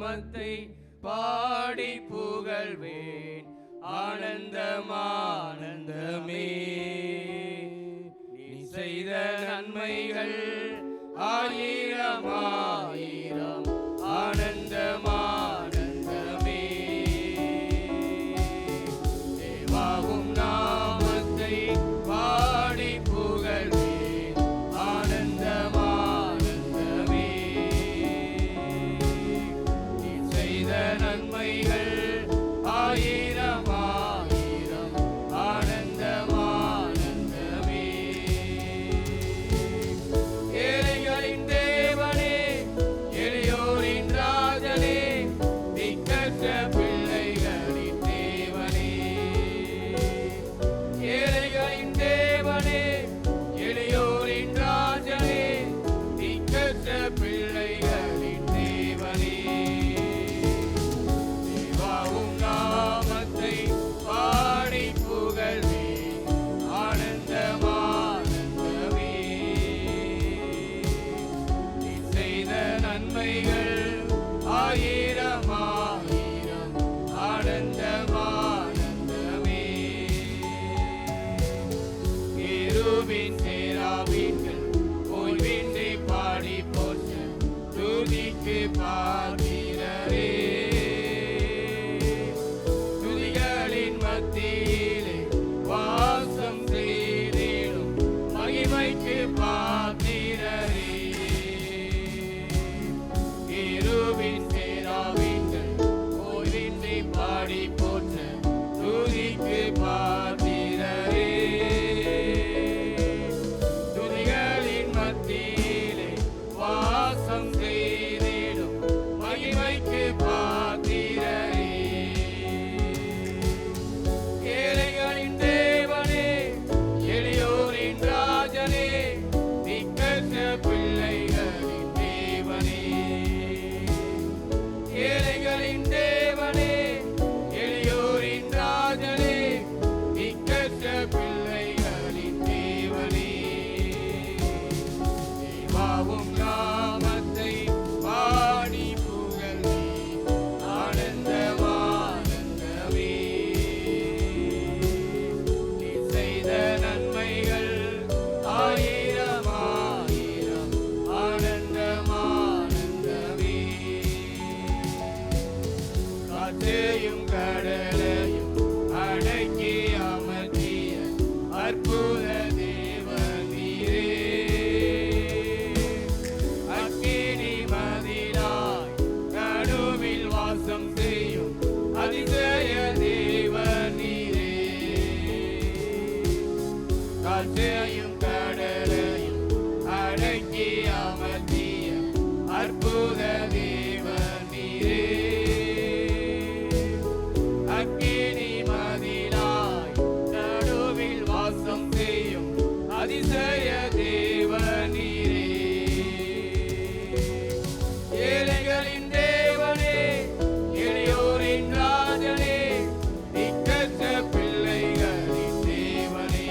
நாமத்தை பாடி புகழ்வேன். ஆனந்தம் ஆனந்தமே நீ செய்த நன்மைகள் ஆயிரம் ஆயிரம். ஆனந்தம் ஆனந்தமே தேவாவும் நாமத்தை பாடி புகழ்வேன். ஆனந்தம் ஆனந்தமே நீ செய்த நன்மைகள் ஆயிரம் ஆயிரம். ஆனந்தம் ஆனந்தமே ஏழைகளின் தேவனே, எளியோரின் ராஜனே, திக்கற்ற பிள்ளைகளின் தேவனே. ஏழைகளின் தேவனே, எளியோரின் ராஜனே, திக்கற்ற பிள்ளைகளின் தேவனே. தேவாவும் நாமத்தை பாடி புகழ்வேன். ஆனந்தம் ஆனந்தமே நீ செய்த நன்மைகள் ஆயிரம் ஆயிரம். ஆனந்தம் ஆனந்தமே கேருபீன் சேராபீன்கள் ஓய்வின்றி பாடி போற்ற துதிக்கு பாத்திரரே. துதிகளின் மத்தியிலே வாசம் செய்திடும் மகிமைக்கு பாத்திரரே. கேருபீன் சேராபீன்கள் ஓய்வின்றி பாடி போற்ற துதிக்கு பாத்திரரே. துதிகளின் மத்தியிலே வாசம் செய்திடும் மகிமைக்கு பாத்திரரே. ஏழைகளின் தேவனே, எளியோரின் ராஜனே, திக்கற்ற பிள்ளைகளின் தேவனே. ஏழைகளின் தேவனே, எளியோரின் ராஜனே, திக்கற்ற பிள்ளைகளின் தேவனே. தேவாவும் நாமத்தை பாடி புகழ்வேன். ஆனந்தம் ஆனந்தமே நீ செய்த நன்மைகள் ஆயிரம் ஆயிரம். ஆனந்தம் ஆனந்தமே காற்றையும் கடலையும் அடக்கி அமர்த்திய அற்புத தேவன் நீரே. அக்கினி மதிலாய் நடுவில் வாசம் செய்யும் அதிசய தேவன் நீரே. காற்றையும் கடலையும் அடக்கி அமர்த்திய அற்புத தேவன் நீரே. அக்கினி மதிலாய் நடுவில் வாசம் செய்யும் அதிசய தேவன் நீரே. ஏழைகளின் தேவனே, எளியோரின் ராஜனே, திக்கற்ற பிள்ளைகளின் தேவனே.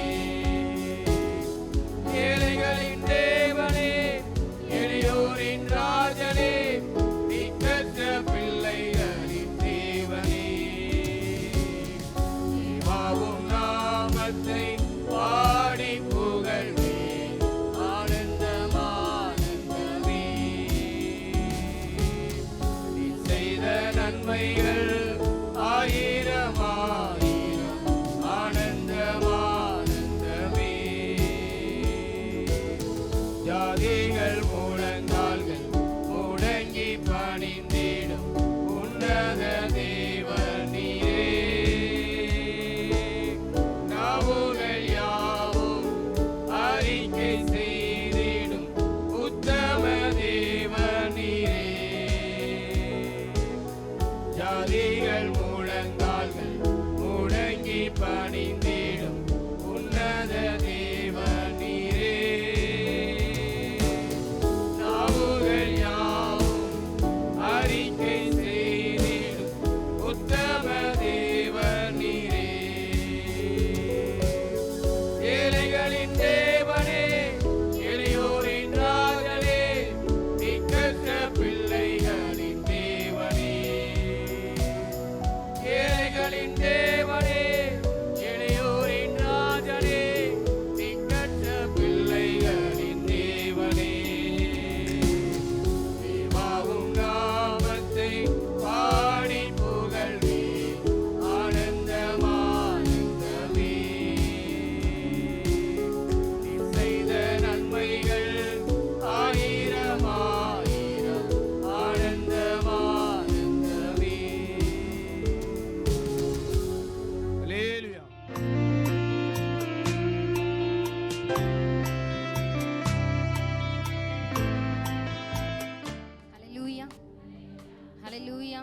ஹல்லேலூயா.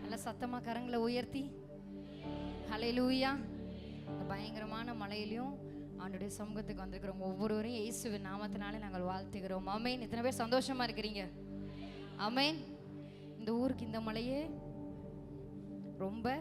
நல்ல சத்தமா கரங்களை உயர்த்தி ஹல்லேலூயா. இந்த பயங்கரமான மழையிலையும் ஆண்டோடைய சமூகத்துக்கு வந்திருக்கிறோம் ஒவ்வொருவரையும் இயேசுவின் நாமத்தினாலே நாங்கள் வாழ்த்துகிறோம். ஆமென். இத்தனை பேர் சந்தோஷமா இருக்கிறீங்க. ஆமென். இந்த ஊருக்கு இந்த மழையே ரொம்ப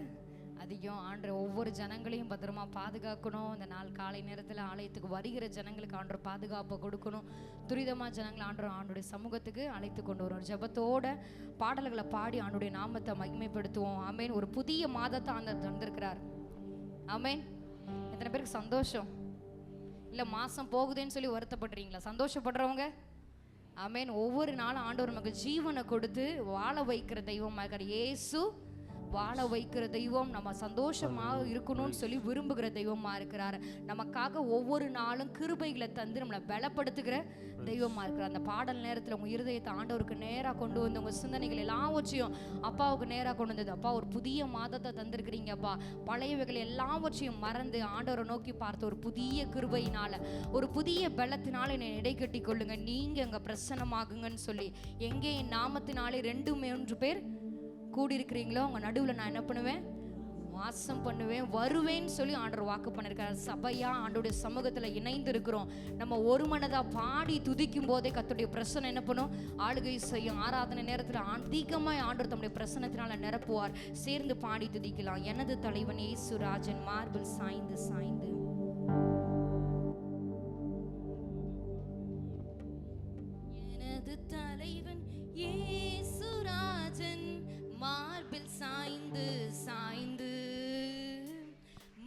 அதிகம். ஆண்டவர் ஒவ்வொரு ஜனங்களையும் பத்திரமா பாதுகாக்கணும். இந்த நாள் காலை நேரத்தில் ஆலயத்துக்கு வருகிற ஜனங்களுக்கு ஆண்டவர் பாதுகாப்பை கொடுக்கணும். துரிதமாக ஜனங்களை ஆண்டோடைய சமூகத்துக்கு அழைத்து கொண்டு வரும். ஜெபத்தோட பாடல்களை பாடி ஆண்டோடைய நாமத்தை மகிமைப்படுத்துவோம். ஆமென். ஒரு புதிய மாதத்தை ஆண்டவர் தந்திருக்கிறார். ஆமென். எத்தனை பேருக்கு சந்தோஷம்? இல்லை மாதம் போகுதுன்னு சொல்லி வருத்தப்படுறீங்களா? சந்தோஷப்படுறவங்க ஆமென். ஒவ்வொரு நாளும் ஆண்டவர் நமக்கு ஜீவனை கொடுத்து வாழ வைக்கிற தெய்வமாக இருக்கிற இயேசு வாழ வைக்கிற தெய்வம். நம்ம சந்தோஷமாக இருக்கணும்னு சொல்லி விரும்புகிற தெய்வமாக இருக்கிறார். நமக்காக ஒவ்வொரு நாளும் கிருபைகளை தந்து நம்மளை பலப்படுத்துகிற தெய்வமாக இருக்கிறார். அந்த பாடல் நேரத்தில் உங்கள் இருதயத்தை ஆண்டவருக்கு நேராக கொண்டு வந்து உங்கள் சிந்தனைகள் எல்லாவற்றையும் அப்பாவுக்கு நேராக கொண்டு வந்தது. அப்பா ஒரு புதிய மாதத்தை தந்திருக்கிறீங்க அப்பா. பழையவைகள் எல்லாவற்றையும் மறந்து ஆண்டவரை நோக்கி பார்த்து ஒரு புதிய கிருபையினால ஒரு புதிய பலத்தினால என்னை இடை கட்டி கொள்ளுங்க. நீங்கள் அங்கே பிரசன்னமாகுங்கன்னு சொல்லி எங்கே என் நாமத்தினாலே 2-3 பேர் கூடியிருக்கிறீங்களோ உங்கள் நடுவில் நான் என்ன பண்ணுவேன்? வாசம் பண்ணுவேன், வருவேன்னு சொல்லி ஆண்டவர் வாக்கு பண்ணியிருக்கார். சபையா ஆண்டோடைய சமூகத்தில் இணைந்து இருக்கிறோம். நம்ம ஒரு மனதாக பாடி துதிக்கும் போதே கர்த்தருடைய பிரசன்னம் என்ன பண்ணும்? ஆளுகை செய்யும். ஆராதனை நேரத்தில் அதிகமாக ஆண்டவர் தம்முடைய பிரசன்னத்தினால நிரப்புவார். சேர்ந்து பாடி துதிக்கலாம். எனது தலைவன் இயேசு ராஜன் மார்பில் சாய்ந்து சாய்ந்து. எனது தலைவன் இயேசு ராஜன் மார்பில் சாய்ந்து சாய்ந்து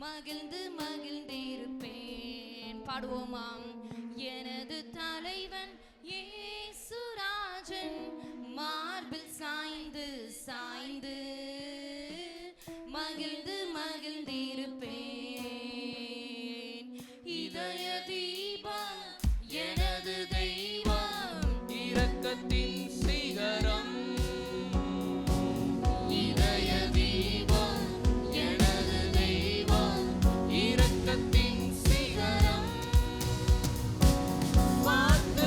மகிழ்ந்து மகிழ்ந்திருப்பேன். பாடுவோமாம். எனது தலைவன் இயேசு ராஜன் மார்பில் சாய்ந்து சாய்ந்து மகிழ்ந்து மகிழ்ந்திருப்பேன். இதய தீபம் எனது தெய்வம், இரக்கத்தின் சிகரம். இரக்கத்தின் சிகரம் பார்த்து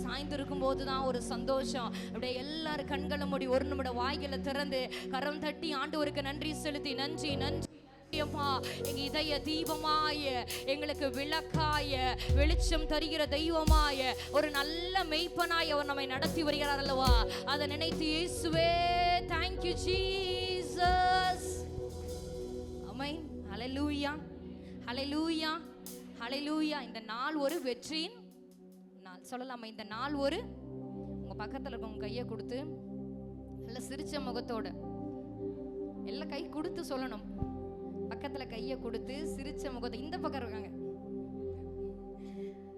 சாய்ந்திருக்கும் போதுதான் ஒரு சந்தோஷம். அப்படியே எல்லாரும் கண்களை மூடி ஒரு நிமிட வாய்களை திறந்து கரம் தட்டி ஆண்டவருக்கு நன்றி செலுத்தி, நன்றி நன்றி எங்க இதய தீபமாய, எங்களுக்கு விளக்காய, வெளிச்சம் தருகிற தெய்வமாய, ஒரு நல்ல மெய்ப்பனாய் அவர் நம்மை நடத்தி வருகிறார் அல்லவா. அதை நினைத்து இயேசுவே thank you Jesus. ஆமென். ஹல்லேலூயா, ஹல்லேலூயா, ஹல்லேலூயா. இந்த நாள் ஒரு வெற்றியின் நாள் சொல்லலாமா? இந்த நாள் ஒரு, உங்க பக்கத்துல இருக்கவங்க கையை கொடுத்து நல்ல சிரிச்ச முகத்தோட, எல்லாம் கை கொடுத்து சொல்லணும். பக்கத்துல கையை கொடுத்து சிரிச்ச முகத்தை, இந்த பக்கம் இருக்காங்க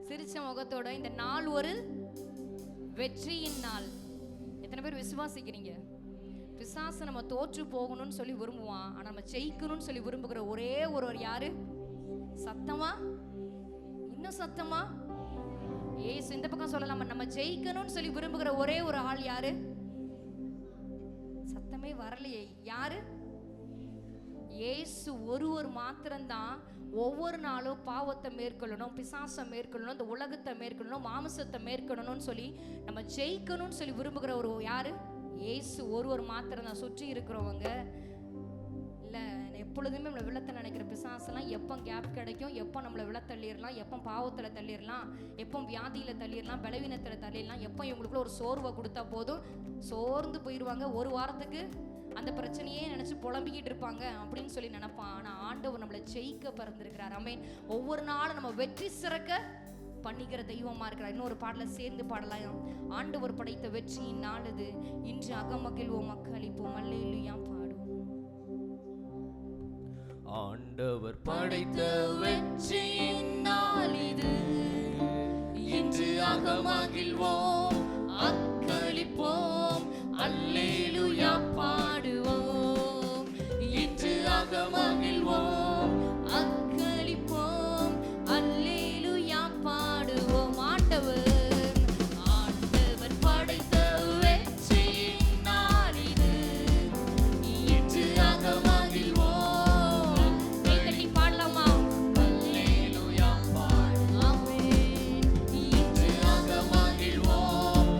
சிரிச்ச முகத்தோட, இந்த நாள் ஒரு வெற்றியின் நாள். எத்தனை பேர் விசுவாசிக்கிறீங்க? பிசாசு நம்ம தோற்று போகணும்னு சொல்லி விரும்புவான், ஆனா நம்ம ஜெயிக்கணும்னு சொல்லி விரும்புகிற ஒரே ஒரு யாரு? சத்தமா, இன்னும் சத்தமா ஏசு. இந்த பக்கம் சொல்லலாமா? நம்ம ஜெயிக்கணும்னு சொல்லி விரும்புகிற ஒரே ஒரு ஆள் யாரு? சத்தமே வரலையே. யாரு? இயேசு ஒருவர் மாத்திரம்தான் ஒவ்வொரு நாளும் பாவத்தை மேற்கொள்ளணும், பிசாசை மேற்கொள்ளணும், இந்த உலகத்தை மேற்கொள்ளணும், மாமிசத்தை மேற்கொள்ளணும்னு சொல்லி நம்ம ஜெயிக்கணும்னு சொல்லி விரும்புகிற ஒரு யாரு? இயேசு ஒருவர் மாத்திரம்தான். சுற்றி இருக்கிறவங்க இல்லை, எப்பொழுதுமே நம்மளை விழத்த நினைக்கிற பிசாசெல்லாம் எப்போ கேப் கிடைக்கும், எப்போ நம்மளை விழ தள்ளிடலாம், எப்போ பாவத்தில் தள்ளிடலாம், எப்போ வியாதியில் தள்ளிடலாம், பலவீனத்தில் தள்ளிடலாம், எப்போ இவங்களுக்குள்ள ஒரு சோர்வை கொடுத்தா போதும் சோர்ந்து போயிடுவாங்க, ஒரு வாரத்துக்கு அந்த பிரச்சனையே நினைச்சு புலம்பிக்கிட்டு இருப்பாங்க அப்படின்னு சொல்லி நினைப்பான். ஆனா ஆண்டவர் நம்மளை ஜெயிக்க பிறந்திருக்கிறார். ஆமென். ஒவ்வொரு நாளும் நம்ம வெற்றி சிறக்க பண்ணிக்கிற தெய்வமா இருக்கிறார். இன்னொரு பாடல சேர்ந்து பாடலாம். ஆண்டவர் படைத்த வெற்றியின் நாள் இது, இன்று அகமகிழ்வோம் மக்களிப்போம் அல்லேலூயா பாடுவோம். ஆண்டவர் படைத்த வெற்றியின் நாள் இது, இன்று அகமகிழ்வோம் அக்களிப்போம் அல்லேலூயா பாடுவோம். இன்று அகமகிழ்வோம் அக்களிப்போம் அல்லேலூயா பாடுவோம். ஆண்டவர் படைத்த வெற்றியின் நாள் இது, இன்று அகமகிழ்வோம். கட்டி பாடலாமா? அல்லேலூயா பாடுவோம். இன்று அகமகிழ்வோம்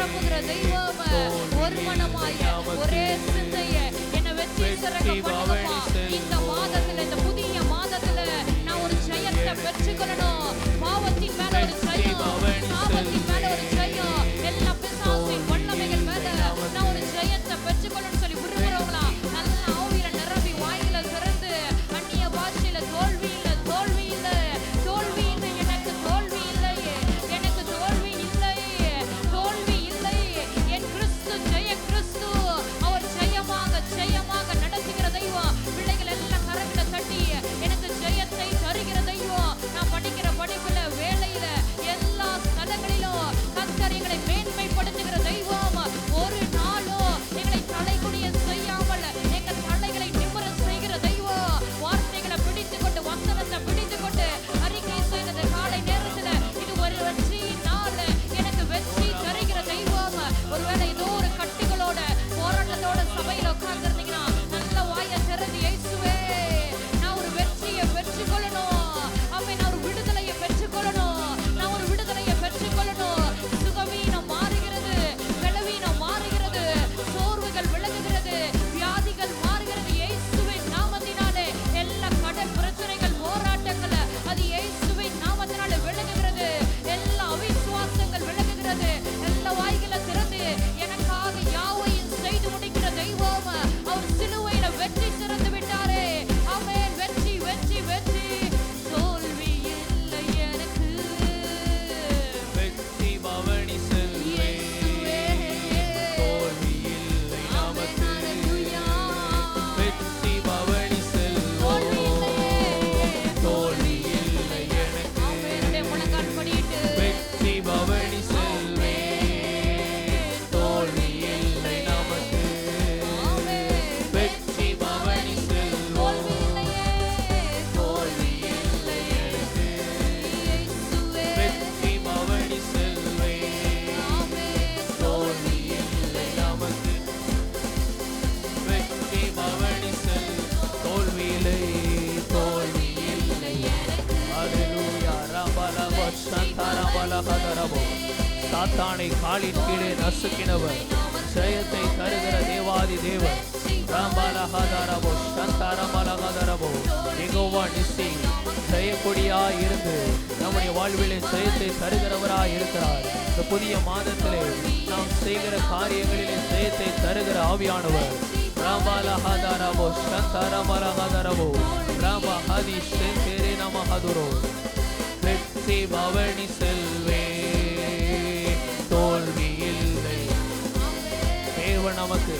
நிரப்புகிற தெய்வம் ஒரு மனமாய் ஒரே சிந்தைய என்ன வெற்றி சிறக்க பண்ணுங்கப்பா. இந்த மாதத்துல இந்த புதிய மாதத்துல நான் ஒரு ஜெயத்தை பெற்றுக்கொள்ளணும். பாவத்தின் மேல ஒரு ஜெயம், சாபத்தின் மேல ஒரு ஜெயம், எல்லா பிசாசின் வல்லமைகள் மேல நான் ஒரு ஜெயத்தை பெற்றுக்கொள்ளணும்னு சொல்லி விரும்புறவங்களா நல்ல ஆவியில நிரம்பி வாயில திறந்து அந்நிய பாஷையில தோல்வி இல்லை, தோல்வி இல்லை, தோல்வி இல்லை, எனக்கு தோல்வி இல்லை, எனக்கு தோல்வி இல்லை, தோல்வி இல்லை. என் கிறிஸ்து ஜெய கிறிஸ்து, அவர் ஜெயமாக ஜெயமாக நடத்துகிற தெய்வம். பிள்ளைகள் எல்லாம் கரங்களை தட்டி எனக்கு ஜெயத்தை தருகிற தெய்வம். நான் படிக்கிற படிப்புல, வேலையில, எல்லா ஸ்தலங்களிலும் கர்த்தர் எங்களை மேன்மைப்படுத்துகிற தெய்வம். ஒரு நாளும் எங்களை தலைகுனிய செய்யாமல் எங்கள் தலைகளை நிமிர செய்கிற தெய்வம். வார்த்தைகளை பிடித்துக் கொண்டு, வசனத்தை பிடித்துக் கொண்டு அறிக்கை செய்கிற காலை நேரத்துல இது ஒரு வெற்றியின் நாள், எனக்கு வெற்றி தருகிற தெய்வம். ஒருவேளை ஏதோ ஒரு கட்டுகளோட போராட்டத்தோட சபையில உட்கார்ந்து இருந்தீங்கன்னா நல்ல வாயை திறந்து இயேசுவே நான் ஒரு வெற்றியை பெற்றுக்கொள்ளணும், அப்ப நான் ஒரு விடுதலையை பெற்றுக்கொள்ளணும், நான் ஒரு விடுதலையை பெற்றுக்கொள்ளணும். சுகவீனம் மாறுகிறது, பலவீனம் மாறுகிறது, சோர்வுகள் விலகுகிறது, வியாதிகள் மாறுகிறது இயேசுவின் நாமத்தினாலே. எல்லா கடன் பிரச்சனைகள், போராட்டங்கள் அது இயேசுவின் நாமத்தினாலே விலகுகிறது. எல்லா அவிசுவாசங்கள் விலகுகிறது. எல்லா வாய்களை திறந்து எனக்காக யாவையும் செய்து முடிக்கிற தெய்வம். அவர் சிலுவையில வெற்றி சிறந்து விட்டாரே. ஆமென். வெற்றி வெற்றி வெற்றி. தோல்வி இல்லை எனக்கு. வெற்றி பவனி செல்வே, தோல்வி இல்லை நமக்கு. வெற்றி பவனி செல்வோம், தோல்வி இல்லை எனக்கு. முழங்கால் படியிட்டு வெற்றி பவனி செல்வே, தோல்வி இல்லை நமக்கு. வெற்றி பவனி செல்வோம், தோல்வி இல்லை எனக்கு. வெற்றி பவனி செல்வே, தோல்வி இல்லை நமக்கு. வெற்றி பவனி செல், தோல்வி இல்லை, தோல்வி இல்லை எனக்கு. அல்லேலூயா. ரபலபோ சந்தரபலகதரபோ. சாத்தானை காலின் கீழே நசுக்கினவர், ஜெயத்தை தருகிற தேவாதி தேவர். ரபலகதரபோ சந்தரபலகதரபோ. யெகோவா நிசி ஜெயக்கொடியாய் இருந்து நம்முடைய வாழ்விலே ஜெயத்தை தருகிறவராய் இருக்கிறார். இந்த புதிய மாதத்திலே நாம் செய்கிற காரியங்களிலே ஜெயத்தை தருகிற ஆவியானவர். ரபலகதரபோ சந்தரபலகதரபோ. ரபஹதி செந்தேரே நமஹதுரோ. வெற்றி பவனி செல்வே, தோல்வி இல்லை. தேவன் நமக்கு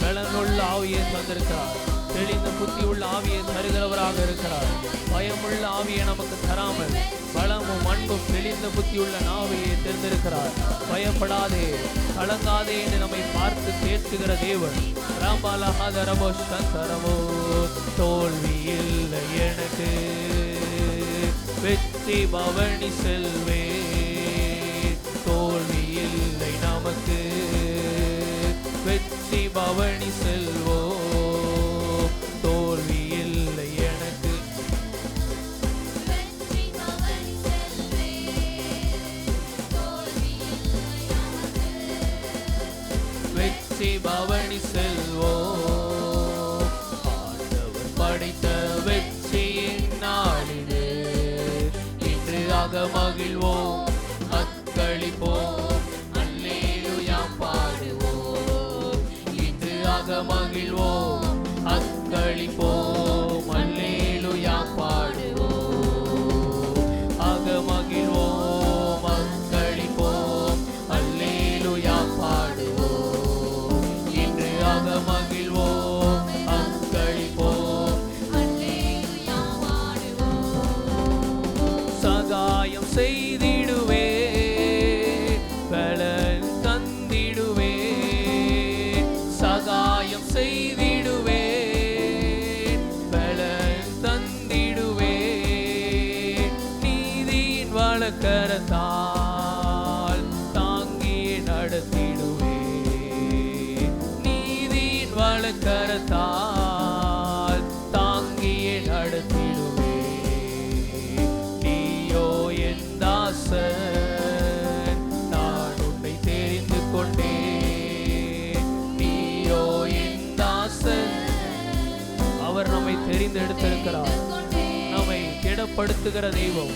பலனுள்ள ஆவியை தந்திருக்கிறார். தெளிந்த புத்தியுள்ள ஆவியை தருகிறவராக இருக்கிறார். பயமுள்ள ஆவியை நமக்கு தராமல் பலமும் அன்பும் தெளிந்த புத்தியுள்ள ஆவியை தெரிந்திருக்கிறார். பயப்படாதே, கலங்காதே என்று நம்மை பார்த்து தேற்றுகிற தேவன். ராமலஹதரபோ சந்தரபோ. தோல்வி இல்லை எனக்கு. வெற்றி பவனி செல்வே, தோல்வி இல்லை நமக்கு. வெற்றி பவனி செல்வோ, தோல்வி இல்லை எனக்கு. வெற்றி பவனி செல்வோ, ஆண்டவர் படைத்த வெற்றியின் நாளிது. இன்று மகிழ்வோம், அக்களிப்போம், அல்லேலூயா பாடுவோம். இன்று மகிழ்வோம், அக்களிப்போம், அல்லேலூயா பாடுவோம். மகிழ்வோம், அக்களிப்போம், அல்லேலூயா பாடுவோம். இன்று மகிழ்வோம், அக்களிப்போம், அல்லேலூயா பாடுவோம். சகாயம் செய்திடுவே, பலன் தந்திடுவே. சகாயம் செய்திடுவே, பலன் தந்திடுவே. நீதியின் வழக்கரத்தால் தாங்கி நடத்திடுவே. நீதியின் வழக்கரத்தால் தாங்கியே நடத்திடுவே. நீயோ என் தாசன், நான் உன்னை தெரிந்து ஸ்திரப்படுத்துகிற தெய்வம்,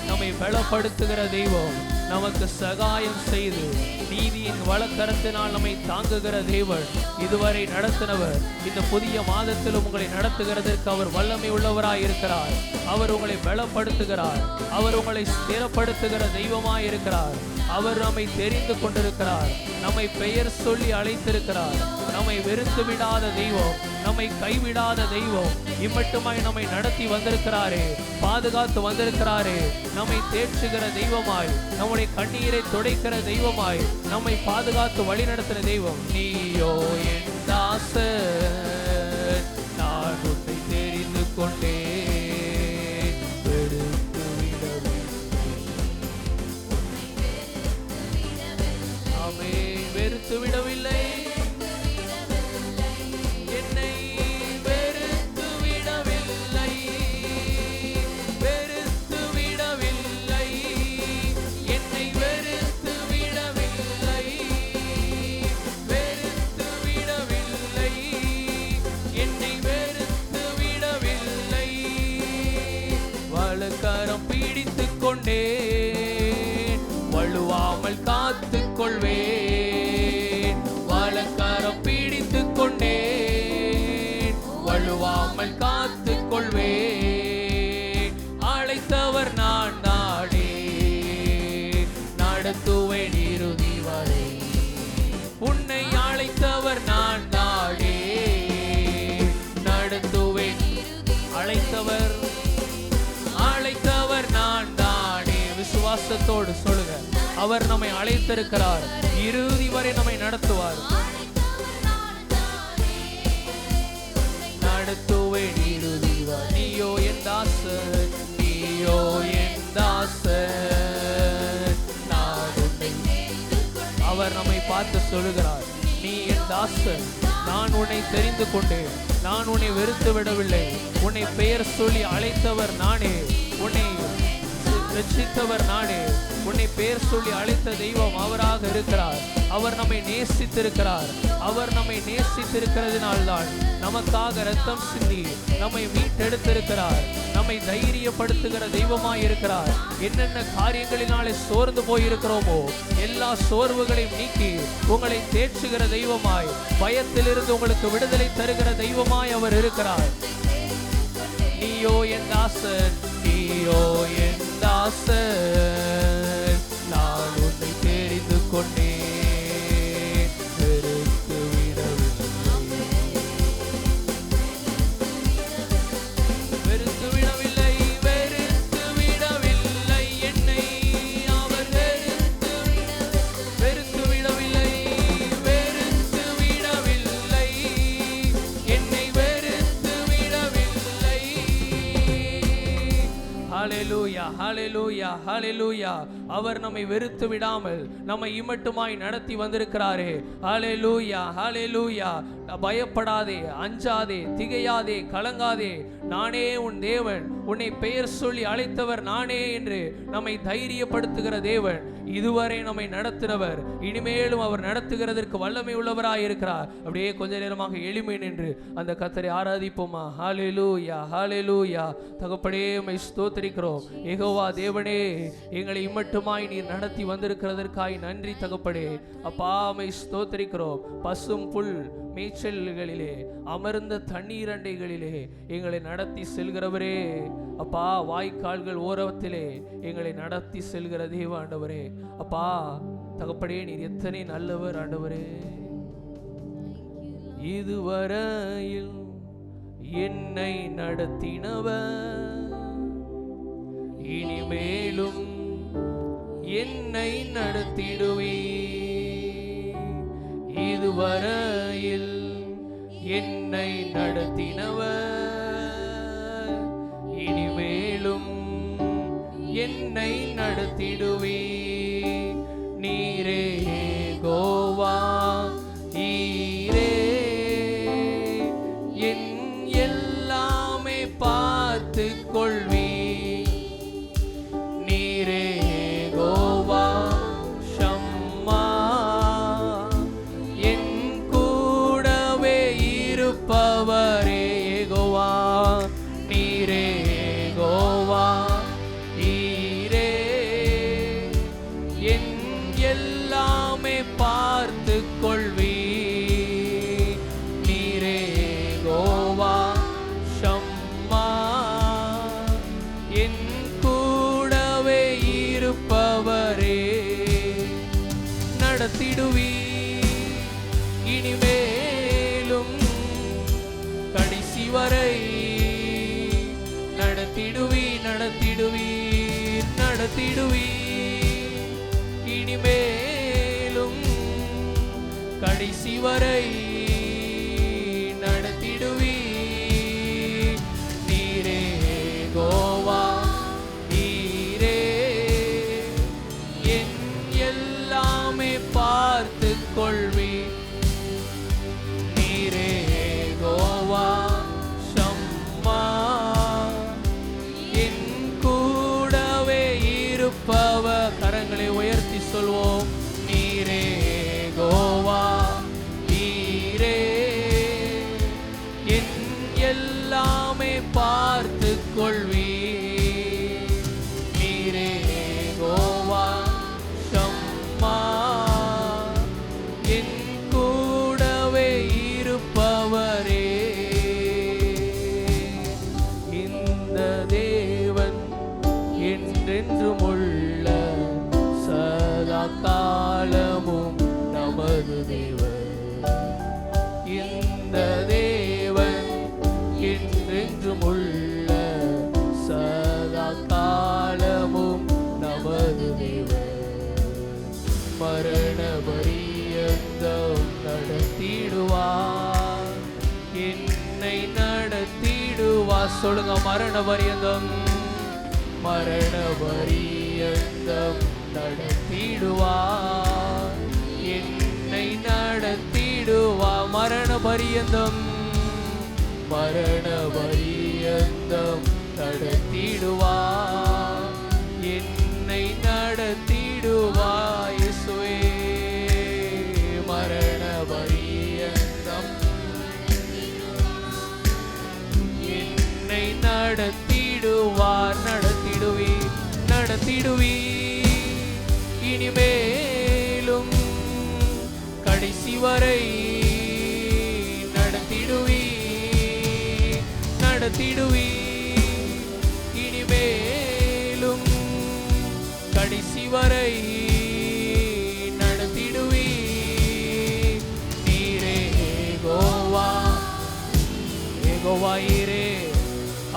நம்மை பலப்படுத்துகிற தெய்வம், நமக்கு சகாயம் செய்து நீதியின் வலக்கரத்தினால் நம்மை தாங்குகிற தேவன், இதுவரை நடத்தினவர், இந்த புதிய மாதத்திலும் உங்களை நடத்துகிறதற்கு அவர் வல்லமை உள்ளவராய் இருக்கிறார். அவர் உங்களை பலப்படுத்துகிறார். அவர் உங்களை ஸ்திரப்படுத்துகிற தெய்வமாய் இருக்கிறார். அவர் நம்மை தெரிந்து கொண்டிருக்கிறார். நம்மை பெயர் சொல்லி அழைத்திருக்கிறார். நம்மை வெறுத்து விடாத தெய்வம், நம்மை கைவிடாத தெய்வம், இம்மட்டுமாய் நம்மை நடத்தி வந்திருக்கிறாரே, பாதுகாத்து வந்திருக்கிறாரே, நம்மை தேற்றுகிற தெய்வமாய், நம்முடைய கண்ணீரை துடைக்கிற தெய்வமாய், நம்மை பாதுகாத்து வழி நடத்துகிற தெய்வம். நீயோ என் தாசன், நான் உன்னை தெரிந்து கொண்டே, வெறுத்து விடவில்லை, என்னை வெறுத்து விடவில்லை, வெறுத்து விடவில்லை, என்னை வெறுத்து விடவில்லை, வெறுத்து விடவில்லை, என்னை வெறுத்து விடவில்லை. வலக்கரம் பிடித்துக் கொண்டே வழுவாமல் காத்துக் கொள்வேன். வலக்கரம் பிடித்துக் கொண்டேன், வழுவாமல் காத்துக் கொள்வேன். அழைத்தவர் நான் நாடே, நடத்துவேன் இறுதி வரை. உன்னை அழைத்தவர் நான் நாடே, நடத்துவேன். அழைத்தவர், அழைத்தவர் நான் நாடே. விசுவாசத்தோடு சொல்லுங்க, அவர் நம்மை அழைத்திருக்கிறார், இறுதி வரை நம்மை நடத்துவார். நடத்துவேன் இறுதி வரை. நீயோ என் தாசன், நீயோ என் தாசன், நான் உன்னை. அவர் நம்மை பார்த்து சொல்லுகிறார், நீ என் தாசன், நான் உன்னை தெரிந்து கொண்டேன், நான் உன்னை வெறுத்து விடவில்லை, உன்னை பெயர் சொல்லி அழைத்தவர் நானே, உன்னை ரட்சித்தவர் நானே, உன்னை பெயர் சொல்லி அழைத்த தெய்வம் அவராக இருக்கிறார். அவர் நம்மை நேசித்திருக்கிறார். அவர் நம்மை நேசித்திருக்கிறதுனால்தான் நமக்காக இரத்தம் சிந்தி நம்மை மீட்டெடுத்திருக்கிறார். நம்மை தைரியப்படுத்துகிற தெய்வமாய் இருக்கிறார். என்னென்ன காரியங்களினாலே சோர்ந்து போயிருக்கிறோமோ எல்லா சோர்வுகளையும் நீக்கி உங்களை தேற்றுகிற தெய்வமாய், பயத்திலிருந்து உங்களுக்கு விடுதலை தருகிற தெய்வமாய் அவர் இருக்கிறார். நீயோ என் தாசன், நீயோ என் தாசன், நான் உன்னை தெரிந்து கொண்டேன், வெறுத்து விடவில்லை, வெறுத்து விடவில்லை, வெறுத்து விடவில்லை, என்னை அவர் வெறுத்து விடவில்லை, வெறுத்து விடவில்லை, என்னை வெறுத்து விடவில்லை. ஹல்லேலூயா, ஹல்லேலூயா, ஹல்லேலூயா. அவர் நம்மை வெறுத்து விடாமல் நம்மை இம்மட்டுமாய் நடத்தி வந்திருக்கிறாரே. ஹல்லேலூயா, ஹல்லேலூயா. பயப்படாதே, அஞ்சாதே, திகையாதே, கலங்காதே, நானே உன் தேவன், உன்னை பெயர் சொல்லி அழைத்தவர் நானே என்று நம்மை தைரியப்படுத்துகிற தேவன், இதுவரை நம்மை நடத்தினவர், இனிமேலும் அவர் நடத்துகிறதற்கு வல்லமை உள்ளவராய் இருக்கிறார். அப்படியே கொஞ்ச நேரமாக எளிமை நின்று அந்த கர்த்தரை ஆராதிப்போமா. ஹல்லேலூயா, ஹல்லேலூயா. தகப்பனே உம்மை ஸ்தோத்திரிக்கிறோம். யெகோவா தேவனே, எங்களை இம்மட்டுமாய் நீர் நடத்தி வந்திருக்கிறதற்காய் நன்றி தகப்பனே. அப்பா உம்மை ஸ்தோத்திரிக்கிறோம். பசும் புல் மேய்ச்சல்களிலே, அமர்ந்த தண்ணீர் அண்டைகளிலே எங்களை நடத்தி செல்கிறவரே. அப்பா, வாய்க்கால்கள் ஓரத்திலே எங்களை நடத்தி செல்கிற தேவ ஆண்டவரே. அப்பா தகப்பனே, நீர் எத்தனை நல்லவர் ஆண்டவரே. இதுவரையில் என்னை நடத்தினவர், இனிமேலும் என்னை நடத்திடுவே. இதுவரையில் என்னை நடத்தினவர், இனிமேலும் என்னை நடத்திடுவே. நீரே யெகோவா, நீரே என் எல்லாமே பார்த்து கொள்வி. நீரே யெகோவா ஷம்மா, என் கூடவே இருப்பவரே யெகோவா. நீரே யெகோவா என் எல்லாமே பார்த்து கொள்வி. நீரே யெகோவா ஷம்மா, என் கூடவே இருப்பவரே. நடத்திடுவி இனிமேலும் கடைசி வரை. நடத்திடுவி நடத்திடுவீர் நடத்திடுவீர் இனிமேலும் கடைசி வரை. நடத்திடுவீர் நீரே யெகோவா, நீரே என் எல்லாமே பார்த்து கொள்வி. நீரே யெகோவா ஷம்மா, என் கூடவே இருப்பவ. கரங்களை உயர்த்தி சொல்வோம். நீரே யெகோவா, நீரே என் எல்லாமே பார்த்து கொள்வி. நீரே யெகோவா ஷம்மா, என் கூடவே இருப்பவரே. இந்த தேவன் என்றென்றும் உள்ள சதா காலமும் நமது தேவன். இந்த தேவன் என்றென்றும் உள்ள சதா காலமும் நமது தேவன். மரண பரியந்தம் நடத்திடுவார், என்னை நடத்திடுவார். சொல்லுங்க, மரண பரியந்தம், மரண பரியந்தம் நடத்திடுவார், என்னை நடத்திடுவார். மரண பரியந்தம், மரண பரியந்தம் நடத்திடுவார், என்னை நடத்திடுவார். இயேசுவே, மரண பரியந்தம் என்னை நடத்திடுவார். நடத்திடுவி நடத்திடுவி இனிமேலும் கடைசி வரை. நடத்திடுவி நடத்திடுவி இனிமேலும் கடைசி வரை. நடத்திடுவி நீரே யெகோவா, யெகோவா ஈரே.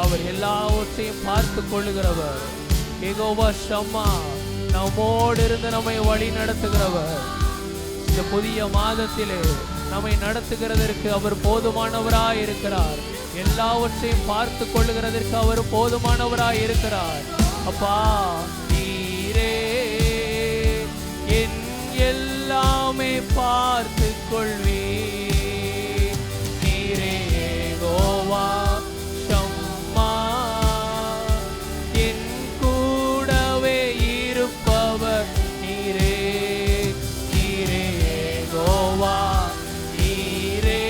அவர் எல்லாவற்றையும் பார்த்து கொள்ளுகிறவர். யெகோவா ஷம்மா, நம்மோடு இருந்து நம்மை வழி நடத்துகிறவர். இந்த புதிய மாதத்திலே நம்மை நடத்துகிறதற்கு அவர் போதுமானவராய் இருக்கிறார். எல்லாவற்றையும் பார்த்து கொள்ளுகிறதற்கு அவர் போதுமானவராய் இருக்கிறார். அப்பா, நீரே என் எல்லாமே பார்த்து கொள்வி. நீரே யெகோவா ஷம்மா, என் கூடவே இருப்பவர். நீரே நீரே யெகோவா, நீரே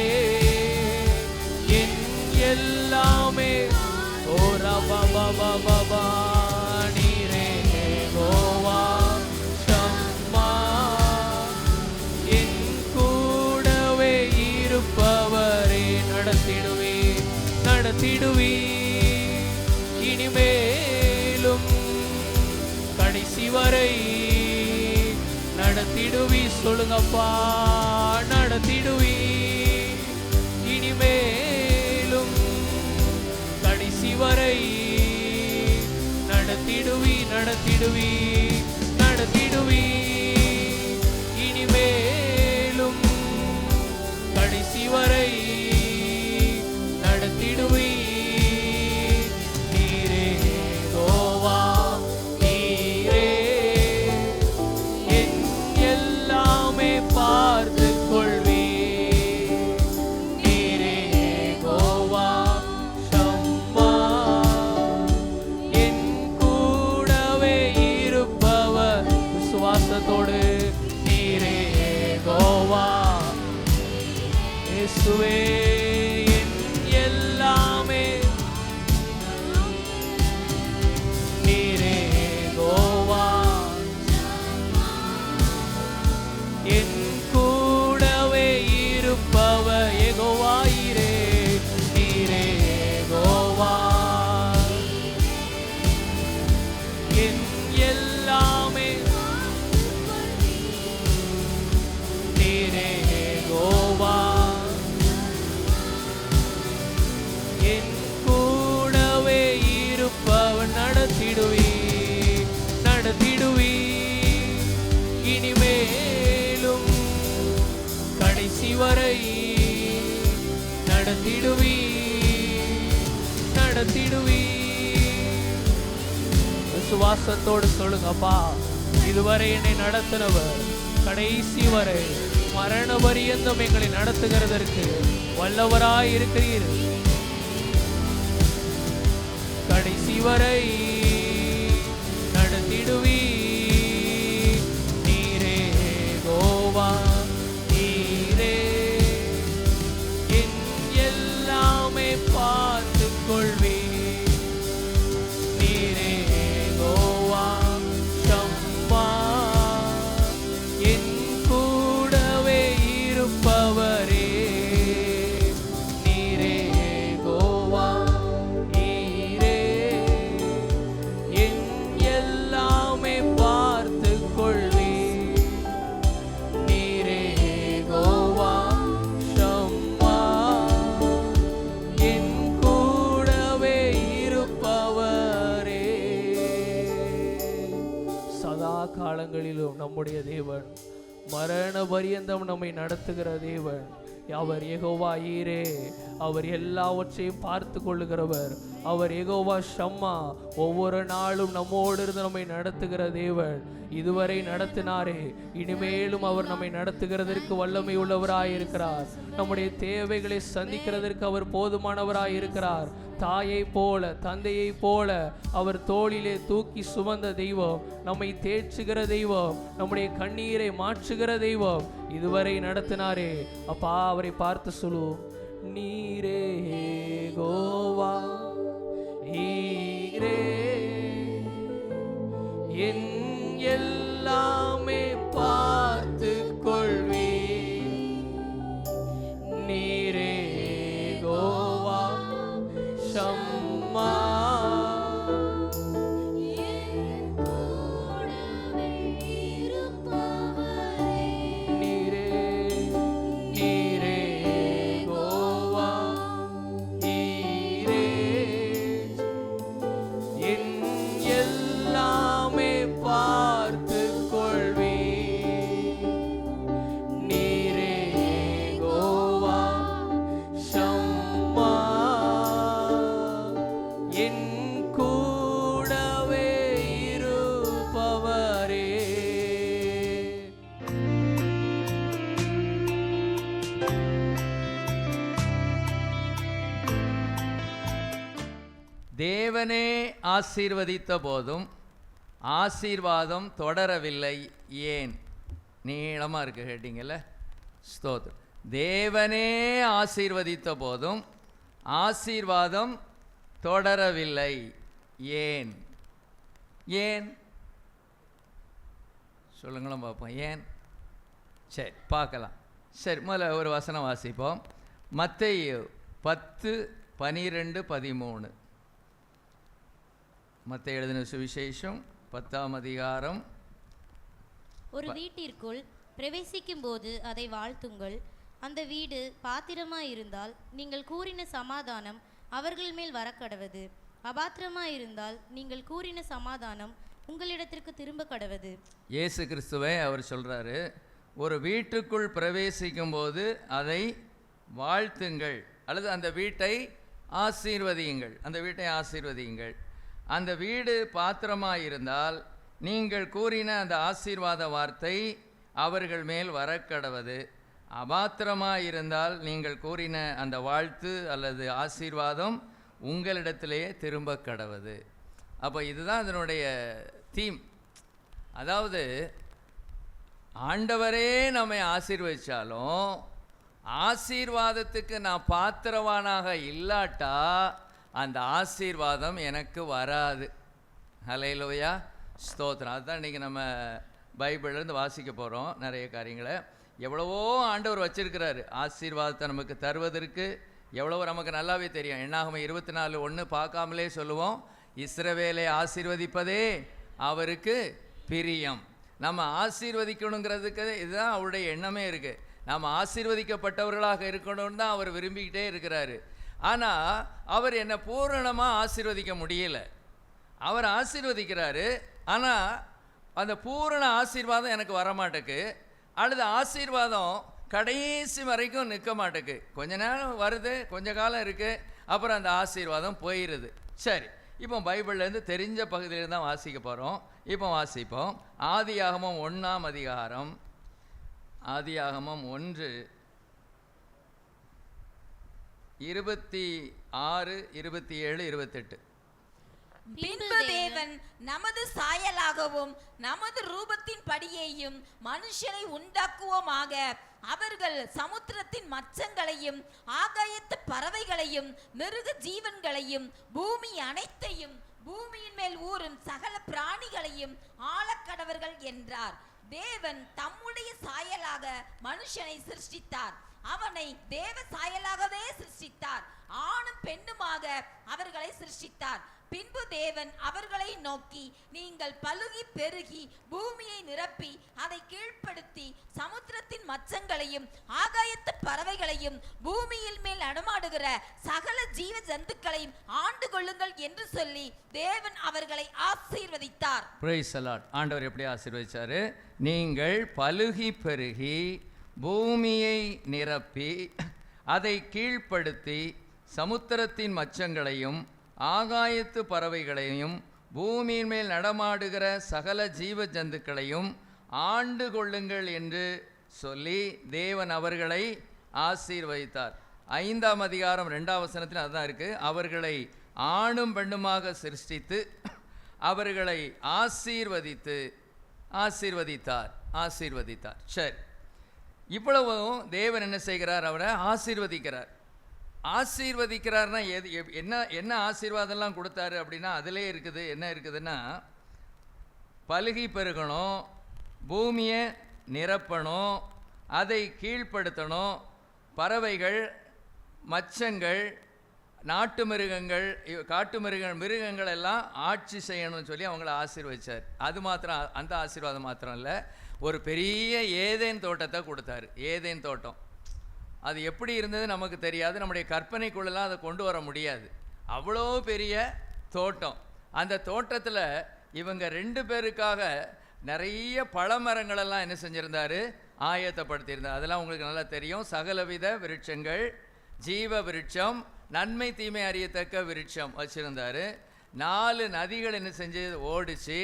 என் எல்லாமே. ஓ ரபா பாபா பாபா, நீரே யெகோவா ஷம்மா, என் கூடவே இருப்பவரே. நடத்திடுவி நடத்திடுவி இனிமேலும் கடைசி வரை. நடத்திடுவி சொல்லுங்கப்பா, நடத்திடுவி இனிமேலும் கடைசி வரை. நடத்திடுவி நடத்திடுவி நடத்திடுவி இனிமேலும் கடைசி வரை. நடத்திடுவி நீரே யெகோவா, நீரே என் எல்லாமே பார்த்து கொள்வி. நீரே யெகோவா ஷம்மா, என் கூடவே இருப்பவர். விசுவாசத்தோடு நீரே யெகோவா, இயேசுவே என் எல்லாமே. நீரே யெகோவா என் கூடவே இருப்பவர் யெகோவாயிரே, நீரே யெகோவா. என் எல்லாமே நீரே யெகோவா. என் கூடவே இருப்பவர் நடத்திடுவி இனிமேலும் கடைசி வரை நடத்திடுவி. விசுவாசத்தோடு சொல்லுங்கப்பா, இதுவரை என்னை நடத்தினவர் கடைசி வரை மரண பரியந்தம் எங்களை நடத்துகிறதற்கு வல்லவராய் இருக்கிறீர். கடைசி வரை நடத்திடுவி. நீரே யெகோவா, நீரே என் எல்லாமே பார்த்து கொள்வி. நீரே யெகோவா ஷம்மா, என் கூடவே இருப்பவரே. நீரே யெகோவா, நீரே என் எல்லாமே பார்த்து கொள்வி. நீரே யெகோவா ஷம்மா, என் கூடவே இருப்பவரே. சதா காலங்களிலும் நம்முடைய தேவன், மரண பரியந்தம் நம்மை நடத்துகிற தேவன் அவர் யெகோவா ஈரே. அவர் எல்லாவற்றையும் பார்த்து கொள்ளுகிறவர். அவர் யெகோவா ஷம்மா, ஒவ்வொரு நாளும் நம்மோடு இருந்து நம்மை நடத்துகிற தேவன். இதுவரை நடத்தினாரே, இனிமேலும் அவர் நம்மை நடத்துகிறதற்கு வல்லமை உள்ளவராயிருக்கிறார். நம்முடைய தேவைகளை சந்திக்கிறதற்கு அவர் போதுமானவராயிருக்கிறார். தாயை போல தந்தையை போல அவர் தோளிலே தூக்கி சுமந்த தெய்வம், நம்மை தேற்றுகிற தெய்வம், நம்முடைய கண்ணீரை மாற்றுகிற தெய்வம். இதுவரை நடத்தினாரே அப்பா, அவரை பார்த்து சொல்லுவோம், நீரே யெகோவா ஈரே, என் எல்லாமே பார்த்து கொள்வி. நீரே யெகோவா ஷம்மா, நீரே நீரே யெகோவா ஈரே, என் எல்லாமே பார்த்து கொள்வி. நீரே யெகோவா ஷம்மா, என் கூடவே இருப்பவரே. தேவனே ஆசீர்வதித்த போதும் ஆசீர்வாதம் தொடரவில்லை ஏன்? நீளமாக இருக்கு ஹெட்டிங்கல்ல. ஸ்தோத்திரம். தேவனே ஆசீர்வதித்த போதும் ஆசீர்வாதம் தொடரவில்லை ஏன்? ஏன் சொல்லுங்களும் பார்ப்போம். ஏன்? சரி, பார்க்கலாம். சரி, முதல்ல ஒரு வசனம் வாசிப்போம். மத்தேயு 10:12-13. மத்தேயு எழுதின சுவிசேஷம் 10ஆம் அதிகாரம். ஒரு வீட்டிற்குள் பிரவேசிக்கும் போது அதை வாழ்த்துங்கள். அந்த வீடு பாத்திரமாயிருந்தால் நீங்கள் கூறின சமாதானம் அவர்கள் மேல் வரக்கடவது. அபாத்திரமாயிருந்தால் நீங்கள் கூறின சமாதானம் உங்களிடத்திற்கு திரும்ப கடவது. இயேசு கிறிஸ்துவை அவர் சொல்றாரு, ஒரு வீட்டுக்குள் பிரவேசிக்கும் போது அதை வாழ்த்துங்கள் அல்லது அந்த வீட்டை ஆசீர்வதியுங்கள். அந்த வீட்டை ஆசீர்வதியுங்கள். அந்த வீடு பாத்திரமாயிருந்தால் நீங்கள் கூறின அந்த ஆசீர்வாத வார்த்தை அவர்கள் மேல் வரக்கடவது. அபாத்திரமாயிருந்தால் நீங்கள் கூறின அந்த வாழ்த்து அல்லது ஆசீர்வாதம் உங்களிடத்திலேயே திரும்ப கடவது. அப்போ இதுதான் அதனுடைய தீம். அதாவது ஆண்டவரே நம்மை ஆசீர்வதித்தாலும் ஆசீர்வாதத்துக்கு நான் பாத்திரவானாக இல்லாட்டா அந்த ஆசீர்வாதம் எனக்கு வராது. ஹல்லேலூயா, ஸ்தோத்திரம். அதுதான் இன்றைக்கி நம்ம பைபிள்லேருந்து வாசிக்க போகிறோம் நிறைய காரியங்களை. எவ்வளவோ ஆண்டவர் வச்சிருக்கிறாரு ஆசீர்வாதத்தை நமக்கு தருவதற்கு. எவ்வளவோ நமக்கு நல்லாவே தெரியும். என்னாகமம் 24:1 பார்க்காமலே சொல்லுவோம், இஸ்ரவேலை ஆசீர்வதிப்பதே அவருக்கு பிரியம். நம்ம ஆசீர்வதிக்கணுங்கிறதுக்கு இதுதான் அவருடைய எண்ணமே இருக்குது. நாம் ஆசீர்வதிக்கப்பட்டவர்களாக இருக்கணும்னு தான் அவர் விரும்பிக்கிட்டே இருக்கிறாரு. ஆனால் அவர் என்னை பூரணமாக ஆசீர்வதிக்க முடியல. அவர் ஆசீர்வதிக்கிறாரு, ஆனால் அந்த பூரண ஆசீர்வாதம் எனக்கு வரமாட்டேக்கு, அல்லது ஆசீர்வாதம் கடைசி வரைக்கும் நிற்க மாட்டேக்கு. கொஞ்ச நேரம் வருது, கொஞ்ச காலம் இருக்குது, அப்புறம் அந்த ஆசீர்வாதம் போயிடுது. சரி, இப்போ பைபிள்லேருந்து தெரிஞ்ச பகுதியிலேருந்து தான் வாசிக்க போகிறோம். இப்போ வாசிப்போம். ஆதியாகமம் 1ஆம் அதிகாரம், ஆதியாகமம் 1:26, 27, 28. பின்பு தேவன் நமது சாயலாகவும் நமது ரூபத்தின் படியேயும் மனுஷனை உண்டாக்குவோமாக, அவர்கள் சமுத்திரத்தின் மச்சங்களையும் ஆகாயத்து பறவைகளையும் மிருக ஜீவன்களையும் பூமி அனைத்தையும் பூமியின் மேல் ஊறும் சகல பிராணிகளையும் ஆளக்கடவர்கள் என்றார். தேவன் தம்முடைய சாயலாக மனுஷனை சிருஷ்டித்தார், அவனை தேவ சாயலாகவே சிருஷ்டித்தார், ஆணும் பெண்ணுமாக அவர்களை சிருஷ்டித்தார். பின்பு தேவன் அவர்களை நோக்கி, நீங்கள் பலுகி பெருகி பூமியை நிரப்பி அதை கீழ்ப்படுத்தி சமுத்திரத்தின் மச்சங்களையும் ஆகாயத்து பறவைகளையும் பூமியில் மேல் நடமாடுகிற சகல ஜீவ ஜந்துக்களையும் ஆண்டு கொள்ளுங்கள் என்று சொல்லி தேவன் அவர்களை ஆசீர்வதித்தார். Praise the Lord. ஆண்டவர் எப்படி ஆசீர்வதிச்சாரு? நீங்கள் பலுகி பெருகி பூமியை நிரப்பி அதை கீழ்ப்படுத்தி சமுத்திரத்தின் மச்சங்களையும் ஆகாயத்து பறவைகளையும் பூமியின் மேல் நடமாடுகிற சகல ஜீவ ஜந்துக்களையும் ஆண்டு கொள்ளுங்கள் என்று சொல்லி தேவன் அவர்களை ஆசீர்வதித்தார். 5ஆம் அதிகாரம் 2ஆம் வசனத்தில் அதுதான் இருக்குது. அவர்களை ஆணும் பெண்ணுமாக சிருஷ்டித்து அவர்களை ஆசீர்வதித்தார். சரி, இவ்வளவும் தேவன் என்ன செய்கிறார்? அவரை ஆசீர்வதிக்கிறார்னா என்ன ஆசீர்வாதம்லாம் கொடுத்தாரு அப்படின்னா அதிலே இருக்குது. என்ன இருக்குதுன்னா, பலுகி பெருகணும், பூமியை நிரப்பணும், அதை கீழ்ப்படுத்தணும், பறவைகள், மச்சங்கள், நாட்டு மிருகங்கள், காட்டு மிருகங்கள் எல்லாம் ஆட்சி செய்யணும்னு சொல்லி அவங்கள ஆசீர்வதிச்சார். அது மாத்திரம், அந்த ஆசீர்வாதம் மாத்திரம் இல்லை, ஒரு பெரிய ஏதேன் தோட்டத்தை கொடுத்தாரு. ஏதேன் தோட்டம் அது எப்படி இருந்தது நமக்கு தெரியாது, நம்முடைய கற்பனைக்குள்ளெல்லாம் அதை கொண்டு வர முடியாது. அவ்வளோ பெரிய தோட்டம். அந்த தோட்டத்தில் இவங்க 2 பேருக்காக நிறைய பழமரங்களெல்லாம் என்ன செஞ்சுருந்தார்? ஆயத்தப்படுத்தியிருந்தார். அதெல்லாம் உங்களுக்கு நல்லா தெரியும். சகலவித விருட்சங்கள், ஜீவ விருட்சம், நன்மை தீமை அறியத்தக்க விருட்சம் வச்சுருந்தார். 4 நதிகள் என்ன செஞ்சு ஓடிச்சு,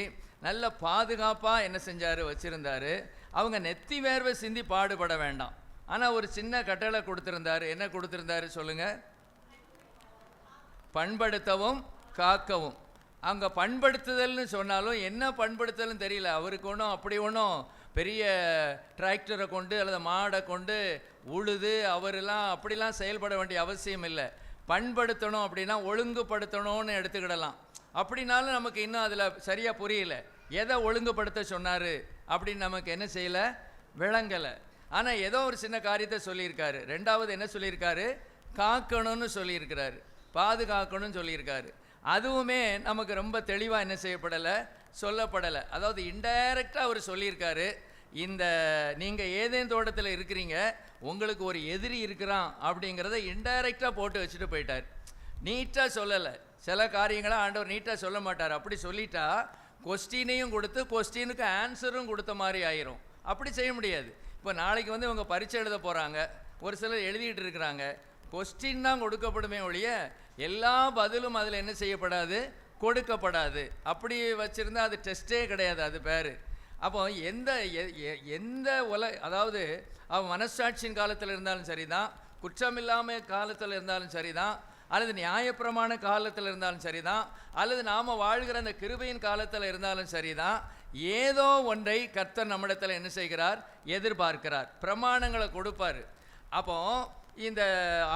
நல்ல பாதுகாப்பாக என்ன செஞ்சார்? வச்சுருந்தார். அவங்க நெத்தி வேர்வை சிந்தி பாடுபட வேண்டாம். ஆனால் ஒரு சின்ன கட்டளை கொடுத்துருந்தாரு. என்ன கொடுத்துருந்தாரு சொல்லுங்க? பண்படுத்தவும் காக்கவும். அங்கே பண்படுத்துதல்னு சொன்னாலும் என்ன பண்படுத்துதல்னு தெரியல அவருக்கு. ஒன்றும் அப்படி ஒன்றும் பெரிய டிராக்டரை கொண்டு அல்லது மாடை கொண்டு உழுது அவரெல்லாம் அப்படிலாம் செயல்பட வேண்டிய அவசியம் இல்லை. பண்படுத்தணும் அப்படின்னா ஒழுங்குபடுத்தணும்னு எடுத்துக்கிடலாம். அப்படின்னாலும் நமக்கு இன்னும் அதில் சரியாக புரியல. எதை ஒழுங்குபடுத்த சொன்னார் அப்படின்னு நமக்கு என்ன செய்யலை? விளங்கலை. ஆனால் ஏதோ ஒரு சின்ன காரியத்தை சொல்லியிருக்காரு. 2வது என்ன சொல்லியிருக்காரு? காக்கணும்னு சொல்லியிருக்கிறாரு, பாதுகாக்கணும்னு சொல்லியிருக்காரு. அதுவுமே நமக்கு ரொம்ப தெளிவாக என்ன செய்யப்படலை? சொல்லப்படலை. அதாவது இன்டைரக்டாக அவர் சொல்லியிருக்காரு, இந்த நீங்கள் ஏதேன் தோட்டத்தில் இருக்கிறீங்க, உங்களுக்கு ஒரு எதிரி இருக்கிறான் அப்படிங்கிறத இன்டைரக்டாக போட்டு வச்சுட்டு போயிட்டார். நீட்டாக சொல்லலை. சில காரியங்களை ஆண்டவர் நீட்டாக சொல்ல மாட்டார். அப்படி சொல்லிட்டா கொஸ்டினையும் கொடுத்து கொஸ்டினுக்கு ஆன்சரும் கொடுத்த மாதிரி ஆயிரும். அப்படி செய்ய முடியாது. இப்போ நாளைக்கு இவங்க பரீட்சை எழுத போகிறாங்க, ஒரு சிலர் எழுதிட்டு இருக்கிறாங்க. கொஸ்டின் தான் கொடுக்கப்படுமே ஒழிய எல்லா பதிலும் அதில் என்ன செய்யப்படாது? கொடுக்கப்படாது. அப்படி வச்சுருந்தா அது டெஸ்ட்டே கிடையாது, அது பேர். அப்போ எந்த அதாவது அவன் மனசாட்சியின் காலத்தில் இருந்தாலும் சரிதான், குற்றமில்லாமல் காலத்தில் இருந்தாலும் சரிதான், அல்லது நியாயப்பிரமாண காலத்தில் இருந்தாலும் சரிதான், அல்லது நாம் வாழ்கிற அந்த கிருபையின் காலத்தில் இருந்தாலும் சரிதான், ஏதோ ஒன்றை கர்த்தர் நம்மிடத்தில் என்ன செய்கிறார்? எதிர்பார்க்கிறார். பிரமாணங்களை கொடுப்பார். அப்போ இந்த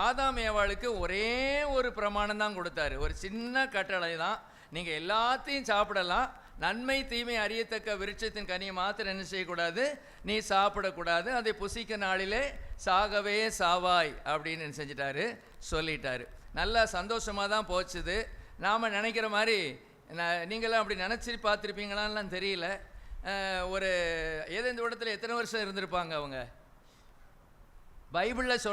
ஆதாம் ஏவாளுக்கு ஒரே ஒரு பிரமாணம் தான் கொடுத்தாரு. ஒரு சின்ன கட்டளை தான், நீங்கள் எல்லாத்தையும் சாப்பிடலாம், நன்மை தீமை அறியத்தக்க விருட்சத்தின் கனியை மாத்திரம் என்ன செய்யக்கூடாது, நீ சாப்பிடக்கூடாது, அதை புசிக்க நாளிலே சாகவே சாவாய் அப்படின்னு என்ன செஞ்சிட்டாரு, சொல்லிட்டாரு. நல்லா சந்தோஷமாக தான் போச்சுது. நாம் நினைக்கிற மாதிரி நீங்களாம் அப்படி நினச்சி பார்த்துருப்பீங்களான்லாம் தெரியல. ஒரு ஏதோ இந்த இடத்துல எத்தனை வருஷம் இருந்திருப்பாங்க அவங்க? பைபிளில்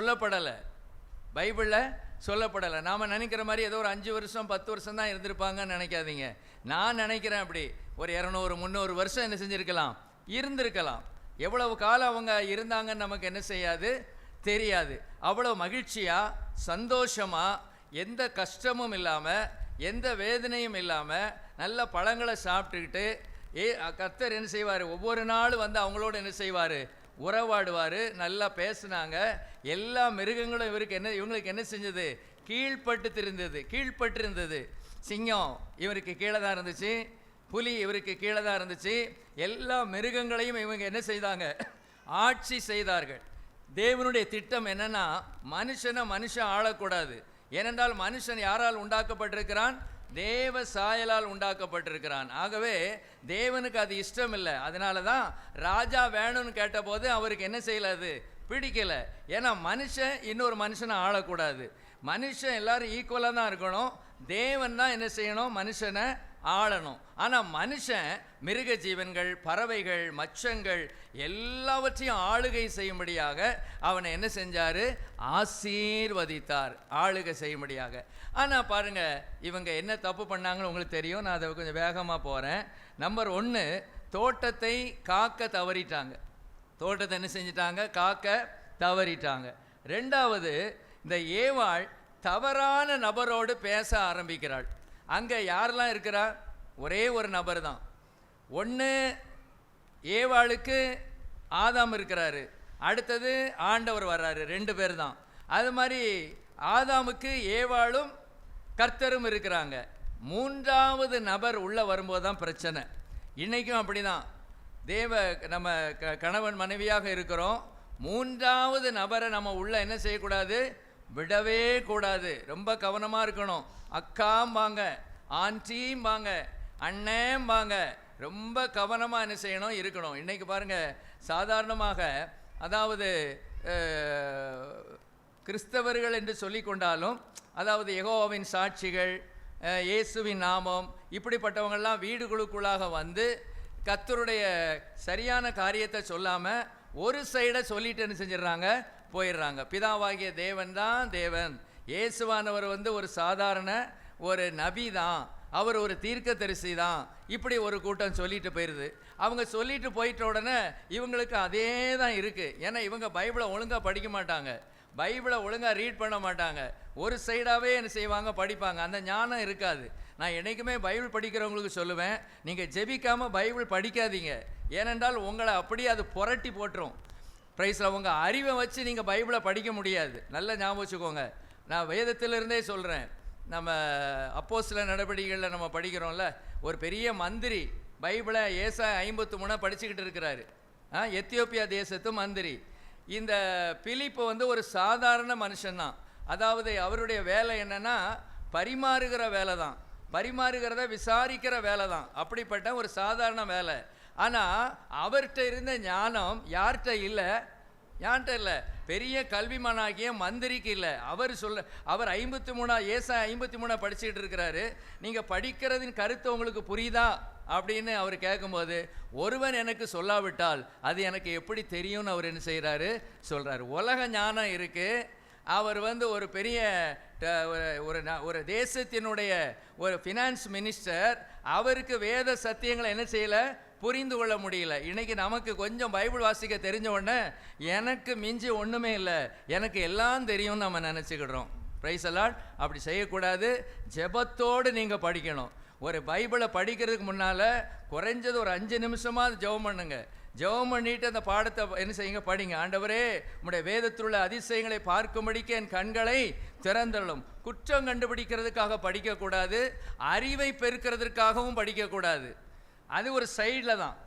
சொல்லப்படலை, நாம் நினைக்கிற மாதிரி ஏதோ ஒரு 5 வருஷம் 10 வருஷம் தான் இருந்திருப்பாங்கன்னு நினைக்காதீங்க. நான் நினைக்கிறேன் அப்படி ஒரு 200 300 வருஷம் என்ன செஞ்சுருக்கலாம், இருந்திருக்கலாம். எவ்வளவு காலம் அவங்க இருந்தாங்கன்னு நமக்கு என்ன செய்யாது, தெரியாது. அவ்வளோ மகிழ்ச்சியாக சந்தோஷமாக எந்த கஷ்டமும் இல்லாமல் எந்த வேதனையும் இல்லாமல் நல்ல பழங்களை சாப்பிட்டுக்கிட்டு கர்த்தர் என்ன செய்வார், ஒவ்வொரு நாளும் வந்து அவங்களோட என்ன செய்வார், உறவாடுவார். நல்லா பேசுனாங்க. எல்லா மிருகங்களும் இவங்களுக்கு என்ன செஞ்சது, கீழ்பட்டிருந்தது. சிங்கம் இவருக்கு கீழே தான் இருந்துச்சு, புலி இவருக்கு கீழே தான் இருந்துச்சு. எல்லா மிருகங்களையும் இவங்க என்ன செய்தாங்க, ஆட்சி செய்தார்கள். தேவனுடைய திட்டம் என்னன்னா, மனுஷன் ஆளக்கூடாது. ஏனென்றால் மனுஷன் யாரால் உண்டாக்கப்பட்டிருக்கிறான், தேவ சாயலால் உண்டாக்கப்பட்டிருக்கிறான். ஆகவே தேவனுக்கு அது இஷ்டம் இல்லை. அதனால தான் ராஜா வேணும்னு கேட்டபோது அவருக்கு என்ன செய்யலாது, பிடிக்கல. ஏன்னா மனுஷன் இன்னொரு மனுஷனை ஆளக்கூடாது. மனுஷன் எல்லாரும் ஈக்குவலாக தான் இருக்கணும். தேவன் தான் என்ன செய்யணும், மனுஷனை ஆளணும். ஆனால் மனுஷன் மிருக ஜீவன்கள், பறவைகள், மச்சங்கள் எல்லாவற்றையும் ஆளுகை செய்யும்படியாக அவனை என்ன செஞ்சார், ஆசீர்வதித்தார், ஆளுகை செய்யும்படியாக. ஆனால் பாருங்கள், இவங்க என்ன தப்பு பண்ணாங்கன்னு உங்களுக்கு தெரியும். நான் அதை கொஞ்சம் வேகமாக போகிறேன். நம்பர் 1, தோட்டத்தை காக்க தவறிட்டாங்க. தோட்டத்தை என்ன செஞ்சிட்டாங்க, காக்க தவறிட்டாங்க. 2வது, இந்த ஏவாள் தவறான நபரோடு பேச ஆரம்பிக்கிறாள். அங்கே யாரெல்லாம் இருக்கிறா, ஒரே ஒரு நபர் தான். ஒன்று ஏவாளுக்கு ஆதாம் இருக்கிறாரு, அடுத்தது ஆண்டவர் வர்றாரு, 2 பேர் தான். அது மாதிரி ஆதாமுக்கு ஏவாளும் கர்த்தரும் இருக்கிறாங்க. 3வது நபர் உள்ளே வரும்போது தான் பிரச்சனை. இன்றைக்கும் அப்படி தான். நம்ம கணவன் மனைவியாக இருக்கிறோம். 3வது நபரை நம்ம உள்ள என்ன செய்யக்கூடாது, விடவே கூடாது. ரொம்ப கவனமாக இருக்கணும். அக்காம்பாங்க, ஆன்ட்டிம்பாங்க, அண்ணேம்பாங்க. ரொம்ப கவனமாக என்ன செய்யணும், இருக்கணும். இன்றைக்கி பாருங்கள், சாதாரணமாக அதாவது கிறிஸ்தவர்கள் என்று சொல்லி கொண்டாலும், அதாவது யெகோவாவின் சாட்சிகள், இயேசுவின் நாமம், இப்படிப்பட்டவங்கள்லாம் வீடுகளுக்குள்ளாக வந்து கர்த்தருடைய சரியான காரியத்தை சொல்லாமல் ஒரு சைடை சொல்லிட்டு என்ன செஞ்சிடறாங்க, போயிடுறாங்க. பிதாவாகிய தேவன் தான் தேவன், இயேசுவானவர் வந்து ஒரு சாதாரண ஒரு நபி தான், அவர் ஒரு தீர்க்கதரிசி தான், இப்படி ஒரு கூட்டம் சொல்லிட்டு போயிடுது. அவங்க சொல்லிட்டு போயிட்ட உடனே இவங்களுக்கு அதே தான் இருக்குது. ஏன்னா இவங்க பைபிளை ஒழுங்காக படிக்க மாட்டாங்க, பைபிளை ஒழுங்காக ரீட் பண்ண மாட்டாங்க. ஒரு சைடாகவே என்ன செய்வாங்க, படிப்பாங்க. அந்த ஞானம் இருக்காது. நான் என்றைக்குமே பைபிள் படிக்கிறவங்களுக்கு சொல்லுவேன், நீங்கள் ஜெபிக்காமல் பைபிள் படிக்காதீங்க. ஏனென்றால் உங்களை அப்படியே அது புரட்டி போட்டுரும். ப்ரைஸில் உங்கள் அறிவை வச்சு நீங்கள் பைபிளை படிக்க முடியாது. நல்லா ஞாபகம் வச்சுக்கோங்க. நான் வேதத்திலிருந்தே சொல்கிறேன். நம்ம அப்போஸ்தல நடவடிக்கைகளில் நம்ம படிக்கிறோம்ல, ஒரு பெரிய மந்திரி பைபிளை ஏசாயா 53 படிச்சுக்கிட்டு இருக்கிறாரு. எத்தியோப்பியா தேசத்து மந்திரி. இந்த பிலிப்பு வந்து ஒரு சாதாரண மனுஷன்தான். அதாவது அவருடைய வேலை என்னன்னா, பரிமாறுகிற வேலை தான், பரிமாறுகிறத விசாரிக்கிற வேலை தான். அப்படிப்பட்ட ஒரு சாதாரண வேலை. ஆனால் அவர்கிட்ட இருந்த ஞானம் யார்கிட்ட இல்லை, பெரிய கல்விமானாகிய மந்திரிக்கு இல்லை. அவர் 53 ஏசாயா 53 படிச்சுக்கிட்டு இருக்கிறாரு. நீங்கள் படிக்கிறதின் கருத்து உங்களுக்கு புரியுதா அப்படின்னு அவர் கேட்கும்போது, ஒருவன் எனக்கு சொல்லாவிட்டால் அது எனக்கு எப்படி தெரியும்னு அவர் என்ன செய்கிறாரு, சொல்கிறாரு. உலக ஞானம் இருக்குது. அவர் வந்து ஒரு பெரிய ஒரு தேசத்தினுடைய ஒரு ஃபினான்ஸ் மினிஸ்டர். அவருக்கு வேத சத்தியங்களை என்ன செய்யலை, புரிந்து கொள்ள முடியல. இன்றைக்கி நமக்கு கொஞ்சம் பைபிள் வாசிக்க தெரிஞ்ச உடனே எனக்கு மிஞ்சி ஒன்றுமே இல்லை, எனக்கு எல்லாம் தெரியும்னு நம்ம நினச்சிக்கிடுறோம். Price allot. அப்படி செய்யக்கூடாது. ஜெபத்தோடு நீங்கள் படிக்கணும். ஒரு பைபிளை படிக்கிறதுக்கு முன்னால் குறைஞ்சது ஒரு 5 நிமிஷமாக ஜெபம் பண்ணுங்க. ஜெபம் பண்ணிட்டு அந்த பாடத்தை என்ன செய்யுங்க, படிங்க. ஆண்டவரே, உம்முடைய வேதத்தில் உள்ள அதிசயங்களை பார்க்கும்படிக்கு என் கண்களை திறந்தள்ளும். குற்றம் கண்டுபிடிக்கிறதுக்காக படிக்கக்கூடாது, அறிவை பெருக்கிறதுக்காகவும் படிக்கக்கூடாது. அது ஒரு சைடில் தான்.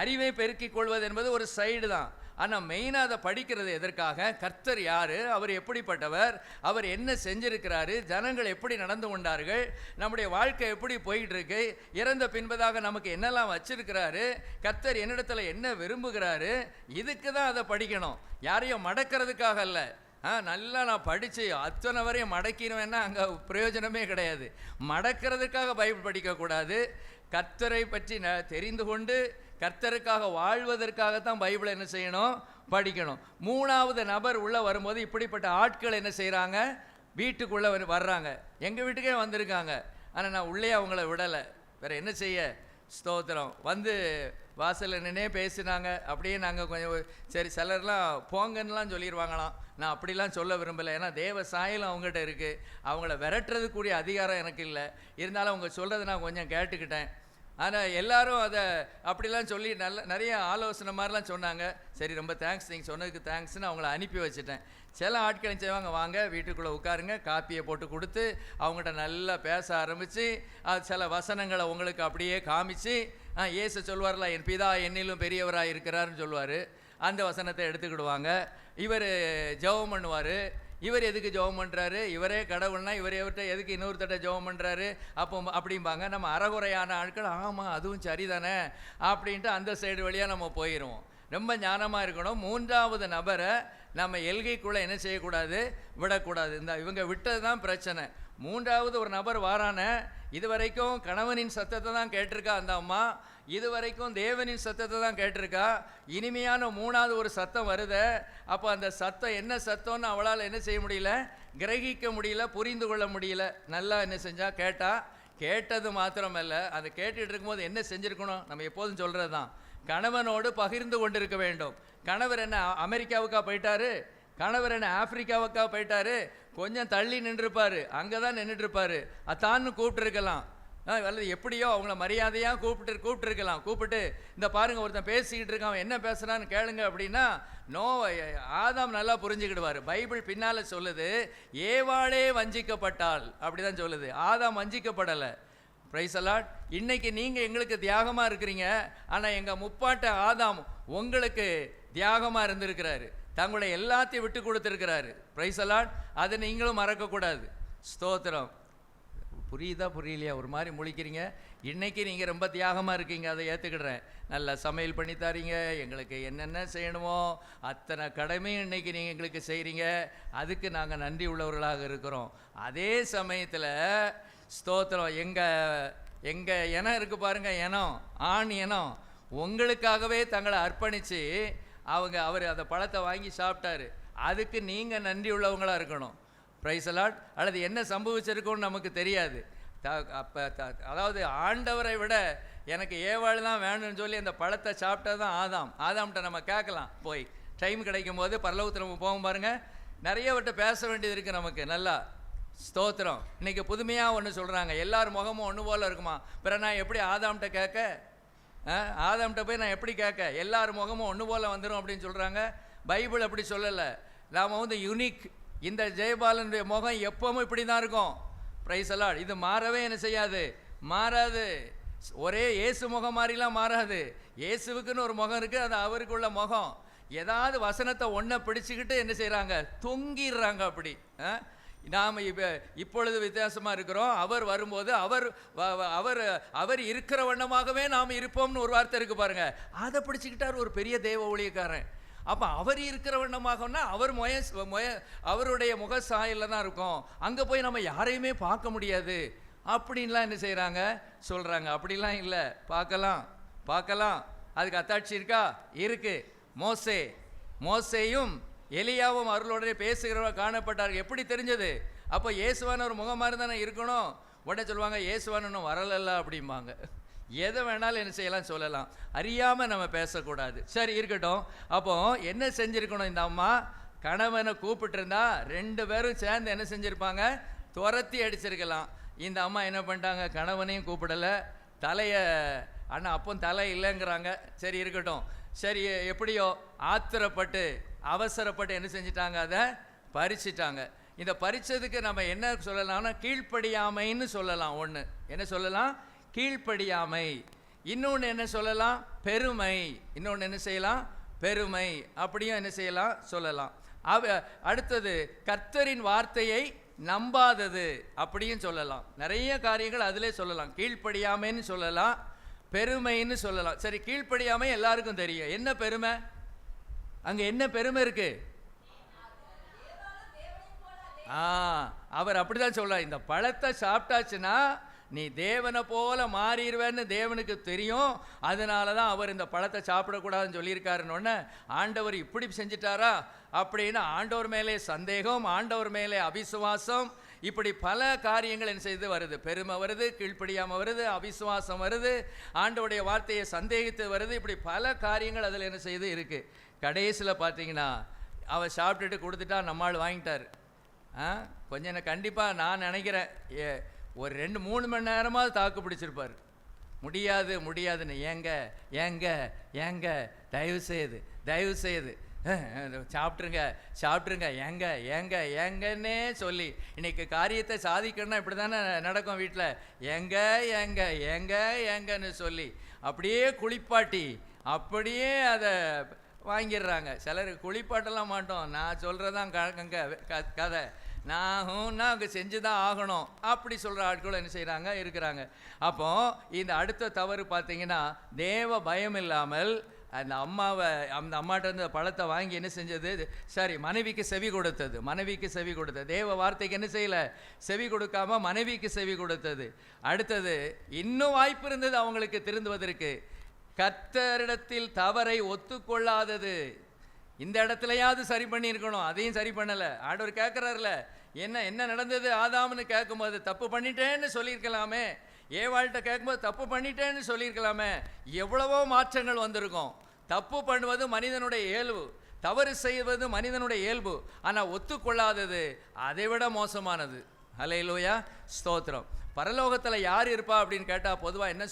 அறிவை பெருக்கிக் கொள்வது என்பது ஒரு சைடு தான். ஆனால் மெயினாக அதை படிக்கிறது எதற்காக? கர்த்தர் யார், அவர் எப்படிப்பட்டவர், அவர் என்ன செஞ்சிருக்கிறாரு, ஜனங்கள் எப்படி நடந்து கொண்டார்கள், நம்முடைய வாழ்க்கை எப்படி போயிட்டு இருக்கு, இறந்த பின்பதாக நமக்கு என்னெல்லாம் வச்சிருக்கிறாரு, கர்த்தர் என்னிடத்துல என்ன விரும்புகிறாரு, இதுக்கு தான் அதை படிக்கணும். யாரையும் மடக்கிறதுக்காக அல்ல. நல்லா நான் படித்து அத்தனை வரையும் மடக்கிடுவேன்னா அங்கே பிரயோஜனமே கிடையாது. மடக்கிறதுக்காக பைபிள் படிக்கக்கூடாது. கர்த்தரை பற்றி தெரிந்து கொண்டு கர்த்தருக்காக வாழ்வதற்காகத்தான் பைபிளை என்ன செய்யணும்? படிக்கணும். மூணாவது நபர் உள்ளே வரும்போது இப்படிப்பட்ட ஆட்கள் என்ன செய்கிறாங்க? வீட்டுக்குள்ளே வர்றாங்க. எங்கள் வீட்டுக்கே வந்திருக்காங்க. ஆனால் நான் உள்ளே அவங்கள விடலை. வேறு என்ன செய்ய? ஸ்தோத்திரம். வந்து வாசலில் நின்னே பேசினாங்க. அப்படியே நாங்கள் கொஞ்சம் சரி, சிலர்லாம் போங்கன்னுலாம் சொல்லிடுவாங்களாம். நான் அப்படிலாம் சொல்ல விரும்பலை. ஏன்னா தேவ சாயலும் அவங்ககிட்ட இருக்குது. அவங்கள விரட்டுறதுக்குரிய அதிகாரம் எனக்கு இல்லை. இருந்தாலும் அவங்க சொல்கிறத நான் கொஞ்சம் கேட்டுக்கிட்டேன். ஆனால் எல்லாரும் அதை அப்படிலாம் சொல்லி நிறைய ஆலோசனை மாதிரிலாம் சொன்னாங்க. சரி, ரொம்ப தேங்க்ஸ், நீங்கள் சொன்னதுக்கு தேங்க்ஸ்ன்னு அவங்கள அனுப்பி வச்சுட்டேன். சில ஆட்கள் செய்வாங்க, வாங்க வீட்டுக்குள்ளே உட்காருங்க, காப்பியை போட்டு கொடுத்து அவங்கள்ட்ட நல்லா பேச ஆரம்பித்து சில வசனங்களை உங்களுக்கு அப்படியே காமிச்சு, இயேசு சொல்வார்ல, என் பிதா என்னிலும் பெரியவராக இருக்கிறாருன்னு சொல்லுவார். அந்த வசனத்தை எடுத்துக்கிடுவாங்க. இவர் ஜெபம் பண்ணுவார். இவர் எதுக்கு ஜெபம் பண்ணுறாரு, இவரே கடவுள்னா இவர் எவர்கிட்ட எதுக்கு இன்னொருத்தட்ட ஜெபம் பண்ணுறாரு அப்போ அப்படிம்பாங்க. நம்ம அறகுறையான ஆட்கள் ஆமாம் அதுவும் சரிதானே அப்படின்ட்டு அந்த சைடு வழியாக நம்ம போயிடுவோம். ரொம்ப ஞானமாக இருக்கணும். மூன்றாவது நபரை நம்ம எல்கைக்குள்ளே என்ன செய்யக்கூடாது? விடக்கூடாது. இவங்க விட்டது தான் பிரச்சனை. மூன்றாவது ஒரு நபர் வாரான, இதுவரைக்கும் கணவனின் சத்தத்தை தான் கேட்டிருக்கா அந்த அம்மா, இதுவரைக்கும் தேவனின் சத்தத்தை தான் கேட்டிருக்கா. இனிமையான மூணாவது ஒரு சத்தம் வருது. அப்போ அந்த சத்தம் என்ன சத்தம்னு அவளால் என்ன செய்ய முடியல? கிரகிக்க முடியல, புரிந்து கொள்ள முடியல. நல்லா என்ன செஞ்சா? கேட்டது மாத்திரமல்ல, அதை கேட்டுட்டு இருக்கும்போது என்ன செஞ்சுருக்கணும்? நம்ம எப்போதும் சொல்கிறது தான், கணவனோடு பகிர்ந்து கொண்டிருக்க வேண்டும். கணவர் என்ன அமெரிக்காவுக்கா போயிட்டாரு, கணவர் என்ன ஆப்பிரிக்காவுக்கா போயிட்டாரு, கொஞ்சம் தள்ளி நின்றுருப்பார், அங்கே தான் நின்றுட்டுருப்பார். அத்தான்னு கூப்பிட்டுருக்கலாம். அல்லது எப்படியோ அவங்கள மரியாதையாக கூப்பிட்டுருக்கலாம். கூப்பிட்டு இந்த பாருங்கள் ஒருத்தன் பேசிக்கிட்டு இருக்கான், என்ன பேசுகிறான்னு கேளுங்க அப்படின்னா ஆதாம் நல்லா புரிஞ்சுக்கிடுவார். பைபிள் பின்னால் சொல்லுது, ஏவாளே வஞ்சிக்கப்பட்டாள் அப்படி தான் சொல்லுது. ஆதாம் வஞ்சிக்கப்படலை. Praise the Lord. இன்னைக்கு நீங்கள் எங்களுக்கு தியாகமாக இருக்கிறீங்க, ஆனால் எங்கள் முப்பாட்ட ஆதாம் உங்களுக்கு தியாகமாக இருந்திருக்கிறாரு. தங்களுடைய எல்லாத்தையும் விட்டு கொடுத்துருக்கிறாரு. Praise the Lord. அதை நீங்களும் மறக்கக்கூடாது. ஸ்தோத்திரம். புரியுதா புரியலையா? ஒரு மாதிரி முழிக்கிறீங்க. இன்றைக்கி நீங்கள் ரொம்ப தியாகமாக இருக்கீங்க, அதை ஏற்றுக்கிடுறேன். நல்லா சமையல் பண்ணி தரீங்க, எங்களுக்கு என்னென்ன செய்யணுமோ அத்தனை கடமையும் இன்றைக்கி நீங்கள் எங்களுக்கு செய்கிறீங்க. அதுக்கு நாங்கள் நன்றி உள்ளவர்களாக இருக்கிறோம். அதே சமயத்தில் ஸ்தோத்திரம், எங்கள் இனம் இருக்குது பாருங்கள், இனம், ஆண் இனம் உங்களுக்காகவே தங்களை அர்ப்பணித்து அவர் அந்த பழத்தை வாங்கி சாப்பிட்டாரு. அதுக்கு நீங்கள் நன்றி உள்ளவங்களாக இருக்கணும். Praise the Lord. அல்லது என்ன சம்பவிச்சிருக்குன்னு நமக்கு தெரியாது. அப்போ அதாவது ஆண்டவரை விட எனக்கு ஏவாள் தான் வேணும்னு சொல்லி அந்த பழத்தை சாப்பிட்டது தான் ஆதாம்கிட்ட நம்ம கேட்கலாம். போய் டைம் கிடைக்கும் போது பரலோகத்தில் நம்ம போகும் பாருங்கள், நிறையவட்ட பேச வேண்டியது இருக்குது நமக்கு. நல்லா ஸ்தோத்திரம். இன்றைக்கி புதுமையாக ஒன்று சொல்கிறாங்க, எல்லார் முகமும் ஒன்று போல் இருக்குமா. பிறகு நான் எப்படி ஆதாம்கிட்ட கேட்க? ஆதாம்கிட்ட போய் நான் எப்படி கேட்க? எல்லார் முகமும் ஒன்று போல் வந்துடும் அப்படின்னு சொல்கிறாங்க. பைபிள் அப்படி சொல்லலை. நாம் யூனிக். இந்த ஜெயபாலனுடைய முகம் எப்பவும் இப்படி தான் இருக்கும். Praise the Lord. இது மாறவே என்ன செய்யாது? மாறாது. ஒரே இயேசு முகம் மாதிரிலாம் மாறாது. இயேசுவுக்குன்னு ஒரு முகம் இருக்குது, அது அவருக்குள்ள முகம். ஏதாவது வசனத்தை ஒன்றை பிடிச்சிக்கிட்டு என்ன செய்கிறாங்க? தொங்கிடுறாங்க. அப்படி நாம் இப்பொழுது வித்தியாசமாக இருக்கிறோம். அவர் வரும்போது அவர் இருக்கிற வண்ணமாகவே நாம் இருப்போம்னு ஒரு வார்த்தை இருக்குது பாருங்க. அதை பிடிச்சிக்கிட்டார் ஒரு பெரிய தேவ ஊழியக்காரன். அப்போ அவர் இருக்கிற வண்ணமாகனா அவருடைய முக சாயலில் தான் இருக்கும். அங்கே போய் நம்ம யாரையுமே பார்க்க முடியாது அப்படின்லாம் என்ன செய்கிறாங்க? சொல்கிறாங்க. அப்படிலாம் இல்லை, பார்க்கலாம். அதுக்கு அத்தாட்சி இருக்கா? இருக்குது. மோசேயும் எலியாவும் அவர்களோட பேசுகிறவங்க காணப்பட்டார்கள். எப்படி தெரிஞ்சது? அப்போ இயேசுவான ஒரு முகம் மாதிரி தானே இருக்கணும். உடனே சொல்லுவாங்க, இயேசுவான இன்னும் வரலல்ல அப்படிம்பாங்க. எதை வேணாலும் என்ன செய்யலாம், சொல்லலாம். அறியாமல் நம்ம பேசக்கூடாது. சரி, இருக்கட்டும். அப்போ என்ன செஞ்சுருக்கணும்? இந்த அம்மா கணவனை கூப்பிட்டுருந்தா 2 பேரும் சேர்ந்து என்ன செஞ்சுருப்பாங்க? துரத்தி அடிச்சிருக்கலாம். இந்த அம்மா என்ன பண்ணிட்டாங்க? கணவனையும் கூப்பிடலை, தலையை அண்ணா அப்போ தலை இல்லைங்கிறாங்க. சரி, இருக்கட்டும். சரி, எப்படியோ ஆத்திரப்பட்டு அவசரப்பட்டு என்ன செஞ்சிட்டாங்க? அதை பறிச்சிட்டாங்க. இந்த பறிச்சதுக்கு நம்ம என்ன சொல்லலாம்னா கீழ்ப்படியாமைன்னு சொல்லலாம். ஒன்று என்ன சொல்லலாம்? கீழ்ப்படியாமை. இன்னொன்று என்ன சொல்லலாம்? பெருமை. இன்னொன்று என்ன செய்யலாம்? பெருமை அப்படியும் என்ன செய்யலாம் சொல்லலாம். அடுத்தது கர்த்தரின் வார்த்தையை நம்பாதது அப்படியும் சொல்லலாம். நிறைய காரியங்கள் அதிலே சொல்லலாம். கீழ்ப்படியாமைன்னு சொல்லலாம், பெருமைன்னு சொல்லலாம். சரி, கீழ்ப்படியாமை எல்லாருக்கும் தெரியும். என்ன பெருமை? அங்கே என்ன பெருமை இருக்கு? அவர் அப்படிதான் சொல்றார், இந்த பழத்தை சாப்பிட்டாச்சுன்னா நீ தேவனை போல மாறிடுவேன்னு தேவனுக்கு தெரியும், அதனால தான் அவர் இந்த பழத்தை சாப்பிடக்கூடாதுன்னு சொல்லியிருக்காருன்னு ஆண்டவர் இப்படி செஞ்சிட்டாரா அப்படின்னு ஆண்டவர் மேலே சந்தேகம், ஆண்டவர் மேலே அவிசுவாசம், இப்படி பல காரியங்கள் என்ன செய்து வருது. பெருமை வருது, கீழ்ப்படியாமல் வருது, அவிசுவாசம் வருது, ஆண்டவருடைய வார்த்தையை சந்தேகித்து வருது. இப்படி பல காரியங்கள் அதில் என்ன செய்து இருக்குது. கடைசியில் பார்த்தீங்கன்னா அவர் சாப்பிட்டுட்டு கொடுத்துட்டா நம்மால் வாங்கிட்டார். கொஞ்சம் என்ன கண்டிப்பாக நான் நினைக்கிறேன் ஒரு 2-3 மணி நேரமாவது தாக்கு பிடிச்சிருப்பார். முடியாது முடியாதுன்னு, ஏங்க ஏங்க ஏங்க தயவு செய்து சாப்பிட்ருங்க ஏங்க ஏங்க ஏங்கன்னே சொல்லி இன்னைக்கு காரியத்தை சாதிக்கணும்னா இப்படி தானே நடக்கும் வீட்டில். ஏங்க ஏங்க ஏங்க ஏங்கன்னு சொல்லி அப்படியே குளிப்பாட்டி அப்படியே அதை வாங்கிடுறாங்க. சிலருக்கு குளிப்பாட்டெல்லாம் மாட்டோம், நான் சொல்கிறதான் கதை, நான் அங்கே செஞ்சு தான் ஆகணும் அப்படி சொல்கிற ஆட்களும் என்ன செய்கிறாங்க, இருக்கிறாங்க. அப்போ இந்த அடுத்த தவறு பார்த்தீங்கன்னா, தேவ பயம் இல்லாமல் அந்த அம்மாட்ட இருந்து பழத்தை வாங்கி என்ன செஞ்சது, சரி மனைவிக்கு செவி கொடுத்தது, தேவ வார்த்தைக்கு என்ன செய்யலை, செவி கொடுக்காம மனைவிக்கு செவி கொடுத்தது. அடுத்தது இன்னும் வாய்ப்பு இருந்தது அவங்களுக்கு திருந்துவதற்கு, கர்த்தரிடத்தில் தவறை ஒத்துக்கொள்ளாதது. இந்த இடத்துலையாவது சரி பண்ணியிருக்கணும், அதையும் சரி பண்ணலை. ஆண்டவர் கேட்குறாருல, என்ன நடந்தது ஆதாம்னு கேட்கும்போது தப்பு பண்ணிட்டேன்னு சொல்லியிருக்கலாமே, ஏவாள்கிட்ட கேட்கும்போது தப்பு பண்ணிட்டேன்னு சொல்லியிருக்கலாமே. எவ்வளவோ மாற்றங்கள் வந்திருக்கும். தப்பு பண்ணுவது மனிதனுடைய இயல்பு, தவறு செய்வது மனிதனுடைய இயல்பு. ஆனால் ஒத்துக்கொள்ளாதது அதை விட மோசமானது. ஹல்லேலூயா, ஸ்தோத்திரம். பரலோகத்தில் யார் இருப்பா அப்படின்னு கேட்டால் பொதுவாக என்ன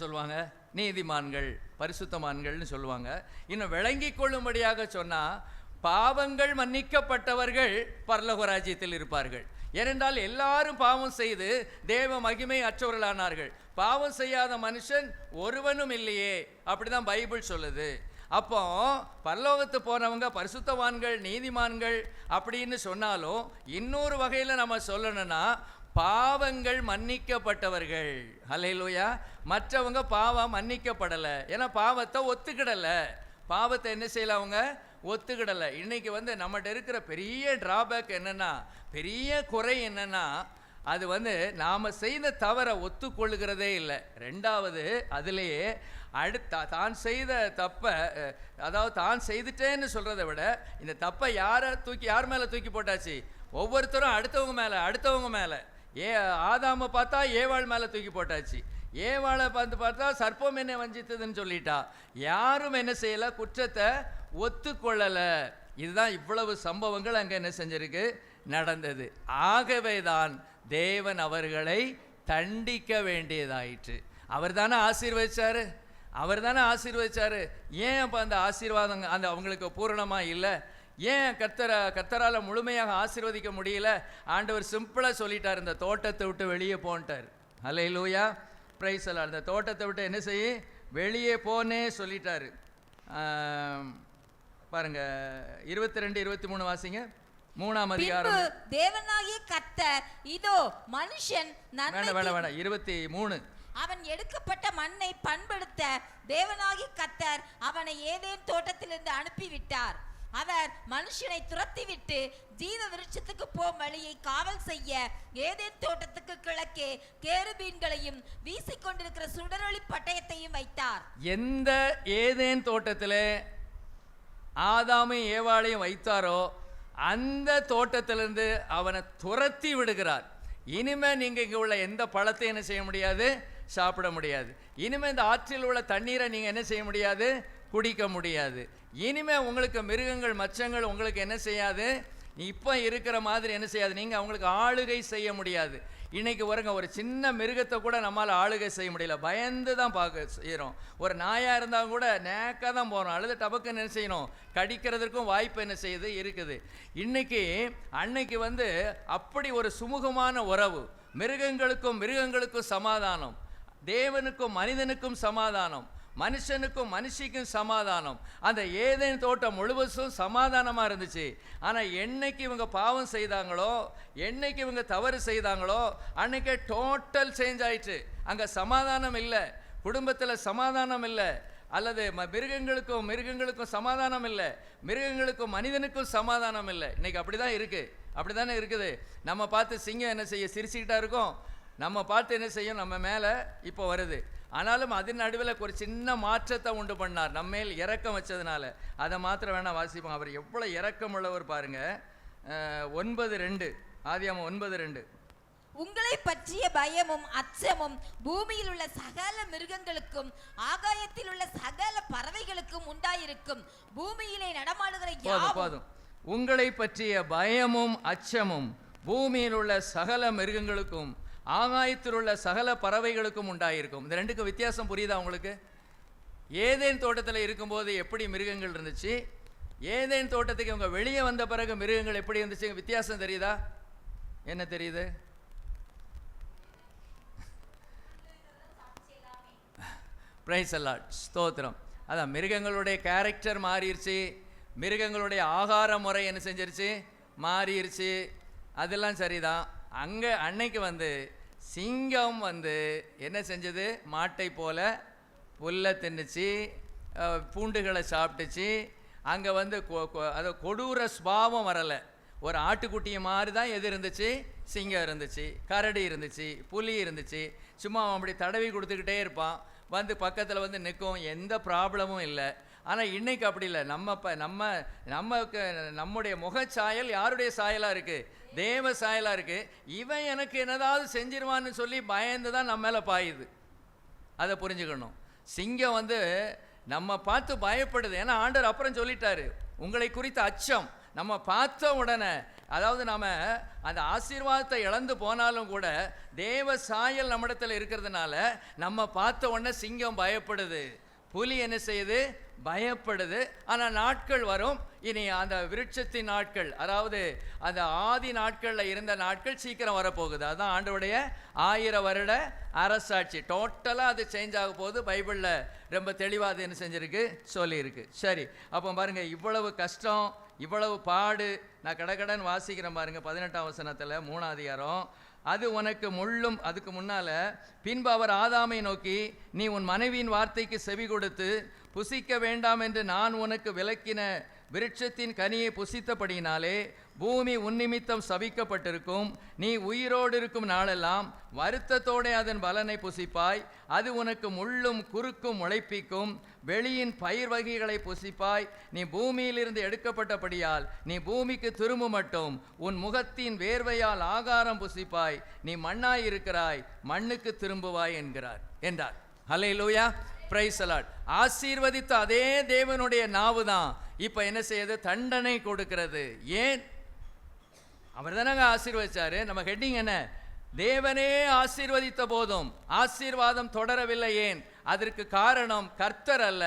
சொல்லுவாங்க, நீதிமான்கள், பரிசுத்தமான்கள்னு சொல்லுவாங்க. இன்னும் விளங்கி கொள்ளும்படியாக சொன்னால், பாவங்கள் மன்னிக்கப்பட்டவர்கள் பரலோக ராஜ்யத்தில் இருப்பார்கள். ஏனென்றால் எல்லாரும் பாவம் செய்து தேவ மகிமை அற்றவர்களானார்கள். பாவம் செய்யாத மனுஷன் ஒருவனும் இல்லையே, அப்படிதான் பைபிள் சொல்லுது. அப்போ பரலோகத்து போனவங்க பரிசுத்தவான்கள், நீதிமான்கள் அப்படின்னு சொன்னாலும் இன்னொரு வகையில் நம்ம சொல்லணும்னா, பாவங்கள் மன்னிக்கப்பட்டவர்கள். ஹல்லேலூயா. மற்றவங்க பாவம் மன்னிக்கப்படலை, ஏன்னா பாவத்தை ஒத்துக்கிடலை. பாவத்தை என்ன செய்யல, அவங்க ஒத்துக்கிடலை. இன்னைக்கு நம்மகிட்ட இருக்கிற பெரிய டிராபேக் என்னன்னா, பெரிய குறை என்னன்னா, அது நாம் செய்த தவறை ஒத்துக்கொள்ளுகிறதே இல்லை. ரெண்டாவது, அதுலேயே தான் செய்த தப்பை, அதாவது தான் செய்துட்டேன்னு சொல்கிறத விட இந்த தப்பை யார் மேலே தூக்கி போட்டாச்சு, ஒவ்வொருத்தரும் அடுத்தவங்க மேலே. ஆதாமை பார்த்தா ஏவாள் மேலே தூக்கி போட்டாச்சு, ஏவாளை பார்த்தா சர்ப்பம் என்ன வஞ்சித்ததுன்னு சொல்லிட்டா. யாரும் என்ன செய்யலை, குற்றத்தை ஒத்துக்கொள்ளலை. இதுதான் இவ்வளவு சம்பவங்கள் அங்கே என்ன செஞ்சிருக்கு, நடந்தது. ஆகவே தான் தேவன் அவர்களை தண்டிக்க வேண்டியதாயிற்று. அவர் தானே ஆசீர்வதிச்சாரு. ஏன் அப்போ அந்த ஆசீர்வாதம் அவங்களுக்கு பூரணமாக இல்லை? ஏன் கர்த்தரால் முழுமையாக ஆசீர்வதிக்க முடியல? ஆண்டவர் சிம்பிளாக சொல்லிட்டார், இந்த தோட்டத்தை விட்டு வெளியே போன்ட்டார். ஹல்லேலூயா, பிரைஸ் தி லார்ட். இந்த தோட்டத்தை விட்டு என்ன செய்ய, வெளியே போனே சொல்லிட்டார். பாருங்க 22-23 வாசிங்க. 3ஆம் அதிகாரம். தேவனாகிய கர்த்தர், இதோ மனுஷன் வேண்டாம் 23. அவன் எடுக்கப்பட்ட மண்ணை பண்படுத்த தேவனாகிய கர்த்தர் அவனை ஏதேன் தோட்டத்திலிருந்து அனுப்பிவிட்டார். அவர் மனுஷனை துரத்திவிட்டு ஜீவ விருட்சத்துக்கு போகும் வழியை காவல் செய்ய ஏதேன் தோட்டத்துக்கு கிழக்கே கேருபீன்களையும் வீசிக்கொண்டிருக்கிற சுடரொளி பட்டயத்தையும் வைத்தார். எந்த ஏதேன் தோட்டத்திலே ஆதாமையும் ஏவாளையும் வைத்தாரோ அந்த தோட்டத்திலிருந்து அவனை துரத்தி விடுகிறார். இனிமே நீங்க இங்க உள்ள எந்த பழத்தையும் என்ன செய்ய முடியாது, சாப்பிட முடியாது. இனிமே இந்த ஆற்றில் உள்ள தண்ணீரை நீங்க என்ன செய்ய முடியாது, குடிக்க முடியாது. இனிமே உங்களுக்கு மிருகங்கள், மச்சங்கள் உங்களுக்கு என்ன செய்யாது, இப்போ இருக்கிற மாதிரி என்ன செய்யாது, நீங்கள் அவங்களுக்கு ஆளுகை செய்ய முடியாது. இன்னைக்கு ஒரு சின்ன மிருகத்தை கூட நம்மளால் ஆளுகை செய்ய முடியல, பயந்து தான் செய்கிறோம். ஒரு நாயாக இருந்தால் கூட நேக்காக தான் போகிறோம், அல்லது டபக்குன்னு என்ன செய்யணும், கடிக்கிறதுக்கும் வாய்ப்பு என்ன செய்யுது இருக்குது. அன்னைக்கு அப்படி ஒரு சுமூகமான உறவு, மிருகங்களுக்கும் சமாதானம், தேவனுக்கும் மனிதனுக்கும் சமாதானம், மனுஷனுக்கும் மனுஷிக்கும் சமாதானம். அந்த ஏதேன் தோட்டம் முழுவதும் சமாதானமாக இருந்துச்சு. ஆனால் என்னைக்கு இவங்க பாவம் செய்தாங்களோ, என்னைக்கு இவங்க தவறு செய்தாங்களோ, அன்னைக்கே டோட்டல் சேஞ்ச் ஆயிடுச்சு. அங்கே சமாதானம் இல்லை, குடும்பத்தில் சமாதானம் இல்லை, அல்லது மிருகங்களுக்கும் சமாதானம் இல்லை, மிருகங்களுக்கும் மனிதனுக்கும் சமாதானம் இல்லை. இன்னைக்கு அப்படிதான் இருக்கு, அப்படிதானே இருக்குது. நம்ம பார்த்து சிங்கம் என்ன செய்ய சிரிச்சுக்கிட்டா இருக்கும், நம்ம பார்த்து என்ன செய்யும், நம்ம மேலே இப்போ வருது. ஆனாலும் அதன் நடுவில் ஒரு சின்ன மாற்றத்தை உண்டு பண்ணார், நம்ம மேல் இரக்கம் வச்சதுனால. அதை மாத்திரம் வேணா வாசிப்போம். அவர் எவ்வளோ இரக்கம் உள்ளவர் பாருங்க. 9:2 ஆதியாகமம் 9:2. உங்களை பற்றிய பயமும் அச்சமும் பூமியில் உள்ள சகல மிருகங்களுக்கும் ஆகாயத்தில் உள்ள சகல பறவைகளுக்கும் உண்டாயிருக்கும். பூமியிலே நடமாடுகிற போதும். உங்களை பற்றிய பயமும் அச்சமும் பூமியில் உள்ள சகல மிருகங்களுக்கும் ஆகாயத்தில் உள்ள சகல பறவைகளுக்கும் உண்டாயிருக்கும். இந்த ரெண்டுக்கும் வித்தியாசம் புரியுதா உங்களுக்கு? ஏதேன் தோட்டத்தில் இருக்கும்போது எப்படி மிருகங்கள் இருந்துச்சு, ஏதேன் தோட்டத்துக்கு இவங்க வெளியே வந்த பிறகு மிருகங்கள் எப்படி இருந்துச்சு, வித்தியாசம் தெரியுதா? என்ன தெரியுது? பிரைஸ் அல்லாட், ஸ்தோத்திரம். அதான் மிருகங்களுடைய கேரக்டர் மாறிடுச்சு, மிருகங்களுடைய ஆகார முறை என்ன செஞ்சிருச்சு, மாறிடுச்சு. அதெல்லாம் சரிதான். அன்னைக்கு சிங்கம் என்ன செஞ்சது, மாட்டை போல புல்லை தின்னுச்சு, பூண்டுகளை சாப்பிட்டுச்சு. அங்கே அது கொடூர சுபாவம் வரலை. ஒரு ஆட்டுக்குட்டியை மாதிரி தான் எது இருந்துச்சு, சிங்கம் இருந்துச்சு, கரடி இருந்துச்சு, புலி இருந்துச்சு. சும்மா அப்படி தடவி கொடுத்துக்கிட்டே இருப்பான், பக்கத்தில் நிற்கும், எந்த ப்ராப்ளமும் இல்லை. ஆனால் இன்னைக்கு அப்படி இல்லை. நம்முடைய முகச்சாயல் யாருடைய சாயலாக இருக்குது, தேவ சாயலாக இருக்குது. இவன் எனக்கு என்னதாவது செஞ்சிருவான்னு சொல்லி பயந்து தான் நம்ம மேலே பாயுது. அதை புரிஞ்சுக்கணும். சிங்கம் நம்ம பார்த்து பயப்படுது. ஏன்னா ஆண்டவர் அப்புறம் சொல்லிட்டாரு, உங்களை குறித்த அச்சம். நம்ம பார்த்த உடனே, அதாவது நம்ம அந்த ஆசீர்வாதத்தை இழந்து போனாலும் கூட தேவ சாயல் நம்மிடத்தில் இருக்கிறதுனால நம்ம பார்த்த உடனே சிங்கம் பயப்படுது, புலி என்ன செய்யுது, பயப்படுது. ஆனால் நாட்கள் வரும், இனி அந்த விருட்சத்தின் நாட்கள், அதாவது அந்த ஆதி நாட்களில் இருந்த நாட்கள் சீக்கிரம் வரப்போகுது. அதுதான் ஆண்டவருடைய 1000 வருட அரசாட்சி. டோட்டலாக அது சேஞ்ச் ஆக போகுது. பைபிளில் ரொம்ப தெளிவாக அது என்ன செஞ்சிருக்கு, சொல்லியிருக்கு. சரி, அப்போ பாருங்க, இவ்வளவு கஷ்டம், இவ்வளவு பாடு. நான் கடகடன் வாசிக்கிறேன் பாருங்க, 18ஆம் வசனத்தில் 3ஆம் அதிகாரம். அது உனக்கு முள்ளும். அதுக்கு முன்னால, பின்பு அவர் ஆதாமை நோக்கி, நீ உன் மனைவியின் வார்த்தைக்கு செவி கொடுத்து புசிக்க வேண்டாம் என்று நான் உனக்கு விலக்கின விருட்சத்தின் கனியை புசித்தபடியினாலே பூமி உன்னிமித்தம் சபிக்கப்பட்டிருக்கும். நீ உயிரோடு இருக்கும் நாளெல்லாம் வருத்தத்தோടെ அதன் பலனை புசிப்பாய். அது உனக்கு முள்ளும் குறுக்கும் முளைப்பிக்கும். வெளியின் பயிர் வகைகளை புசிப்பாய். நீ பூமியிலிருந்து எடுக்கப்பட்டபடியால் நீ பூமிக்கு திரும்ப மட்டும் உன் முகத்தின் வேர்வையால் ஆகாரம் புசிப்பாய். நீ மண்ணாய் இருக்கிறாய், மண்ணுக்கு திரும்புவாய் என்றார். ஹல்லேலூயா, பிரைஸ் தி லார்ட். ஆசீர்வதித்த அதே தேவனுடைய நாவு தான் இப்ப என்ன செய்யுது, தண்டனை கொடுக்கிறது. ஏன்? அவர் தானங்க ஆசீர்வதிச்சாரு. நம்ம ஹெட்டிங் என்ன, தேவனே ஆசீர்வதித்த போதும் ஆசீர்வாதம் தொடரவில்லை. ஏன்? அதற்கு காரணம் கர்த்தர் அல்ல,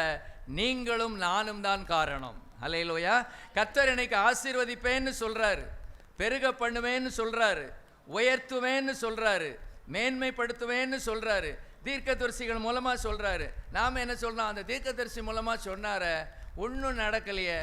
நீங்களும் நானும் தான் காரணம். ஹல்லேலூயா. கர்த்தர் இன்னைக்கு ஆசீர்வதிப்பேன்னு சொல்றாரு, பெருக பண்ணுவேன்னு சொல்றாரு, உயர்த்துவேன்னு சொல்றாரு, மேன்மைப்படுத்துவேன்னு சொல்றாரு, தீர்க்கதரிசிகள் மூலமா சொல்றாரு. நாம என்ன சொல்றோம், அந்த தீர்க்கதரிசி மூலமா சொன்னார, ஒன்றும் நடக்கலையே.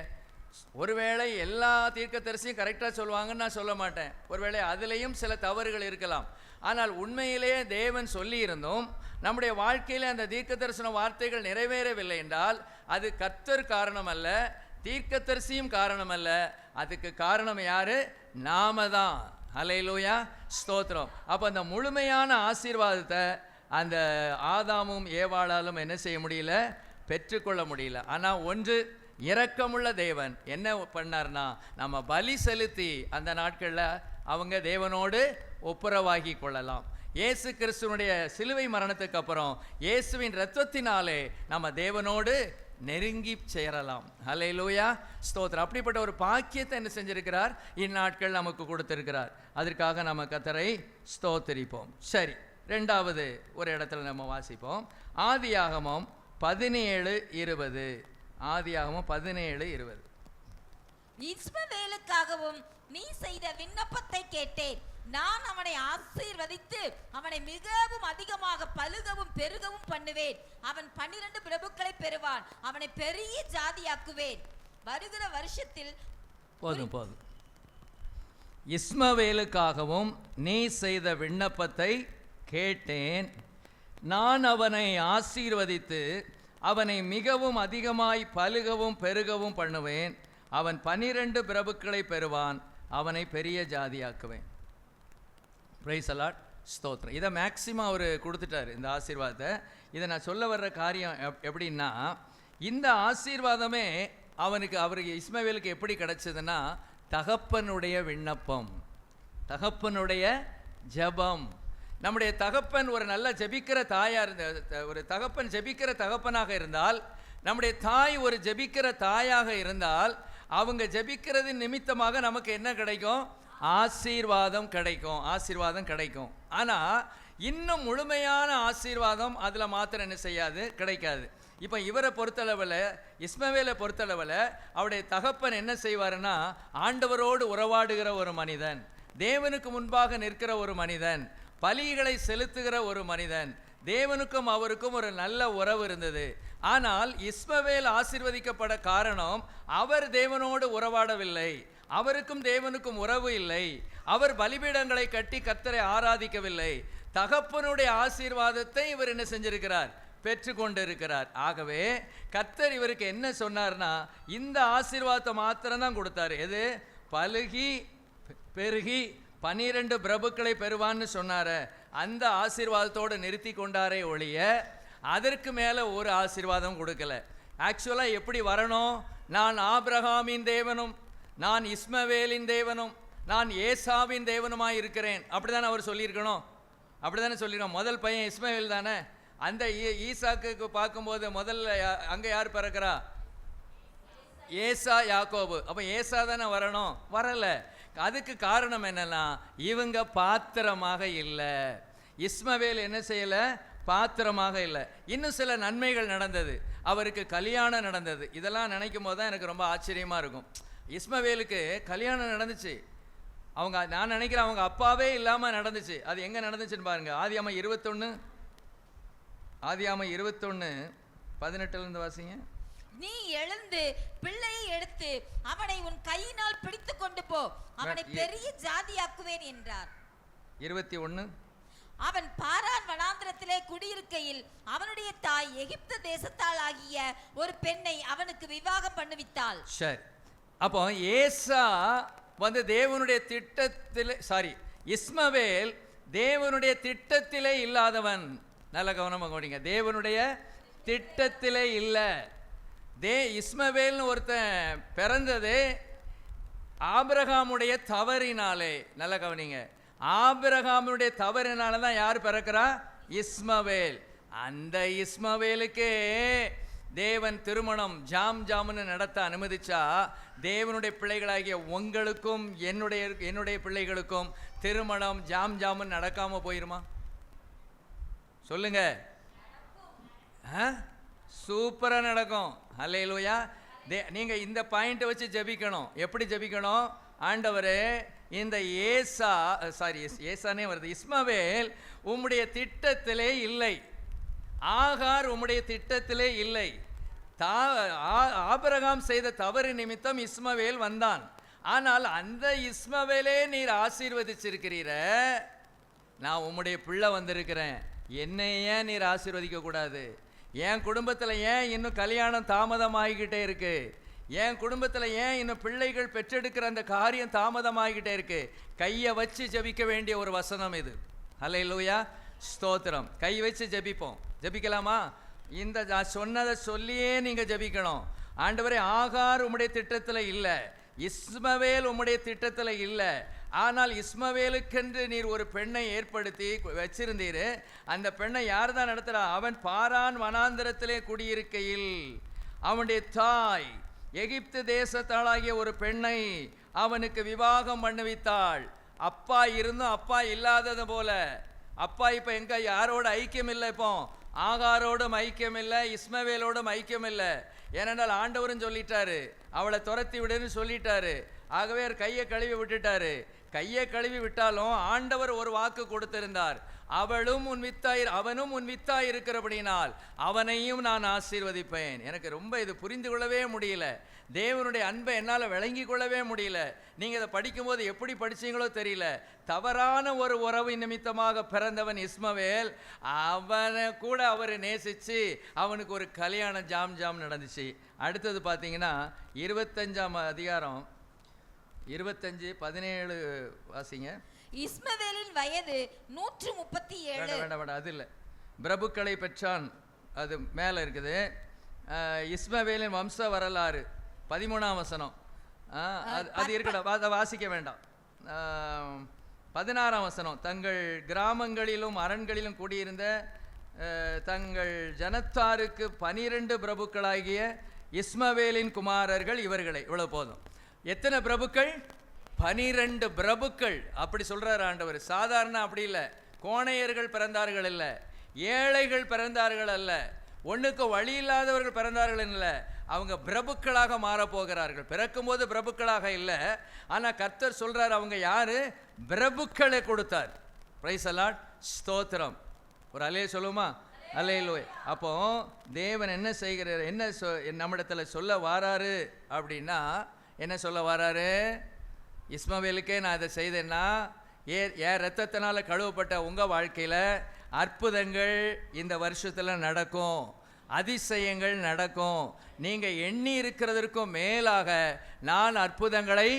ஒருவேளை எல்லா தீர்க்கதரிசியும் கரெக்டாக சொல்லுவாங்கன்னு நான் சொல்ல மாட்டேன், ஒருவேளை அதுலேயும் சில தவறுகள் இருக்கலாம். ஆனால் உண்மையிலேயே தேவன் சொல்லி இருந்தும் நம்முடைய வாழ்க்கையில் அந்த தீர்க்க தரிசன வார்த்தைகள் நிறைவேறவில்லை என்றால் அது கர்த்தர் காரணம் அல்ல, தீர்க்கதரிசியும் காரணம் அல்ல. அதுக்கு காரணம் யாரு? நாம தான். ஹல்லேலூயா, ஸ்தோத்திரம். அப்போ அந்த முழுமையான ஆசீர்வாதத்தை அந்த ஆதாமும் ஏவாளாலும் என்ன செய்ய முடியல, பெற்றுக்கொள்ள முடியல. ஆனால் ஒன்று, இரக்கமுள்ள தேவன் என்ன பண்ணார்னா, நம்ம பலி செலுத்தி அந்த நாட்களில் அவங்க தேவனோடு ஒப்புரவாகி கொள்ளலாம். இயேசு கிறிஸ்துவனுடைய சிலுவை மரணத்துக்கு அப்புறம் இயேசுவின் இரத்தத்தினாலே நம்ம தேவனோடு நெருங்கி சேரலாம். ஹல்லேலூயா, ஸ்தோத்திரம். அப்படிப்பட்ட ஒரு பாக்கியத்தை என்ன செஞ்சிருக்கிறார், இந்நாட்கள் நமக்கு கொடுத்திருக்கிறார். அதற்காக நம்ம கர்த்தரை ஸ்தோத்திரிப்போம். சரி, ரெண்டாவது ஒரு இடத்துல நம்ம வாசிப்போம். ஆதியாகமம் 17:20. ஆதியாகமம் 17:20. இஸ்மவேலுக்காகவும் நீ செய்த விண்ணப்பத்தை கேட்டேன். நான் அவனை ஆசீர்வதித்து அவனை மிகவும் அதிகமாக பலுகவும் பெருகவும் பண்ணுவேன். அவன் 12 பிரபுக்களை பெறுவான். அவனை பெரிய ஜாதியாக்குவேன். வருகிற வருஷத்தில் போதும் போதும். இஸ்மவேலுக்காகவும் நீ செய்த விண்ணப்பத்தை கேட்டேன். நான் அவனை ஆசீர்வதித்து அவனை மிகவும் அதிகமாய் பலுகவும் பெருகவும் பண்ணுவேன். அவன் 12 பிரபுக்களை பெறுவான். அவனை பெரிய ஜாதியாக்குவேன். பிரைஸ் அலாட், ஸ்தோத்திரம். இதை மேக்சிமம் அவர் கொடுத்துட்டார் இந்த ஆசீர்வாதத்தை. இதை நான் சொல்ல வர்ற காரியம் எப்படின்னா, இந்த ஆசீர்வாதமே அவருக்கு இஸ்மவேலுக்கு எப்படி கிடைச்சதுன்னா, தகப்பனுடைய விண்ணப்பம், தகப்பனுடைய ஜெபம். நம்முடைய தகப்பன் ஒரு நல்ல ஜெபிக்கிற தாயாக ஒரு தகப்பன் ஜெபிக்கிற தகப்பனாக இருந்தால், நம்முடைய தாய் ஒரு ஜெபிக்கிற தாயாக இருந்தால், அவங்க ஜெபிக்கிறதின் நிமித்தமாக நமக்கு என்ன கிடைக்கும்? ஆசீர்வாதம் கிடைக்கும், ஆசீர்வாதம் கிடைக்கும். ஆனால் இன்னும் முழுமையான ஆசீர்வாதம் அதில் மாத்திரம் என்ன செய்யாது, கிடைக்காது. இப்போ இவரை பொறுத்தளவில், இஸ்மவேலை பொறுத்தளவில் அவருடைய தகப்பன் என்ன செய்வாருன்னா, ஆண்டவரோடு உறவாடுகிற ஒரு மனிதன், தேவனுக்கு முன்பாக நிற்கிற ஒரு மனிதன், பலிகளை செலுத்துகிற ஒரு மனிதன், தேவனுக்கும் அவருக்கும் ஒரு நல்ல உறவு இருந்தது. ஆனால் இஸ்மவேல் ஆசீர்வதிக்கப்பட காரணம், அவர் தேவனோடு உறவாடவில்லை, அவருக்கும் தேவனுக்கும் உறவு இல்லை, அவர் பலிபீடங்களை கட்டி கர்த்தரை ஆராதிக்கவில்லை. தகப்பனுடைய ஆசீர்வாதத்தை இவர் என்ன செஞ்சிருக்கிறார்? பெற்று கொண்டு இருக்கிறார். ஆகவே கர்த்தர் இவருக்கு என்ன சொன்னார்னா, இந்த ஆசீர்வாதத்தை மாத்திரம்தான் கொடுத்தாரு. எது? பலுகி பெருகி 12 பிரபுக்களை பெறுவான்னு சொன்னார, அந்த ஆசீர்வாதத்தோடு நிறுத்தி கொண்டாரே ஒழிய அதற்கு மேலே ஒரு ஆசீர்வாதம் கொடுக்கல. ஆக்சுவலாக எப்படி வரணும்? நான் ஆபிரகாமின் தேவனும், நான் இஸ்மவேலின் தேவனும், நான் ஏசாவின் தேவனுமாய் இருக்கிறேன், அப்படிதானே அவர் சொல்லியிருக்கணும். அப்படிதானே சொல்லியிருக்கோம். முதல் பையன் இஸ்மவேல் தானே. அந்த ஈசாக்கு பார்க்கும்போது முதல்ல அங்கே யார் பிறக்கிறா? ஏசா, யாக்கோபு. அப்போ ஏசா தானே வரணும், வரலை. அதுக்கு காரணம் என்னன்னா, இவங்க பாத்திரமாக இல்லை. இஸ்மவேல் என்ன செய்யலை? பாத்திரமாக இல்லை. இன்னும் சில நன்மைகள் நடந்தது. அவருக்கு கல்யாணம் நடந்தது. இதெல்லாம் நினைக்கும் போது தான் எனக்கு ரொம்ப ஆச்சரியமாக இருக்கும். இஸ்மவேலுக்கு கல்யாணம் நடந்துச்சு. நான் நினைக்கிறேன் அவங்க அப்பாவே இல்லாமல் நடந்துச்சு. அது எங்கே நடந்துச்சுன்னு பாருங்க. ஆதியாகமம் 21:18 வாசிங்க. நீ எழுந்து பிள்ளையை எடுத்து அவனை உன் கையினால் பிடித்து கொண்டு போ, அவனை பெரிய ஜாதியாக்குவேன் என்றார். 21. அவன் பாரான் வனாந்திரத்திலே குடியிருக்கையில் அவனுடைய தாய் எகிப்து தேசத்தால் ஆகிய ஒரு பெண்ணை அவனுக்கு விவாகம் பண்ணுவித்தாள். சரி, அப்போ ஏசா தேவனுடைய திட்டத்திலே, இஸ்மவேல் தேவனுடைய திட்டத்திலே இல்லாதவன். நல்ல கவனமாக கவனிங்க. தேவனுடைய திட்டத்திலே இல்லை. இஸ்மவேல்னு ஒருத்தன் பிறந்ததே ஆபிரகாமுடைய தவறினாலே. நல்ல கவனிங்க. ஆபிரகாமுடைய தவறினால தான் யார் பிறக்கிறா? இஸ்மவேல். அந்த இஸ்மவேலுக்கே தேவன் திருமணம் ஜாம்னு நடத்த அனுமதிச்சா, தேவனுடைய பிள்ளைகளாகிய உங்களுக்கும் என்னுடைய பிள்ளைகளுக்கும் திருமணம் ஜாம்னு நடக்காம போயிருமா? சொல்லுங்க. சூப்பரா நடக்கும். அல்லேலூயா. நீங்க இந்த பாயிண்ட் வச்சு ஜெபிக்கணும். எப்படி ஜெபிக்கணும்? ஆண்டவரே, இந்த ஏசானே வருது, இஸ்மவேல் உம்முடைய திட்டத்திலே இல்லை, ஆகார் உம்முடைய திட்டத்திலே இல்லை. ஆபிரகாம் செய்த தவறு நிமித்தம் இஸ்மவேல் வந்தான். ஆனால் அந்த இஸ்மவேலே நீர் ஆசீர்வதிச்சிருக்கிறீர, நான் உம்முடைய பிள்ளை வந்திருக்கிறேன், என்னை ஏன் நீர் ஆசீர்வதிக்க கூடாது? என் குடும்பத்தில் ஏன் இன்னும் கல்யாணம் தாமதமாகிக்கிட்டே இருக்கு? என் குடும்பத்தில் ஏன் இன்னும் பிள்ளைகள் பெற்றெடுக்கிற அந்த காரியம் தாமதமாகிக்கிட்டே இருக்கு? கையை வச்சு ஜெபிக்க வேண்டிய ஒரு வசனம் இது. அல்லேலூயா, ஸ்தோத்திரம். கை வச்சு ஜெபிப்போம். ஜெபிக்கலாமா? இந்த நான் சொன்னதை சொல்லியே நீங்கள் ஜெபிக்கணும். ஆண்டவரே, ஆகார் உம்முடைய திட்டத்தில் இல்லை, இஸ்மவேல் உம்முடைய திட்டத்தில் இல்லை, ஆனால் இஸ்மவேலுக்கென்று நீர் ஒரு பெண்ணை ஏற்படுத்தி வச்சிருந்தீர். அந்த பெண்ணை யார் தான் நடத்துகிறா? அவன் பாரான் வனாந்திரத்திலே குடியிருக்கையில் அவனுடைய தாய் எகிப்து தேசத்தாளாகிய ஒரு பெண்ணை அவனுக்கு விவாகம் பண்ணுவித்தாள். அப்பா இருந்தும் அப்பா இல்லாதது போல. அப்பா இப்போ எங்க யாரோட ஐக்கியம் இல்லை? இப்போ ஆகாரோடும் ஐக்கியம் இல்லை, இஸ்மவேலோடும் ஐக்கியம் இல்லை. ஏனென்றால் ஆண்டவரும் சொல்லிட்டாரு, அவளை துரத்தி விடுன்னு சொல்லிட்டாரு. ஆகவே கையை கழுவி விட்டுட்டாரு. கையை கழுவி விட்டாலும் ஆண்டவர் ஒரு வாக்கு கொடுத்திருந்தார், அவனும் உன் வித்தாய் இருக்கிறபடினால் அவனையும் நான் ஆசீர்வதிப்பேன். எனக்கு ரொம்ப இது புரிந்து கொள்ளவே முடியல. தேவனுடைய அன்பை என்னால் விளங்கி கொள்ளவே முடியல. நீங்கள் இதை படிக்கும்போது எப்படி படிச்சீங்களோ தெரியல. தவறான ஒரு உறவு நிமித்தமாக பிறந்தவன் இஸ்மவேல், அவனை கூட அவர் நேசித்து அவனுக்கு ஒரு கல்யாணம் ஜாம் நடந்துச்சு. அடுத்தது பார்த்தீங்கன்னா 25ஆம் அதிகாரம் 25:17 வாசிங்க. இஸ்மவேலின் வயது 137. வேண்டாம், அது இல்லை. பிரபுக்களை பெற்றான், அது மேலே இருக்குது. இஸ்மவேலின் வம்ச வரலாறு 13ஆம் வசனம். அது இருக்கட்டும், அதை வாசிக்க வேண்டாம். 16ஆம் வசனம். தங்கள் கிராமங்களிலும் அரண்களிலும் கூடியிருந்த தங்கள் ஜனத்தாருக்கு 12 பிரபுக்களாகிய இஸ்மவேலின் குமாரர்கள் இவர்களை. இவ்வளவு போதும். எத்தனை பிரபுக்கள்? 12 பிரபுக்கள். அப்படி சொல்றார் ஆண்டவர். சாதாரண அப்படி இல்லை. கோணையர்கள் பிறந்தார்கள் அல்ல, ஏழைகள் பிறந்தார்கள் அல்ல, ஒண்ணுக்கு வழி இல்லாதவர்கள் பிறந்தார்கள் இல்லை. அவங்க பிரபுக்களாக மாறப்போகிறார்கள். பிறக்கும் போது பிரபுக்களாக இல்லை, ஆனா கர்த்தர் சொல்றார் அவங்க யாரு? பிரபுக்களை கொடுத்தார். பிரைஸ் தி லார்ட், ஸ்தோத்திரம். ஒரு அலையை சொல்லுமா? அல்லேலூயா. அப்போ தேவன் என்ன செய்கிறார்? நம்மிடத்துல சொல்ல வாராரு அப்படின்னா என்ன சொல்ல வாராரு? இஸ்மவேலுக்கே நான் இதை செய்தேன்னா, ஏன் ரத்தத்தினால கழுவப்பட்ட உங்கள் வாழ்க்கையில் அற்புதங்கள் இந்த வருஷத்தில் நடக்கும், அதிசயங்கள் நடக்கும். நீங்கள் எண்ணி இருக்கிறதற்கும் மேலாக நான் அற்புதங்களை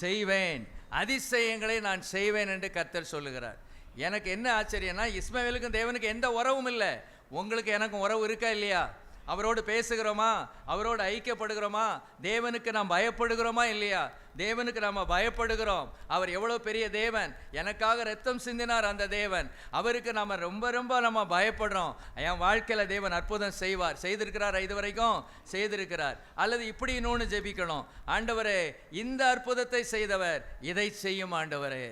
செய்வேன், அதிசயங்களை நான் செய்வேன் என்று கர்த்தர் சொல்லுகிறார். எனக்கு என்ன ஆச்சரியம்னா, இஸ்மவேலுக்கும் தேவனுக்கு எந்த உறவும் இல்லை. உங்களுக்கு எனக்கும் உறவு இருக்கா இல்லையா? அவரோடு பேசுகிறோமா? அவரோடு ஐக்கியப்படுகிறோமா? தேவனுக்கு நாம் பயப்படுகிறோமா இல்லையா? தேவனுக்கு நாம் பயப்படுகிறோம். அவர் எவ்வளோ பெரிய தேவன், எனக்காக ரத்தம் சிந்தினார் அந்த தேவன். அவருக்கு நாம் ரொம்ப நம்ம பயப்படுறோம். என் வாழ்க்கையில் தேவன் அற்புதம் செய்வார். செய்திருக்கிறார், இது வரைக்கும் செய்திருக்கிறார். அல்லது இப்படி இன்னொன்று ஜெபிக்கணும், ஆண்டவரே இந்த அற்புதத்தை செய்தவர் இதை செய்யும் ஆண்டவரே.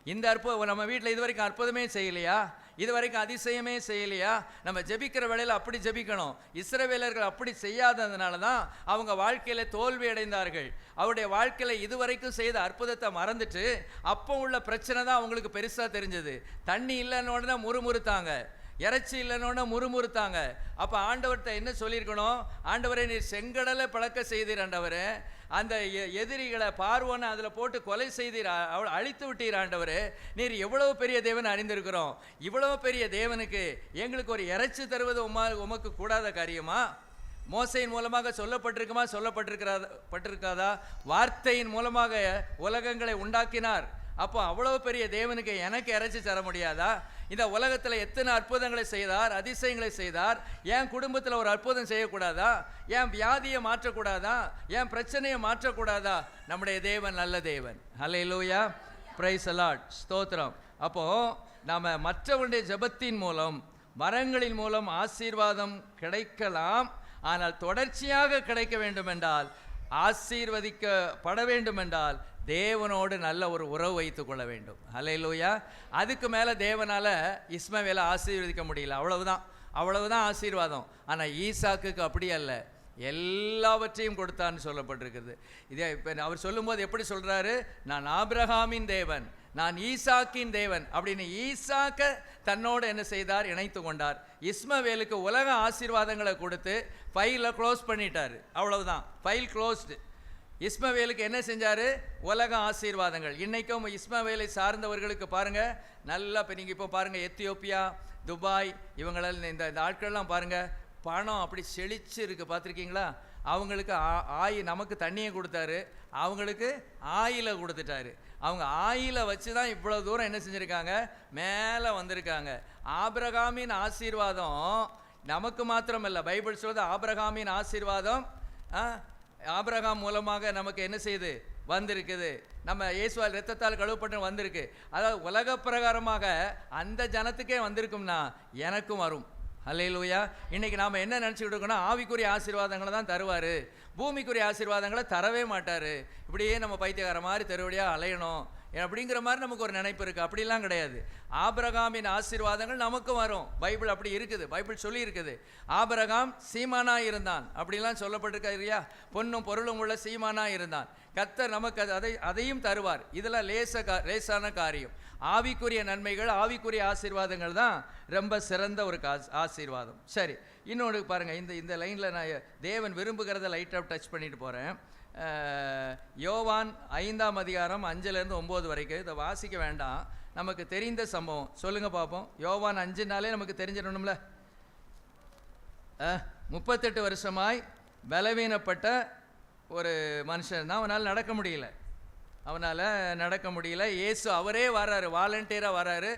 இந்த அற்புதம் நம்ம வீட்டில் இது வரைக்கும் அற்புதமே செய்யலையா? இது வரைக்கும் அதிசயமே செய்யலையா? நம்ம ஜெபிக்கிற வேளையில் அப்படி ஜெபிக்கணும். இஸ்ரவேலர்கள் அப்படி செய்யாததுனால தான் அவங்க வாழ்க்கையில் தோல்வி அடைந்தார்கள். அவருடைய வாழ்க்கையில் இதுவரைக்கும் செய்த அற்புதத்தை மறந்துட்டு அப்போ உள்ள பிரச்சனை தான் அவங்களுக்கு பெருசாக தெரிஞ்சது. தண்ணி இல்லைன்னு உடனே முறுமுறுத்தாங்க, இறைச்சி இல்லைன்னு முறுமுறுத்தாங்க. அப்போ ஆண்டவர்கிட்ட என்ன சொல்லியிருக்கணும்? ஆண்டவரே நீர் செங்கடலை பழக்க செய்தீர், ஆண்டவரே அந்த எதிரிகளை பார்வோன்னு அதில் போட்டு கொலை செய்தீர், அவள் அழித்து விட்டீர் ஆண்டவரே. நீர் எவ்வளவு பெரிய தேவன் அறிந்திருக்கிறோம். இவ்வளவு பெரிய தேவனுக்கு எங்களுக்கு ஒரு இறைச்சி தருவது உமக்கு கூடாத காரியமா? மோசையின் மூலமாக சொல்லப்பட்டிருக்காதா? வார்த்தையின் மூலமாக உலகங்களை உண்டாக்கினார். அப்போ அவ்வளவு பெரிய தேவனுக்கு எனக்கு இறைச்சி தர முடியாதா? இந்த உலகத்தில் எத்தனை அற்புதங்களை செய்தார், அதிசயங்களை செய்தார். என் குடும்பத்தில் ஒரு அற்புதம் செய்யக்கூடாதா? என் வியாதியை மாற்றக்கூடாதா? என் பிரச்சனையை மாற்றக்கூடாதா? நம்முடைய தேவன் நல்ல தேவன். ஹல்லேலூயா, பிரைஸ் தி லார்ட், ஸ்தோத்திரம். அப்போ நாம் மற்றவருடைய ஜெபத்தின் மூலம், வரங்களின் மூலம் ஆசீர்வாதம் கிடைக்கலாம். ஆனால் தொடர்ச்சியாக கிடைக்க வேண்டுமென்றால், ஆசீர்வதிக்கப்பட வேண்டுமென்றால் தேவனோடு நல்ல ஒரு உறவு வைத்துக் கொள்ள வேண்டும். ஹல்லேலூயா. அதுக்கு மேலே தேவனால் இஸ்மவேலை ஆசீர்வதிக்க முடியல. அவ்வளவுதான் ஆசீர்வாதம். ஆனால் ஈசாக்குக்கு அப்படி அல்ல, எல்லாவற்றையும் கொடுத்தான்னு சொல்லப்பட்டிருக்குது. இதே இப்போ அவர் சொல்லும்போது எப்படி சொல்கிறாரு? நான் ஆபிரகாமின் தேவன், நான் ஈசாக்கின் தேவன் அப்படின்னு ஈசாக்க தன்னோடு என்ன செய்தார்? இணைத்து கொண்டார். இஸ்மவேலுக்கு உலக ஆசீர்வாதங்களை கொடுத்து ஃபைலை க்ளோஸ் பண்ணிட்டார். அவ்வளவுதான், ஃபைல் க்ளோஸ்டு. இஸ்மவேலுக்கு என்ன செஞ்சார்? உலக ஆசீர்வாதங்கள். இன்றைக்கும் இஸ்மவேலை சார்ந்தவர்களுக்கு பாருங்கள், நல்லா இப்போ நீங்கள் இப்போ பாருங்கள், எத்தியோப்பியா, துபாய், இவங்களெல்லாம் இந்த ஆட்கள்லாம் பாருங்கள், பணம் அப்படி செழிச்சு இருக்குது. பார்த்துருக்கீங்களா? அவங்களுக்கு நமக்கு தண்ணியை கொடுத்தாரு, அவங்களுக்கு ஆயிலை கொடுத்துட்டாரு. அவங்க ஆயிலை வச்சு தான் இவ்வளோ தூரம் என்ன செஞ்சுருக்காங்க? மேலே வந்திருக்காங்க. ஆபிரகாமின் ஆசீர்வாதம் நமக்கு மாத்திரமல்ல, பைபிள் சொல்லுது ஆபிரகாமின் ஆசீர்வாதம் ஆபிரகாம் மூலமாக நமக்கு என்ன செய்யுது? வந்திருக்குது. நம்ம இயேசுவால் இரத்தத்தால் கழுவப்பட்டு வந்திருக்கு. அதாவது உலக பிரகாரமாக அந்த ஜனத்துக்கே வந்திருக்கும்னா எனக்கும் வரும். ஹல்லேலூயா. இன்னைக்கு நாம் என்ன நினச்சிக்கிட்டு இருக்கோம்னா, ஆவிக்குரிய ஆசீர்வாதங்களை தான் தருவார், பூமிக்குரிய ஆசீர்வாதங்களை தரவே மாட்டார். இப்படியே நம்ம பைத்தியக்கார மாதிரி தெருவடியாக அலையணும். அப்படிங்கிற மாதிரி நமக்கு ஒரு நினைப்பு இருக்குது. அப்படிலாம் கிடையாது. ஆபிரகாமின் ஆசீர்வாதங்கள் நமக்கும் வரும். பைபிள் அப்படி இருக்குது. பைபிள் சொல்லி இருக்குது, ஆபிரகாம் சீமானா இருந்தான் அப்படிலாம் சொல்லப்பட்டிருக்கா இல்லையா? பொன்னும் பொருளும் உள்ள சீமானா இருந்தான். கர்த்தர் நமக்கு அதையும் தருவார். இதெல்லாம் லேசான காரியம். ஆவிக்குரிய நன்மைகள், ஆவிக்குரிய ஆசீர்வாதங்கள் தான் ரொம்ப சிறந்த ஒரு ஆசீர்வாதம். சரி, இன்னொன்று பாருங்கள். இந்த லைனில் நான் தேவன் விரும்புகிறத லைட்டாக டச் பண்ணிட்டு போகிறேன். யோவான் 5ஆம் அதிகாரம் 5-9 வரைக்கும். இதை வாசிக்க வேண்டாம், நமக்கு தெரிந்த சம்பவம். சொல்லுங்கள் பார்ப்போம். யோவான் 5னாலே நமக்கு தெரிஞ்சிடணும்ல. 38 வருஷமாய் பலவீனப்பட்ட ஒரு மனுஷன் தான். அவனால் நடக்க முடியல. இயேசு அவரே வர்றாரு, வாலண்டியராக வர்றாரு.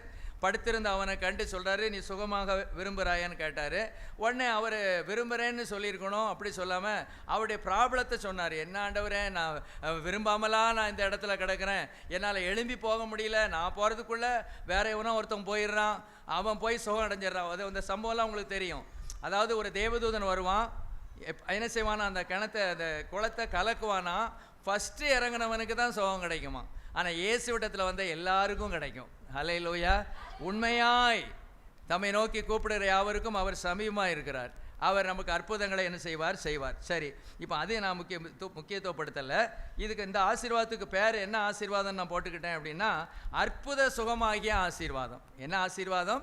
படுத்திருந்த அவனை கண்டு சொல்கிறாரு, நீ சுகமாக விரும்புகிறாயான்னு கேட்டார். உடனே அவர் விரும்புகிறேன்னு சொல்லியிருக்கணும், அப்படி சொல்லாமல் அவருடைய ப்ராப்ளத்தை சொன்னார். என்ன ஆண்டவரே, நான் விரும்பாமலாம் நான் இந்த இடத்துல கிடக்கிறேன், என்னால் எழும்பி போக முடியல, நான் போகிறதுக்குள்ளே வேற எவனோ ஒருத்தன் போயிடுறான், அவன் போய் சுகம் அடைஞ்சிடறான். அது அந்த சம்பவம்லாம் உங்களுக்கு தெரியும். அதாவது ஒரு தேவதூதன் வருவான், என்ன செய்வானா, அந்த குளத்தை கலக்குவானா, ஃபஸ்ட்டு இறங்கினவனுக்கு தான் சுகம் கிடைக்குமா. ஆனால் இயேசுவிடத்தில் வந்த எல்லாருக்கும் கிடைக்கும். ஹல்லேலூயா. உண்மையாய் தம்மை நோக்கி கூப்பிடுற யாவருக்கும் அவர் சமீபமாக இருக்கிறார். அவர் நமக்கு அற்புதங்களை என்ன செய்வார். சரி, இப்போ அது நான் முக்கியத்துவப்படுத்தலை. இதுக்கு இந்த ஆசீர்வாதத்துக்கு பேர் என்ன ஆசீர்வாதம் நான் போட்டுக்கிட்டேன் அப்படின்னா, அற்புத சுகமாகிய ஆசீர்வாதம். என்ன ஆசீர்வாதம்?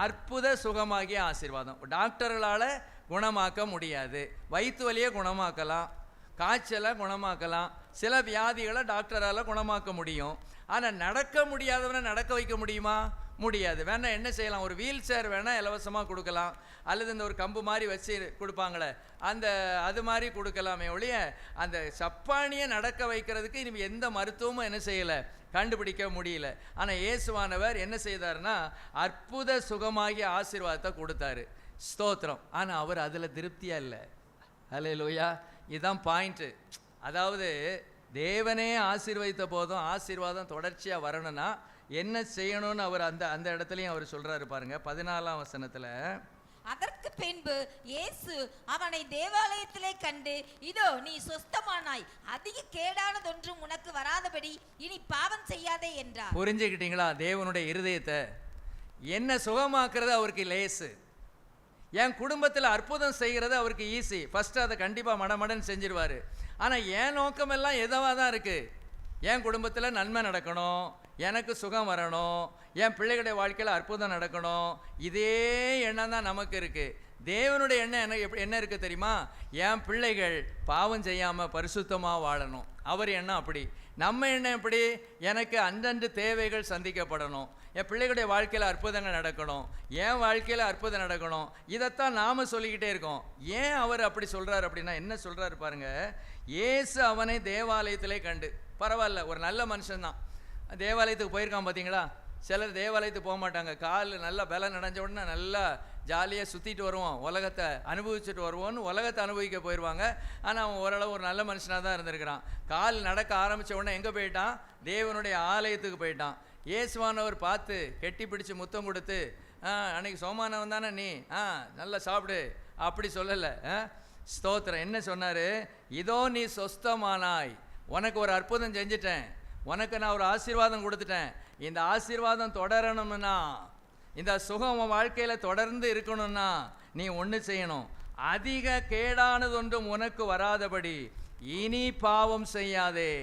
அற்புத சுகமாகிய ஆசீர்வாதம். டாக்டர்களால் குணமாக்க முடியாது. வயிற்று வலியை குணமாக்கலாம், காய்ச்சலை குணமாக்கலாம், சில வியாதிகளை டாக்டரால் குணமாக்க முடியும். ஆனால் நடக்க முடியாதவனை நடக்க வைக்க முடியுமா? முடியாது. வேணால் என்ன செய்யலாம், ஒரு வீல் சேர் வேணால் இலவசமாக கொடுக்கலாம், அல்லது இந்த ஒரு கம்பு மாதிரி வச்சு கொடுப்பாங்களே அது மாதிரி கொடுக்கலாமே ஒழிய, அந்த சப்பானியை நடக்க வைக்கிறதுக்கு இனிமேல் எந்த மருத்துவமும் என்ன செய்யலை, கண்டுபிடிக்க முடியல. ஆனால் இயேசுவானவர் என்ன செய்தார்னா, அற்புத சுகமாகிய ஆசீர்வாதத்தை கொடுத்தாரு. ஸ்தோத்திரம். ஆனால் அவர் அதில் திருப்தியாக இல்லை. ஹல்லேலூயா. இதுதான் பாயிண்ட்டு. அதாவது தேவனே ஆசீர்வதித்த போதும் ஆசீர்வாதம் தொடர்ச்சியாக வரணும்னா என்ன செய்யணும்னு அவர் அந்த இடத்துலையும் அவர் சொல்கிறாரு பாருங்க. 14ஆம் வசனத்தில், அதற்கு பின்பு இயேசு அவனை தேவாலயத்திலே கண்டு, இதோ நீ சொஸ்தமானாய், அதிக கேடானதொன்றும் உனக்கு வராதபடி இனி பாவம் செய்யாதே என்றார். புரிஞ்சுக்கிட்டீங்களா தேவனுடைய இருதயத்தை? என்ன சுகமாக்குறது அவருக்கு லேசு, என் குடும்பத்தில் அற்புதம் செய்கிறது அவருக்கு ஈஸி. ஃபஸ்ட்டு அதை கண்டிப்பாக மடமடன்னு செஞ்சிருவார். ஆனால் என் நோக்கமெல்லாம் எதுவாக தான் இருக்குது. என் குடும்பத்தில் நன்மை நடக்கணும், எனக்கு சுகம் வரணும், என் பிள்ளைகளுடைய வாழ்க்கையில் அற்புதம் நடக்கணும், இதே எண்ணம் தான் நமக்கு இருக்குது. தேவனுடைய எண்ணம் என்ன இருக்குது தெரியுமா? என் பிள்ளைகள் பாவம் செய்யாமல் பரிசுத்தமாக வாழணும். அவர் எண்ணம் அப்படி. நம்ம எண்ணம் எப்படி? எனக்கு அந்தந்த தேவைகள் சந்திக்கப்படணும், என் பிள்ளைகளுடைய வாழ்க்கையில் அற்புதங்கள் நடக்கணும், என் வாழ்க்கையில் அற்புதம் நடக்கணும். இதைத்தான் நாம் சொல்லிக்கிட்டே இருக்கோம். ஏன் அவர் அப்படி சொல்கிறார் அப்படின்னா, என்ன சொல்கிறாரு பாருங்க. இயேசு அவனை தேவாலயத்திலே கண்டு. பரவாயில்ல, ஒரு நல்ல மனுஷன்தான். தேவாலயத்துக்கு போயிருக்கான் பார்த்தீங்களா? சிலர் தேவாலயத்துக்கு போக மாட்டாங்க. கால் நல்லா பலம் நடைஞ்ச உடனே நல்லா ஜாலியாக சுற்றிட்டு வருவோம், உலகத்தை அனுபவிச்சுட்டு வருவோன்னு உலகத்தை அனுபவிக்க போயிடுவாங்க. ஆனால் அவன் ஓரளவு ஒரு நல்ல மனுஷனாக தான் இருந்திருக்கிறான். கால் நடக்க ஆரம்பித்த உடனே எங்கே போயிட்டான்? தேவனுடைய ஆலயத்துக்கு போயிட்டான். இயேசுவானவர் பார்த்து கெட்டி பிடிச்சி முத்தம் கொடுத்து, அன்னைக்கு சோமானவன் தானே நீ, நல்லா சாப்பிடு அப்படி சொல்லலை. ஸ்தோத்திரம். என்ன சொன்னார்? இதோ நீ சொஸ்தமானாய், உனக்கு ஒரு அற்புதம் செஞ்சிட்டேன், உனக்கு நான் ஒரு ஆசீர்வாதம் கொடுத்துட்டேன். இந்த ஆசீர்வாதம் தொடரணும்னா, இந்த சுகம் உன் வாழ்க்கையில் தொடர்ந்து இருக்கணும்னா நீ ஒன்று செய்யணும். அதிக கேடானதொன்றும் உனக்கு வராதபடி இனி பாவம் செய்யாதே.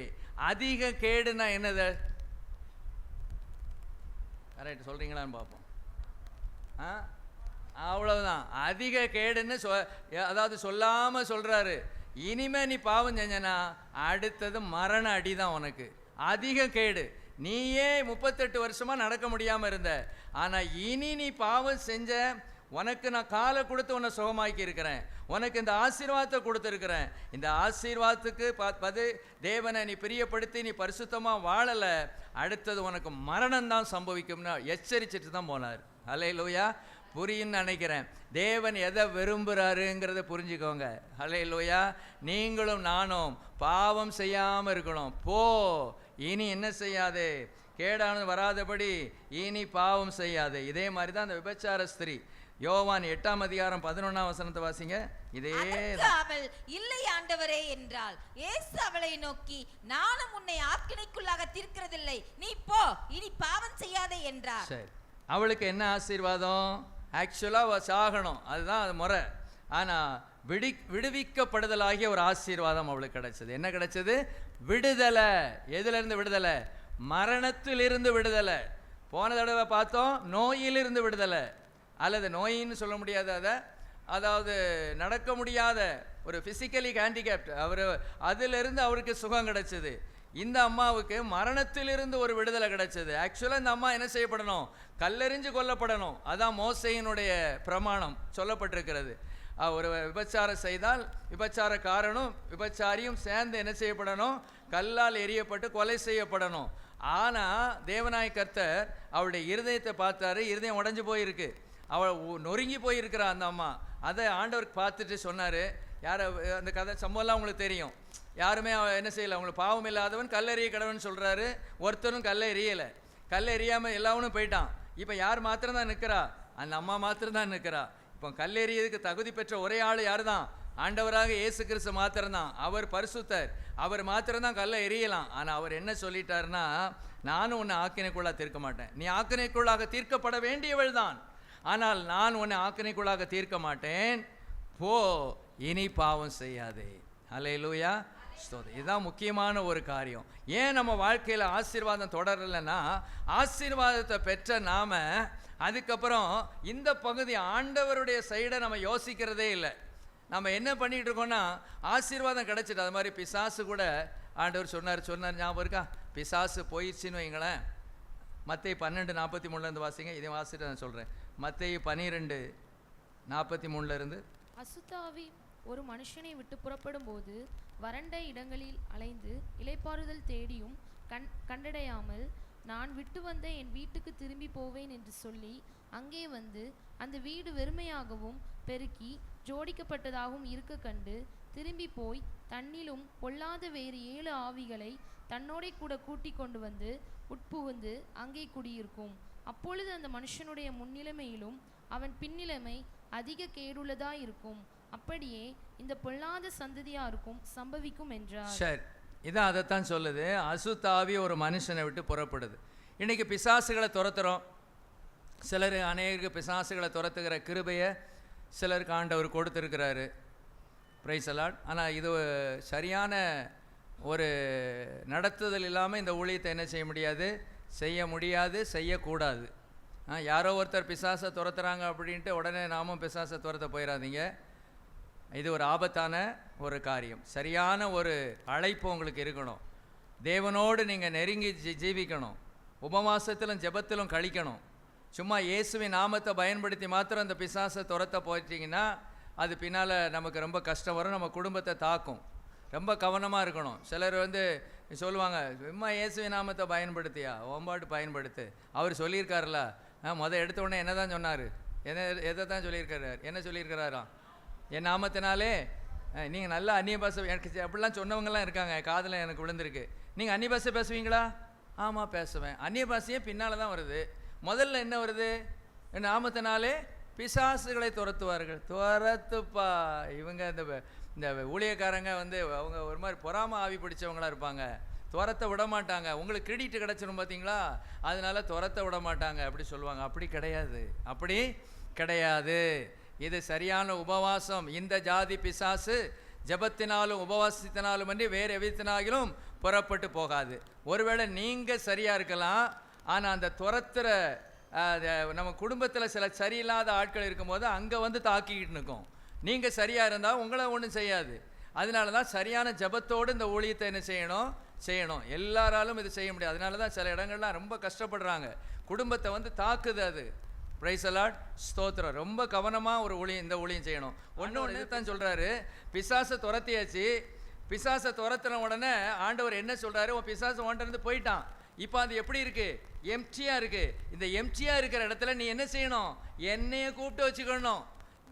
அதிக கேடுனா என்னது? கரெக்ட் சொல்கிறீங்களான்னு பார்ப்போம். அவ்வளவுதான். அதிக கேடுன்னு அதாவது சொல்லாமல் சொல்கிறாரு. இனிமே நீ பாவம் செஞ்சனா அடுத்தது மரண அடி தான் உனக்கு. அதிக கேடு. நீயே 38 வருஷமாக நடக்க முடியாமல் இருந்த, ஆனால் இனி நீ பாவம் செஞ்ச, உனக்கு நான் காலை கொடுத்து உன்னை சுகமாக்கி இருக்கிறேன், உனக்கு இந்த ஆசீர்வாதத்தை கொடுத்துருக்கிறேன். இந்த ஆசீர்வாதத்துக்கு தேவனை நீ பிரியப்படுத்தி நீ பரிசுத்தமாக வாழலை, அடுத்தது உனக்கு மரணம் தான் சம்பவிக்கும்னு எச்சரிச்சுட்டு தான் போனார். ஹல்லேலூயா. புரியுன்னு நினைக்கிறேன். தேவன் எதை விரும்புகிறாருங்கிறத புரிஞ்சுக்கோங்க. ஹல்லேலூயா. நீங்களும் நானும் பாவம் செய்யாமல் இருக்கணும். இனி என்ன செய்யாதே, கேடானது வராதபடி இனி பாவம் செய்யாதே. இதே மாதிரி தான் அந்த விபச்சார ஸ்திரீ யோவான் 8ஆம் அதிகாரம் 11ஆம் வசனத்தை வாசிங்க. இதே அதற்கு அவள் இல்லை ஆண்டவரே என்றாள். இயேசு அவளை நோக்கி, நானும் உன்னை ஆக்கினைக்குள்ளாக தீர்க்கிறதில்லை, நீ போ, இனி பாவம் செய்யாதே என்றார். சரி, அவளுக்கு என்ன ஆசீர்வாதம்? ஆக்சுவலா அவ சாகணும், அதுதான் அது முறை. ஆனா விடுவிக்கப்படுதலாகிய ஒரு ஆசீர்வாதம் அவளுக்கு கிடைச்சது. என்ன கிடைச்சது? விடுதலை. எதுல இருந்து விடுதலை? மரணத்திலிருந்து விடுதலை. போன தடவை பார்த்தோம் நோயிலிருந்து விடுதலை, அல்லது நோயின்னு சொல்ல முடியாத அதாவது நடக்க முடியாத ஒரு பிசிக்கலி ஹேண்டிகேப்ட் அவர், அதிலிருந்து அவருக்கு சுகம் கிடைச்சது. இந்த அம்மாவுக்கு மரணத்திலிருந்து ஒரு விடுதலை கிடைச்சது. ஆக்சுவலாக இந்த அம்மா என்ன செய்யப்படணும்? கல்லெறிஞ்சு கொல்லப்படணும். அதான் மோசையினுடைய பிரமாணம் சொல்லப்பட்டிருக்கிறது. ஒரு விபச்சாரம் செய்தால் விபச்சாரக்காரனும் விபச்சாரியும் சேர்ந்து என்ன செய்யப்படணும்? கல்லால் எரியப்பட்டு கொலை செய்யப்படணும். ஆனால் தேவனாய் கர்த்தர் அவளுடைய இருதயத்தை பார்த்தாரு. இருதயம் உடஞ்சி போயிருக்கு, அவள் நொறுங்கி போயிருக்கிறா அந்த அம்மா. அதை ஆண்டவருக்கு பார்த்துட்டு சொன்னார். யார் அந்த கதை சம்பவம்லாம் உங்களுக்கு தெரியும். யாருமே என்ன செய்யலை, அவங்களுக்கு பாவம் இல்லாதவன் கல்லெறிய கடவுன்னு சொல்கிறாரு. ஒருத்தரும் கல்லை எரியலை. கல்லை எறியாமல் எல்லாவனும் போயிட்டான். இப்போ யார் மாத்திரம்தான் நிற்கிறா? அந்த அம்மா மாத்திரம்தான் நிற்கிறா. இப்போ கல்லெறியதுக்கு தகுதி பெற்ற ஒரே ஆள் யார் தான்? ஆண்டவராக இயேசு கிறிஸ்து மாத்திரம்தான். அவர் பரிசுத்தர், அவர் மாத்திரம்தான் கல்லை எரியலாம். ஆனால் அவர் என்ன சொல்லிட்டாருன்னா, நானும் உன்னை ஆக்கினைக்குள்ளாக தீர்க்க மாட்டேன். நீ ஆக்கினைக்குள்ளாக தீர்க்கப்பட வேண்டியவள் தான், ஆனால் நான் உன்னை ஆக்கினைக்குள்ளாக தீர்க்க மாட்டேன். போ, இனி பாவம் செய்யாதே. அல்லேலூயா. இதுதான் முக்கியமான ஒரு காரியம். ஏன் நம்ம வாழ்க்கையில் ஆசீர்வாதம் தொடரலைன்னா, ஆசீர்வாதத்தை பெற்ற நாம அதுக்கப்புறம் இந்த பகுதி ஆண்டவருடைய சைடை நம்ம யோசிக்கிறதே இல்லை. நம்ம என்ன பண்ணிட்டு இருக்கோம்னா, ஆசீர்வாதம் கிடைச்சிட்டு அது மாதிரி பிசாசு கூட ஆண்டவர் சொன்னார் ஞாபகம் இருக்கா? பிசாசு போயிடுச்சின்னு வைங்களேன். மத்தேயு 12:43 வாசிங்க. இதை வாசிட்டு நான் சொல்கிறேன். மத்தேயு 12:43 அசுத்தாவி ஒரு மனுஷனை விட்டு புறப்படும் போது வறண்ட இடங்களில் அலைந்து இளைப்பாறுதல் தேடியும் கண்டடையாமல், நான் விட்டு வந்த என் வீட்டுக்கு திரும்பி போவேன் என்று சொல்லி அங்கே வந்து அந்த வீடு வெறுமையாகவும் பெருக்கி ஜோடிக்கப்பட்டதாகவும் இருக்க கண்டு திரும்பி போய் தன்னிலும் பொல்லாத வேறு 7 ஆவிகளை தன்னோட கூட கூட்டி கொண்டு வந்து உட்புகுந்து அங்கே குடியிருக்கும். அப்பொழுது அந்த மனுஷனுடைய முன்னிலைமையிலும் அவன் பின்னிலைமை அதிக கேடுள்ளதா இருக்கும். அப்படியே இந்த பொல்லாத சந்ததியாருக்கும் சம்பவிக்கும் என்றார். சரி, இதான் அதைத்தான் சொல்லுது. அசுத்தாவி ஒரு மனுஷனை விட்டு புறப்படுது. இன்னைக்கு பிசாசுகளை துரத்துறோம். சிலர் அநேக பிசாசுகளை துரத்துகிற கிருபையை சிலருக்கு ஆண்டவர் கொடுத்துருக்கிறாரு. Praise the Lord. ஆனால் இது சரியான ஒரு நடத்துதல் இல்லாமல் இந்த ஊழியத்தை என்ன செய்ய முடியாது, செய்யக்கூடாது. யாரோ ஒருத்தர் பிசாசை துரத்துறாங்க அப்படின்ட்டு உடனே நாமும் பிசாசை துரத்த போயிடாதீங்க. இது ஒரு ஆபத்தான ஒரு காரியம். சரியான ஒரு அழைப்பு உங்களுக்கு இருக்கணும். தேவனோடு நீங்கள் நெருங்கி ஜீவிக்கணும். உபவாசத்திலும் ஜெபத்திலும் கழிக்கணும். சும்மா இயேசுவின் நாமத்தை பயன்படுத்தி மாத்திரம் அந்த பிசாசை துரத்த போயிட்டீங்கன்னா அது பின்னால் நமக்கு ரொம்ப கஷ்டம் வரும், நம்ம குடும்பத்தை தாக்கும். ரொம்ப கவனமாக இருக்கணும். சிலர் சொல்லுவாங்க, சும்மா இயேசுவின் நாமத்தை பயன்படுத்தியா, ஓம்பாட்டு பயன்படுத்து. அவர் சொல்லியிருக்காருல்ல, எடுத்த உடனே என்ன தான் சொன்னார்? எதை தான் சொல்லியிருக்காரு? என்ன சொல்லியிருக்கிறாராம்? என் நாமத்தினாலே நீங்கள் நல்லா அந்நிய பாஷை, எனக்கு அப்படிலாம் சொன்னவங்கலாம் இருக்காங்க, காதில் எனக்கு விழுந்திருக்கு. நீங்கள் அந்நிய பாஷை பேசுவீங்களா? ஆமாம் பேசுவேன். அந்நிய பாஷையே பின்னால் தான் வருது. முதல்ல என்ன வருது? என் நாமத்தினாலே பிசாசுகளை துரத்துவார்கள். துரத்துப்பா. இவங்க இந்த ஊழியக்காரங்க அவங்க ஒரு மாதிரி பொறாம ஆவி பிடிச்சவங்களா இருப்பாங்க. துரத்த விட மாட்டாங்க. உங்களுக்கு கிரெடிட் கிடச்சிரும் பார்த்தீங்களா, அதனால துரத்த விட மாட்டாங்க அப்படி சொல்லுவாங்க. அப்படி கிடையாது. இது சரியான உபவாசம். இந்த ஜாதி பிசாசு ஜபத்தினாலும் உபவாசத்தினாலும் அன்றி வேறு எவ்விதத்தினாலும் புறப்பட்டு போகாது. ஒருவேளை நீங்கள் சரியாக இருக்கலாம், ஆனால் அந்த துரத்துற நம்ம குடும்பத்தில் சில சரியில்லாத ஆட்கள் இருக்கும்போது அங்கே தாக்கிக்கிட்டு நிற்கும். நீங்கள் சரியாக இருந்தால் உங்களை ஒன்றும் செய்யாது. அதனால தான் சரியான ஜபத்தோடு இந்த ஊழியத்தை என்ன செய்யணும். எல்லாராலும் இது செய்ய முடியாது. அதனால தான் சில இடங்கள்லாம் ரொம்ப கஷ்டப்படுறாங்க. குடும்பத்தை தாக்குது அது. பிரைஸ் அலாட், ஸ்தோத்திரம். ரொம்ப கவனமாக ஒரு இந்த ஊழியம் செய்யணும். ஒன்று தான் சொல்கிறாரு, பிசாசை துரத்தியாச்சு. பிசாசை துரத்தின உடனே ஆண்டவர் என்ன சொல்கிறாரு? உன் பிசாசு ஓண்டிருந்து போயிட்டான். இப்போ அது எப்படி இருக்குது? எம்டியாக இருக்குது. இந்த எம்டியாக இருக்கிற இடத்துல நீ என்ன செய்யணும்? என்னையை கூப்பிட்டு வச்சுக்கணும்.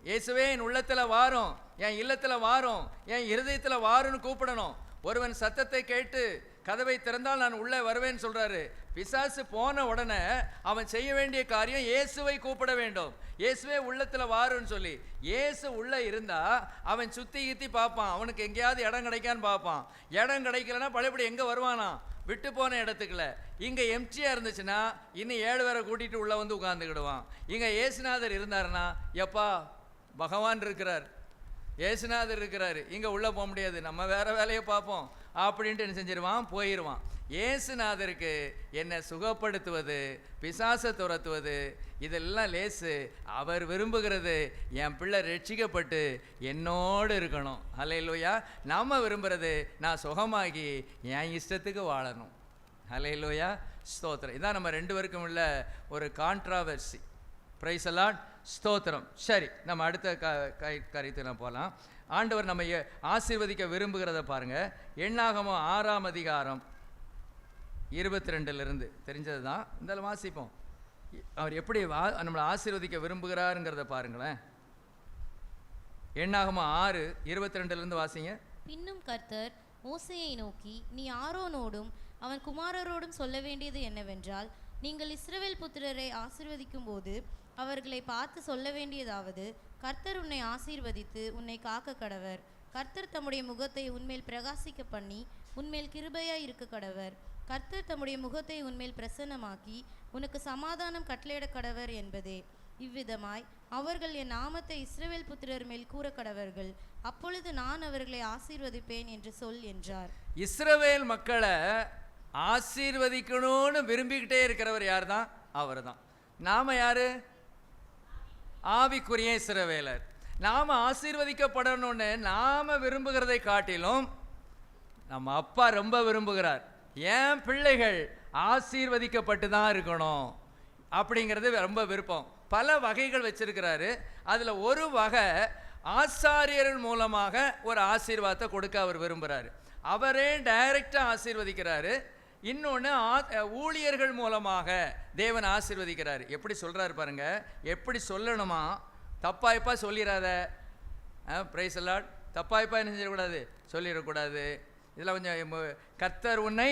இயேசுவே என் உள்ளத்தில் வாரும், என் இல்லத்தில் வாரும், என் இருதயத்தில் வாருன்னு கூப்பிடணும். ஒருவன் சத்தத்தை கேட்டு கதவை திறந்தால் நான் உள்ளே வருவேன்னு சொல்றாரு. பிசாசு போன உடனே அவன் செய்ய வேண்டிய காரியம் இயேசுவை கூப்பிட வேண்டும். இயேசுவே உள்ளத்துல வாருன்னு சொல்லி. இயேசு உள்ள இருந்தா அவன் சுத்தி கித்தி பார்ப்பான், அவனுக்கு எங்கேயாவது இடம் கிடைக்கான்னு பார்ப்பான். இடம் கிடைக்கலன்னா பழையபடி எங்க வருவானா? விட்டு போன இடத்துக்குல. இங்க எம்டியா இருந்துச்சுன்னா இன்னும் 7 பேரை கூட்டிட்டு உள்ள வந்து உட்கார்ந்துக்கிடுவான். இங்க இயேசுநாதர் இருந்தாருன்னா, எப்பா பகவான் இருக்கிறார், இயேசுநாதர் இருக்கிறாரு, இங்க உள்ள போக முடியாது, நம்ம வேற வேலையை பார்ப்போம் அப்படின்ட்டு என்ன செஞ்சிருவான்? போயிடுவான். இயேசுநாதருக்கு என்னை சுகப்படுத்துவது, பிசாசை துரத்துவது இதெல்லாம் லேசு. அவர் விரும்புகிறது என் பிள்ளை ரட்சிக்கப்பட்டு என்னோடு இருக்கணும். ஹல்லேலூயா. நாம விரும்புறது நான் சுகமாகி என் இஷ்டத்துக்கு வாழணும். ஹல்லேலூயா, ஸ்தோத்திரம். இதான் நம்ம 2 பேருக்கும் உள்ள ஒரு கான்ட்ராவர்சி. பிரைஸ் அலாட், ஸ்தோத்திரம். சரி, நம்ம அடுத்த காரியத்துக்கு நான் போகலாம். ஆண்டவர் நம்ம ஆசீர்வதிக்க விரும்புகிறத பாருங்க. எண்ணாகமம் 6ஆம் அதிகாரம் 22 தெரிஞ்சது தான், இருந்தாலும் வாசிப்போம். அவர் எப்படி நம்மளை ஆசீர்வதிக்க விரும்புகிறாருங்கிறத பாருங்களேன். எண்ணாகமம் 6:22 வாசிங்க. பின்னும் கர்த்தர் மோசேயை நோக்கி, நீ ஆரோனோடும் அவன் குமாரரோடும் சொல்ல வேண்டியது என்னவென்றால், நீங்கள் இஸ்ரவேல் புத்திரரை ஆசீர்வதிக்கும் போது அவர்களை பார்த்து சொல்ல வேண்டியதாவது, கர்த்தர் உன்னை ஆசீர்வதித்து உன்னை காக்க கடவர். கர்த்தர் தம்முடைய முகத்தை உன்மேல் பிரகாசிக்க பண்ணி உன்மேல் கிருபையாய் இருக்க கடவர். கர்த்தர் தம்முடைய முகத்தை உன்மேல் பிரசன்னமாக்கி உனக்கு சமாதானம் கட்டளையிட கடவர் என்பதே. இவ்விதமாய் அவர்கள் என் நாமத்தை இஸ்ரவேல் புத்திரர் மேல் கூற கடவர்கள். அப்பொழுது நான் அவர்களை ஆசீர்வதிப்பேன் என்று சொல் என்றார். இஸ்ரவேல் மக்களை ஆசீர்வதிக்கணும்னு விரும்பிக்கிட்டே இருக்கிறவர் யார் தான்? அவர் தான். நாம யாரு? ஆவிக்குரிய இஸ்ரவேலர். நாம ஆசீர்வதிக்கப்படணும்னு நாம விரும்புகிறதை காட்டிலும் நம்ம அப்பா ரொம்ப விரும்புகிறார். என் பிள்ளைகள் ஆசீர்வதிக்கப்பட்டு தான் இருக்கணும் அப்படிங்கிறது ரொம்ப விருப்பம். பல வகைகள் வச்சிருக்கிறாரு. அதுல ஒரு வகை ஆசாரியர்கள் மூலமாக ஒரு ஆசீர்வாதத்தை கொடுக்க அவர் விரும்புகிறாரு. அவரே டைரக்டா ஆசீர்வதிக்கிறாரு. இன்னொன்று ஊழியர்கள் மூலமாக தேவன் ஆசீர்வதிக்கிறார். எப்படி சொல்கிறாரு பாருங்க. எப்படி சொல்லணுமா? தப்பாய்ப்பா சொல்லிடாத. Price allot. தப்பாய்ப்பா என்ன செய்யக்கூடாது? சொல்லிடக்கூடாது. இதில் கொஞ்சம் கர்த்தர் உன்னை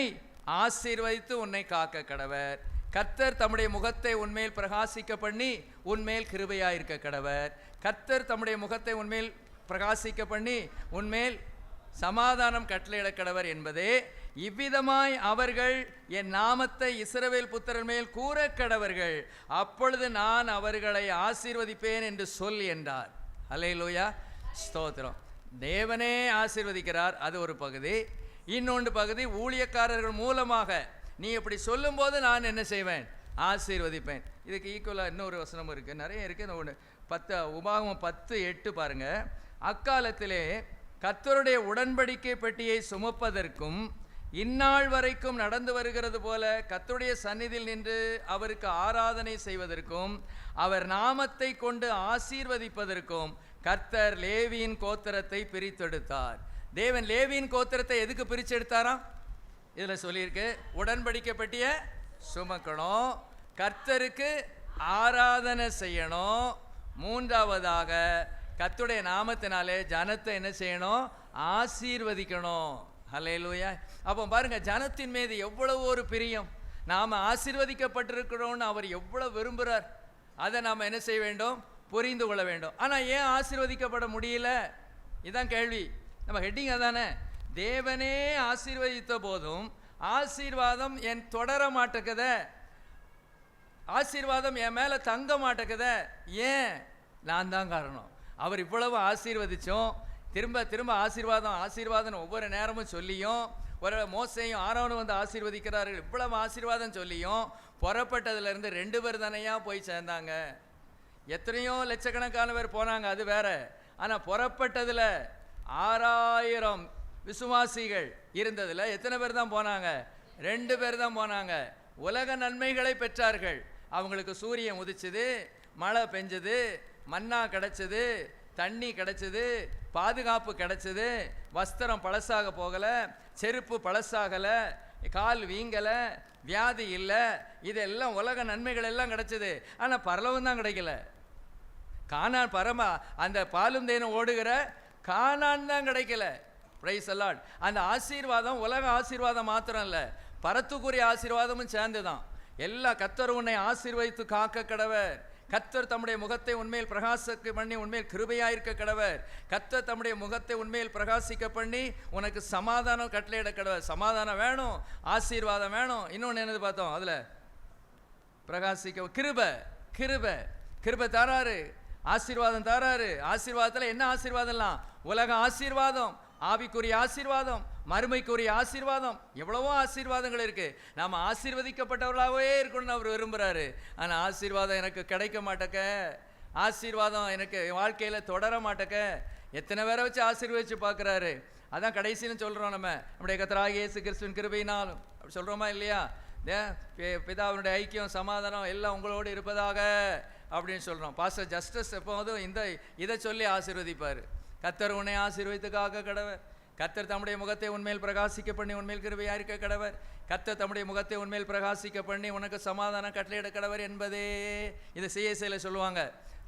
ஆசீர்வதித்து உன்னை காக்க கடவர். கர்த்தர் தம்முடைய முகத்தை உன்மேல் பிரகாசிக்க பண்ணி உன்மேல் கிருபையாக இருக்க கடவர். கர்த்தர் தம்முடைய முகத்தை உன்மேல் பிரகாசிக்க பண்ணி உன்மேல் சமாதானம் கட்டளையிட கடவர் என்பதே. இவ்விதமாய் அவர்கள் என் நாமத்தை இஸ்ரவேல் புத்திரர் மேல் கூற கடவர்கள். அப்பொழுது நான் அவர்களை ஆசீர்வதிப்பேன் என்று சொல் என்றார். அல்லேலூயா, ஸ்தோத்திரம். தேவனே ஆசீர்வதிக்கிறார், அது ஒரு பகுதி. இன்னொன்று பகுதி ஊழியக்காரர்கள் மூலமாக நீ இப்படி சொல்லும்போது நான் என்ன செய்வேன்? ஆசீர்வதிப்பேன். இதுக்கு ஈக்குவலாக இன்னொரு வசனம் இருக்குது, நிறைய இருக்குது. ஒன்று 10 உபாகமம் 10:8 பாருங்க. அக்காலத்திலே கர்த்தருடைய உடன்படிக்கை பெட்டியை சுமப்பதற்கும் இந்நாள் வரைக்கும் நடந்து வருகிறது போல கர்த்தருடைய சந்நிதியில் நின்று அவருக்கு ஆராதனை செய்வதற்கும் அவர் நாமத்தை கொண்டு ஆசீர்வதிப்பதற்கும் கர்த்தர் லேவியின் கோத்திரத்தை பிரித்தெடுத்தார். தேவன் லேவியின் கோத்திரத்தை எதுக்கு பிரிச்செடுத்தாராம்? இதில் சொல்லியிருக்கு. உடன்படிக்கை பெட்டியை சுமக்கணும், கர்த்தருக்கு ஆராதனை செய்யணும், மூன்றாவதாக கர்த்தருடைய நாமத்தினாலே ஜனத்தை என்ன செய்யணும்? ஆசீர்வதிக்கணும். ஹல்லேலூயா. அப்போ பாருங்க, ஜனத்தின் மீது எவ்வளவு ஒரு பிரியம். நாம் ஆசீர்வதிக்கப்பட்டிருக்கிறோம்னு அவர் எவ்வளவு விரும்புகிறார். அதை நாம் என்ன செய்ய வேண்டும்? புரிந்து கொள்ள வேண்டும். ஆனால் ஏன் ஆசீர்வதிக்கப்பட முடியல? இதுதான் கேள்வி. நம்ம ஹெட்டிங் அதானே. தேவனே ஆசீர்வதித்த போதும் ஆசீர்வாதம் என் தொடர மாட்டேக்குத, ஆசீர்வாதம் என் மேலே தங்க மாட்டேக்குத. ஏன்? நான் தான் காரணம். அவர் இவ்வளவு ஆசீர்வதிச்சோம், திரும்ப திரும்ப ஆசீர்வாதம் ஆசீர்வாதம் ஒவ்வொரு நேரமும் சொல்லியும், ஒரு மோசையும் ஆரோனும் வந்து ஆசீர்வதிக்கிறார்கள், இவ்வளவு ஆசீர்வாதம் சொல்லியும் புறப்பட்டதுலேருந்து 2 பேர் தானையா போய் சேர்ந்தாங்க. எத்தனையோ லட்சக்கணக்கான பேர் போனாங்க, அது வேற. ஆனால் புறப்பட்டதில் 6000 விசுவாசிகள் இருந்ததில் எத்தனை பேர் தான் போனாங்க? 2 பேர் தான் போனாங்க. உலக நன்மைகளை பெற்றார்கள். அவங்களுக்கு சூரியன் உதிச்சது, மழை பெஞ்சது, மன்னா கிடைச்சது, தண்ணி கிடைச்சது, பாதுகாப்பு கிடைச்சது, வஸ்திரம் பழசாக போகலை, செருப்பு பழசாகலை, கால் வீங்கலை, வியாதி இல்லை. இதெல்லாம் உலக நன்மைகள் எல்லாம் கிடைச்சது. ஆனால் பரலோகம் தான் கிடைக்கல. கானான் அந்த பாலும் தேனும் ஓடுகிற கானான் தான் கிடைக்கல. Praise the Lord. அந்த ஆசீர்வாதம் உலக ஆசீர்வாதம் மாத்திரம் இல்லை, பரத்துக்குரிய ஆசீர்வாதமும் சேர்ந்து தான். எல்லா கர்த்தர் உன்னை ஆசீர்வதித்து காக்க கடவர். கர்த்தர் தம்முடைய முகத்தை உண்மையில் பிரகாசிக்க பண்ணி உண்மையில் கிருபையாயிருக்க கடவர். கர்த்தர் தம்முடைய முகத்தை உண்மையில் பிரகாசிக்க பண்ணி உனக்கு சமாதானம் கட்டளையிட கடவர். சமாதானம் வேணும், ஆசீர்வாதம் வேணும். இன்னொன்று என்னது பார்த்தோம் அதில்? பிரகாசிக்க கிருபை. கிருபை கிருபை தாராரு, ஆசீர்வாதம் தாராரு. ஆசீர்வாதத்தில் என்ன ஆசீர்வாதம்லாம்? உலக ஆசீர்வாதம், ஆவிக்குரிய ஆசீர்வாதம், மறுமைக்குரிய ஆசீர்வாதம், எவ்வளவோ ஆசீர்வாதங்கள் இருக்கு. நாம் ஆசீர்வதிக்கப்பட்டவர்களாகவே இருக்கணும்னு அவர் விரும்புகிறாரு. ஆனால் ஆசீர்வாதம் எனக்கு கிடைக்க மாட்டேக்க, ஆசீர்வாதம் எனக்கு வாழ்க்கையில் தொடர மாட்டேக்க. எத்தனை பேரை வச்சு ஆசீர்வதிச்சு பார்க்குறாரு. அதான் கடைசின்னு சொல்கிறோம். நம்முடைய கர்த்தராகிய இயேசு கிறிஸ்துவின் கிருபையினாலும் அப்படி சொல்கிறோமா இல்லையா? பிதாவினுடைய ஐக்கியம் சமாதானம் எல்லாம் உங்களோடு இருப்பதாக அப்படின்னு சொல்கிறோம். பாஸ்டர் ஜஸ்டிஸ் எப்போதும் இதை சொல்லி ஆசீர்வதிப்பார். கர்த்தர் உன்னை ஆசீர்வதித்து காக்க கடவர். கர்த்தர் தம்முடைய முகத்தை உண்மையில் பிரகாசிக்க பண்ணி உண்மையில் கிருபையாக இருக்க கடவர். கர்த்தர் தம்முடைய முகத்தை உண்மையில் பிரகாசிக்க பண்ணி உனக்கு சமாதானம் கட்டளையிட கடவர் என்பதே இது CSIல சொல்லுவாங்க.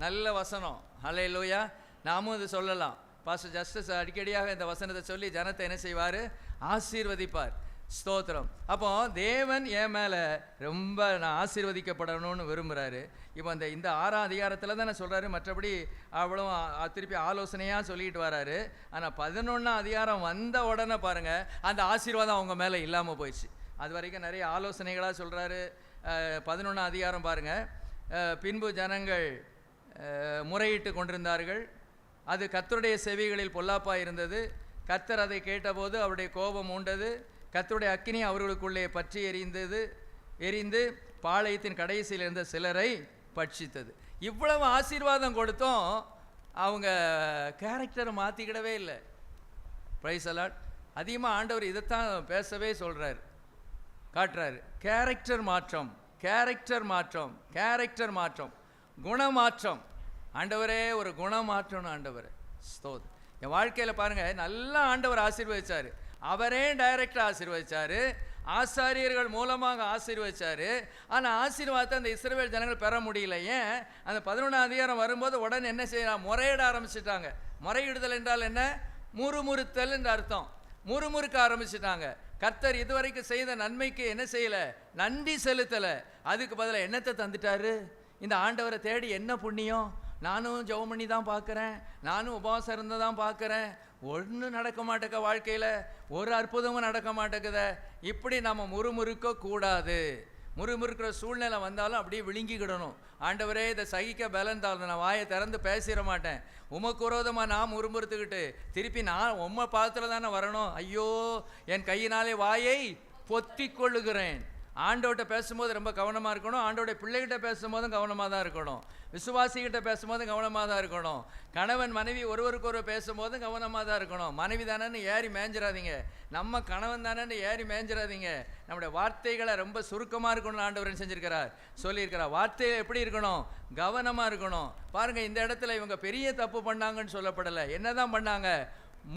நல்ல வசனம். ஹல்லேலூயா. நாமும் இது சொல்லலாம். பாஸ்டர் ஜஸ்டிஸ் அடிக்கடியாக இந்த வசனத்தை சொல்லி ஜனத்தை என்ன செய்வார்? ஆசீர்வதிப்பார். ஸ்தோத்திரம். அப்போ தேவன் என் மேலே ரொம்ப நான் ஆசீர்வதிக்கப்படணும்னு விரும்புகிறாரு. இப்போ இந்த 6ஆம் அதிகாரத்தில் தான் சொல்கிறாரு. மற்றபடி அவ்வளோ திருப்பி ஆலோசனையாக சொல்லிட்டு வராரு. ஆனால் 11ஆம் அதிகாரம் வந்த உடனே பாருங்கள், அந்த ஆசீர்வாதம் அவங்க மேலே இல்லாமல் போயிடுச்சு. அது வரைக்கும் நிறைய ஆலோசனைகளாக சொல்கிறாரு. 11ஆம் அதிகாரம் பாருங்கள். பின்பு ஜனங்கள் முறையிட்டு கொண்டிருந்தார்கள். அது கர்த்தருடைய செவிகளில் பொல்லாப்பாக இருந்தது. கர்த்தர் அதை கேட்டபோது அவருடைய கோபம் உண்டது. கர்த்தருடைய அக்கினி அவர்களுக்குள்ளே பற்றி எரிந்து பாளையத்தின் கடைசியில் இருந்த சிலரை பட்சித்தது. இவ்வளவு ஆசீர்வாதம் கொடுத்தோம், அவங்க கேரக்டரை மாற்றிக்கிடவே இல்லை. Praise the Lord. அதிகமாக ஆண்டவர் இதைத்தான் பேசவே சொல்கிறார், காட்டுறாரு. கேரக்டர் மாற்றம், கேரக்டர் மாற்றம், கேரக்டர் மாற்றம், குணமாற்றம். ஆண்டவரே ஒரு குணமாற்றணும் ஆண்டவர். ஸ்தோத்திரம். என் வாழ்க்கையில் பாருங்கள், நல்லா ஆண்டவர் ஆசீர்வதிச்சார். அவரே டைரக்டாக ஆசீர்வதிச்சார், ஆசாரியர்கள் மூலமாக ஆசீர்வதிச்சார். ஆனால் ஆசீர்வாதத்தை அந்த இஸ்ரவேல் ஜனங்கள் பெற முடியல. ஏன்? அந்த 11ஆம் அதிகாரம் வரும்போது உடனே என்ன செய்யலாம்? முறையிட ஆரம்பிச்சிட்டாங்க. முறையிடுதல் என்றால் என்ன? முறுமுறுத்தல் என்று அர்த்தம். முறுமுறுக்க ஆரம்பிச்சிட்டாங்க. கர்த்தர் இதுவரைக்கும் செய்த நன்மைக்கு என்ன செய்யலை? நன்றி செலுத்தலை. அதுக்கு பதிலாக என்னத்தை தந்துட்டாரு? இந்த ஆண்டவரை தேடி என்ன புண்ணியம்? நானும் ஜெபம் பண்ணி தான் பார்க்குறேன், நானும் உபவாசம் இருந்து தான் பார்க்குறேன், ஒன்றும் நடக்க மாட்டேக்க, வாழ்க்கையில் ஒரு அற்புதமும் நடக்க மாட்டேக்குத. இப்படி நம்ம முறுமுறுக்க கூடாது. முறுமுறுக்கிற சூழ்நிலை வந்தாலும் அப்படியே விழுங்கிக்கிடணும். ஆண்டவரே இதை சகிக்க பலன் தாழ்ந்து நான் வாயை திறந்து பேசிட மாட்டேன். உமக்கு விரோதமாக நான் முறுமுறுத்துக்கிட்டு திருப்பி நான் உம்மை பாத்திர தானே வரணும். ஐயோ, என் கையினாலே வாயை பொத்தி கொள்ளுகிறேன். ஆண்டோட்ட பேசும்போது ரொம்ப கவனமாக இருக்கணும். ஆண்டோடைய பிள்ளைகிட்ட பேசும்போதும் கவனமாக தான் இருக்கணும். விசுவாசிகிட்ட பேசும்போதும் கவனமாக தான் இருக்கணும். கணவன் மனைவி ஒருவருக்கொருவர் பேசும்போதும் கவனமாக தான் இருக்கணும். மனைவி தானேன்னு ஏறி மேய்ஞ்சிடாதீங்க, நம்ம கணவன் தானேன்னு ஏறி மேய்ஞ்சிடாதீங்க. நம்முடைய வார்த்தைகளை ரொம்ப சுருக்கமாக இருக்கணும்னு ஆண்டவர் செஞ்சிருக்கிறார், சொல்லியிருக்கிறார். வார்த்தைகள் எப்படி இருக்கணும்? கவனமாக இருக்கணும். பாருங்கள், இந்த இடத்துல இவங்க பெரிய தப்பு பண்ணாங்கன்னு சொல்லப்படலை. என்ன தான் பண்ணாங்க?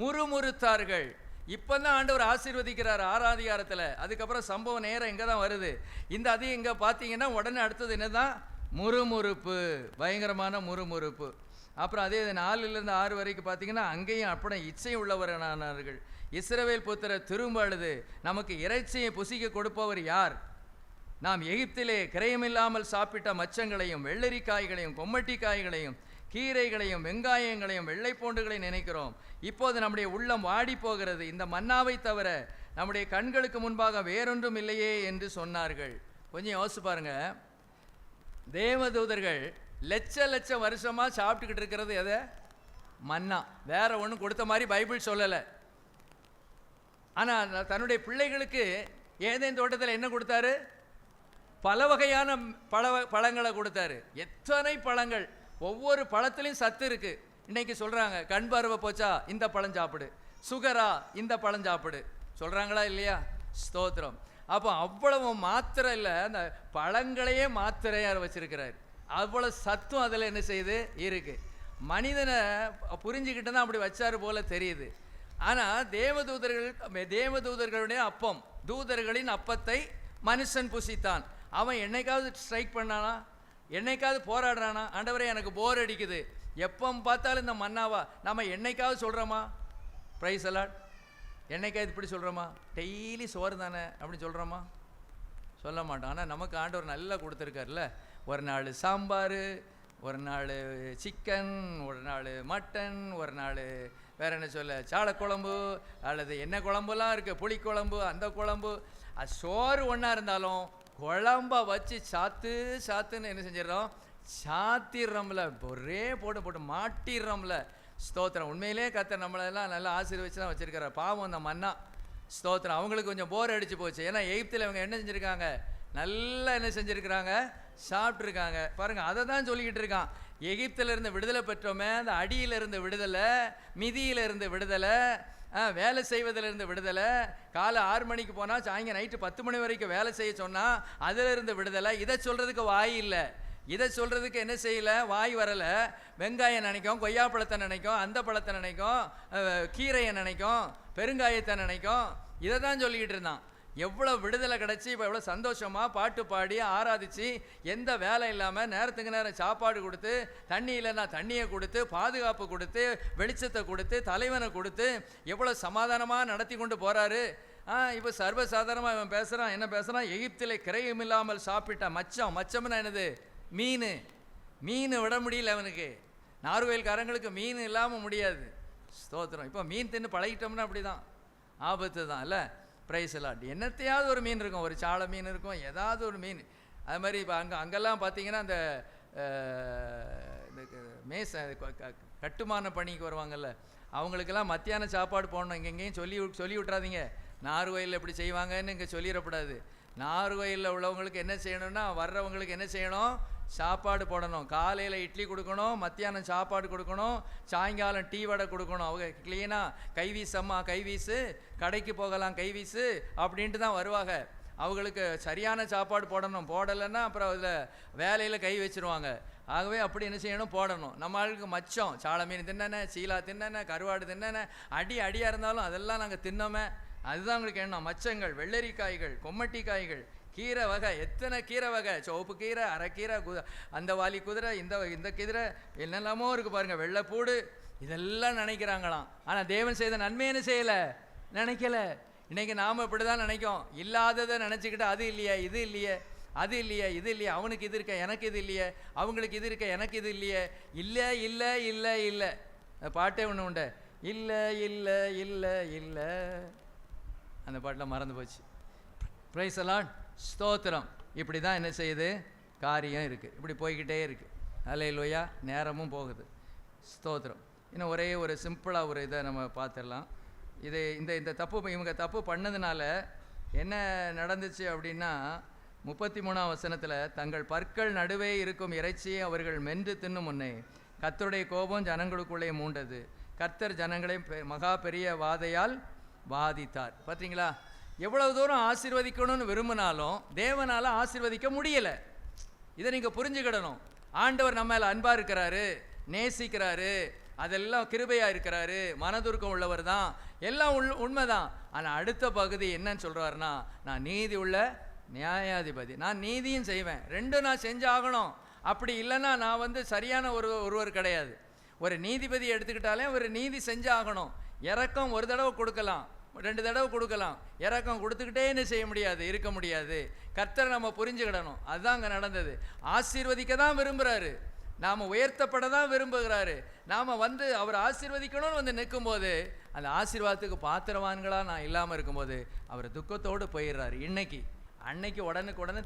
முறுமுறுத்தார்கள். இப்போ தான் ஆண்டவர் ஆசீர்வதிக்கிறார் 6ஆம் அதிகாரத்தில். அதுக்கப்புறம் சம்பவம் நேரம் எங்கே தான் வருது? இந்த அதிகம் இங்கே பார்த்தீங்கன்னா உடனே அடுத்தது என்ன தான்? முறுமுறுப்பு, பயங்கரமான முறுமுறுப்பு. அப்புறம் அதே 4லிருந்து 6 வரைக்கும் பார்த்தீங்கன்னா அங்கேயும் அப்படி இச்சை உள்ளவரானார்கள். இஸ்ரவேல் புத்திரர் திரும்ப அழுது, நமக்கு இறைச்சியை புசிக்க கொடுப்பவர் யார்? நாம் எகிப்திலே கிரயமில்லாமல் சாப்பிட்ட மச்சங்களையும் வெள்ளரிக்காய்களையும் கொம்மட்டிக்காய்களையும் கீரைகளையும் வெங்காயங்களையும் வெள்ளை பூண்டுகளையும் நினைக்கிறோம். இப்போது நம்முடைய உள்ளம் வாடி போகிறது. இந்த மன்னாவை தவிர நம்முடைய கண்களுக்கு முன்பாக வேறொன்றும் இல்லையே என்று சொன்னார்கள். கொஞ்சம் யோசிச்சு பாருங்க. தேவதூதர்கள் லட்ச வருஷமாக சாப்பிட்டுக்கிட்டு இருக்கிறது எதை? மன்னா. வேற ஒன்றும் கொடுத்த மாதிரி பைபிள் சொல்லலை. ஆனால் தன்னுடைய பிள்ளைகளுக்கு ஏதேன் தோட்டத்தில் என்ன கொடுத்தாரு? பல வகையான பழங்களை கொடுத்தாரு. எத்தனை பழங்கள்! ஒவ்வொரு பழத்துலையும் சத்து இருக்கு. இன்னைக்கு சொல்றாங்க, கண் பார்வை போச்சா இந்த பழம் சாப்பிடு, சுகரா இந்த பழம் சாப்பிடு, சொல்றாங்களா இல்லையா? ஸ்தோத்திரம். அப்போ அவ்வளவு மாத்திரை இல்லை, அந்த பழங்களையே மாத்திரையார் வச்சிருக்கிறார். அவ்வளவு சத்தும் அதில் என்ன செய்யுது? இருக்கு. மனிதனை புரிஞ்சுக்கிட்டு தான் அப்படி வச்சாரு போல தெரியுது. ஆனால் தேவதூதர்களுடைய அப்பம், தூதர்களின் அப்பத்தை மனுஷன் புசித்தான். அவன் என்னைக்காவது ஸ்ட்ரைக் பண்ணானா? என்னைக்காவது போராடுறானா? ஆண்டவரே எனக்கு போர் அடிக்குது, எப்போ பார்த்தாலும் இந்த மன்னாவா? நம்ம என்னைக்காவது சொல்கிறோமா? Praise the Lord. என்னைக்காவது இப்படி சொல்கிறோமா? டெய்லி சோறு தானே அப்படின்னு சொல்கிறோமா? சொல்ல மாட்டோம். ஆனால் நமக்கு ஆண்டவர் நல்லா கொடுத்துருக்காருல்ல. ஒரு நாள் சாம்பார், ஒரு நாள் சிக்கன், ஒரு நாள் மட்டன், ஒரு நாள் வேறு என்ன சொல்ல சாலக்குழம்பு அல்லது என்ன குழம்புலாம் இருக்குது, புளிக்குழம்பு, அந்த குழம்பு. அது சோறு ஒன்றா இருந்தாலும் குழம்ப வச்சு சாத்துன்னு என்ன செஞ்சிடறோம்? சாத்திடுறோம்ல, ஒரே போட்டு மாட்டிடுறோம்ல. ஸ்தோத்திரம். உண்மையிலே கர்த்தர் நம்மளெல்லாம் நல்லா ஆசீர்வச்சு தான் வச்சுருக்காரு. பாவம் அந்த மன்னா, ஸ்தோத்திரம், அவங்களுக்கு கொஞ்சம் போர் அடிச்சு போச்சு. ஏன்னா எகிப்தில் இவங்க என்ன செஞ்சுருக்காங்க? நல்லா என்ன செஞ்சுருக்கிறாங்க? சாப்பிட்ருக்காங்க. பாருங்கள், அதை தான் சொல்லிக்கிட்டு இருக்கான். எகிப்திலிருந்து விடுதலை பெற்றோமே, அந்த அடியிலிருந்து விடுதலை, மிதியிலிருந்து விடுதலை, வேலை செய்வதிலிருந்து விடுதலை, காலை 6 மணிக்கு போனால் சாயங்காலம் நைட்டு 10 மணி வரைக்கும் வேலை செய்ய சொன்னால் அதிலிருந்து விடுதலை. இதை சொல்கிறதுக்கு வாய் இல்லை, இதை சொல்கிறதுக்கு என்ன செய்யலை? வாய் வரலை. வெங்காயம் நினைக்கும், கொய்யாப்பழத்தை நினைக்கும், அந்த பழத்தை நினைக்கும், கீரையை நினைக்கும், பெருங்காயத்தை நினைக்கும். இதை தான் சொல்லிக்கிட்டு இருந்தான். எவ்வளோ விடுதலை கிடச்சி இப்போ எவ்வளோ சந்தோஷமாக பாட்டு பாடி ஆராதிச்சு, எந்த வேலை இல்லாமல் நேரத்துக்கு நேரம் சாப்பாடு கொடுத்து, தண்ணி இல்லைன்னா தண்ணியை கொடுத்து, பாதுகாப்பு கொடுத்து, வெளிச்சத்தை கொடுத்து, தலைவனை கொடுத்து எவ்வளோ சமாதானமாக நடத்தி கொண்டு போகிறாரு. இப்போ சர்வசாதாரணமாக இவன் பேசுகிறான். என்ன பேசுகிறான்? எகிப்திலே கிரையும் இல்லாமல் சாப்பிட்ட மச்சம்னா என்னது? மீன் விட முடியல அவனுக்கு. நார்வேல்காரங்களுக்கு மீன் இல்லாமல் முடியாது. ஸ்தோத்திரம். இப்போ மீன் தின்னு பழகிட்டோம்னா அப்படி தான், ஆபத்து தான் இல்லை? ப்ரைஸ் எல்லாம் என்னத்தையாவது ஒரு மீன் இருக்கும், ஒரு சாலை மீன் இருக்கும், ஏதாவது ஒரு மீன். அது மாதிரி இப்போ அங்கெல்லாம் பார்த்தீங்கன்னா அந்த கட்டுமான பணிக்கு வருவாங்கல்ல, அவங்களுக்கெல்லாம் மத்தியான சாப்பாடு போடணும். எங்கேயும் சொல்லி விட்றாதீங்க, நார்வேலில் எப்படி செய்வாங்கன்னு இங்கே சொல்லிடக்கூடாது. நார்வேலில் உள்ளவங்களுக்கு என்ன செய்யணும்னா, வர்றவங்களுக்கு என்ன செய்யணும்? சாப்பாடு போடணும். காலையில் இட்லி கொடுக்கணும், மத்தியானம் சாப்பாடு கொடுக்கணும், சாயங்காலம் டீ வடை கொடுக்கணும். அவங்க க்ளீனாக கைவீசம்மா கைவீசு, கடைக்கு போகலாம் கைவீசு அப்படின்ட்டு தான் வருவாங்க. அவங்களுக்கு சரியான சாப்பாடு போடணும். போடலைன்னா அப்புறம் அதில் வேலையில் கை வச்சுருவாங்க. ஆகவே அப்படி என்ன செய்யணும்? போடணும். நம்ம ஆளுக்கு மச்சம், சாலை மீன் தின்னன, சீலா தின்னன, கருவாடு தின்னன, அடியாக இருந்தாலும் அதெல்லாம் நாங்கள் தின்னோமே. அதுதான் உங்களுக்கு எண்ணம். மச்சங்கள், வெள்ளரிக்காய்கள், கொம்மட்டி காய்கள், கீரை வகை, எத்தனை கீரை வகை, சிவப்பு கீரை, அரைக்கீரை, அந்த வாலி குதிரை, இந்த குதிரை, என்னெல்லாமோ இருக்குது பாருங்கள், வெள்ளைப்பூடு, இதெல்லாம் நினைக்கிறாங்களாம். ஆனால் தேவன் செய்த நன்மை என்ன செய்யலை? நினைக்கல. இன்றைக்கி நாம் இப்படி தான் நினைக்கும். இல்லாததை நினச்சிக்கிட்டு அது இல்லையே, இது இல்லையே, அது இல்லையே, இது இல்லையே, அவனுக்கு இது இருக்க எனக்கு இது இல்லையே, அவங்களுக்கு இது இருக்க எனக்கு இது இல்லையே, இல்லை இல்லை இல்லை இல்லை. பாட்டே ஒன்று உண்டு, இல்லை இல்லை இல்லை இல்லை, அந்த பாட்டில் மறந்து போச்சு. Praise the Lord. ஸ்தோத்திரம். இப்படி தான் என்ன செய்யுது? காரியம் இருக்குது, இப்படி போய்கிட்டே இருக்குது. அல்லேலூயா. நேரமும் போகுது. ஸ்தோத்திரம். இன்னும் ஒரே ஒரு சிம்பிளாக ஒரு இதை நம்ம பார்த்துடலாம். இது இந்த தப்பு இவங்க தப்பு பண்ணதுனால என்ன நடந்துச்சு அப்படின்னா, 33ஆம் வசனத்தில், தங்கள் பற்கள் நடுவே இருக்கும் இறைச்சியை அவர்கள் மென்று தின்னும் முன்னே கர்த்தருடைய கோபம் ஜனங்களுக்குள்ளே மூண்டது. கர்த்தர் ஜனங்களை மகா பெரிய வாதையால் வாதித்தார். பார்த்தீங்களா? எவ்வளவு தூரம் ஆசீர்வதிக்கணும்னு விரும்பினாலும் தேவனால் ஆசீர்வதிக்க முடியலை. இதை நீங்கள் புரிஞ்சுக்கிடணும். ஆண்டவர் நம்ம மேலே அன்பாக இருக்கிறாரு, நேசிக்கிறாரு, அதெல்லாம் கிருபையாக இருக்கிறாரு, மனதுருக்கம் உள்ளவர் தான், எல்லாம் உண்மைதான். ஆனால் அடுத்த பகுதி என்னன்னு சொல்கிறாருன்னா, நான் நீதி உள்ள நியாயாதிபதி, நான் நீதியும் செய்வேன், ரெண்டும் நான் செஞ்சாகணும். அப்படி இல்லைன்னா நான் சரியான ஒருவர் கிடையாது. ஒரு நீதிபதி எடுத்துக்கிட்டாலே ஒரு நீதி செஞ்சாகணும். இரக்கம் ஒரு தடவை கொடுக்கலாம், 2 தடவை கொடுக்கலாம், இரக்கம் கொடுத்துக்கிட்டே என்ன செய்ய முடியாது, இருக்க முடியாது. கர்த்தரை நம்ம புரிஞ்சுக்கிடணும். அதுதான் அங்கே நடந்தது. ஆசீர்வதிக்க தான் விரும்புகிறாரு, நாம் உயர்த்தப்பட தான் விரும்புகிறாரு. நாம் அவர் ஆசீர்வதிக்கணும்னு நிற்கும்போது, அந்த ஆசீர்வாதத்துக்கு பாத்திரவான்களாக நான் இல்லாமல் இருக்கும்போது அவர் துக்கத்தோடு போயிடுறாரு. அன்னைக்கு உடனுக்குடனே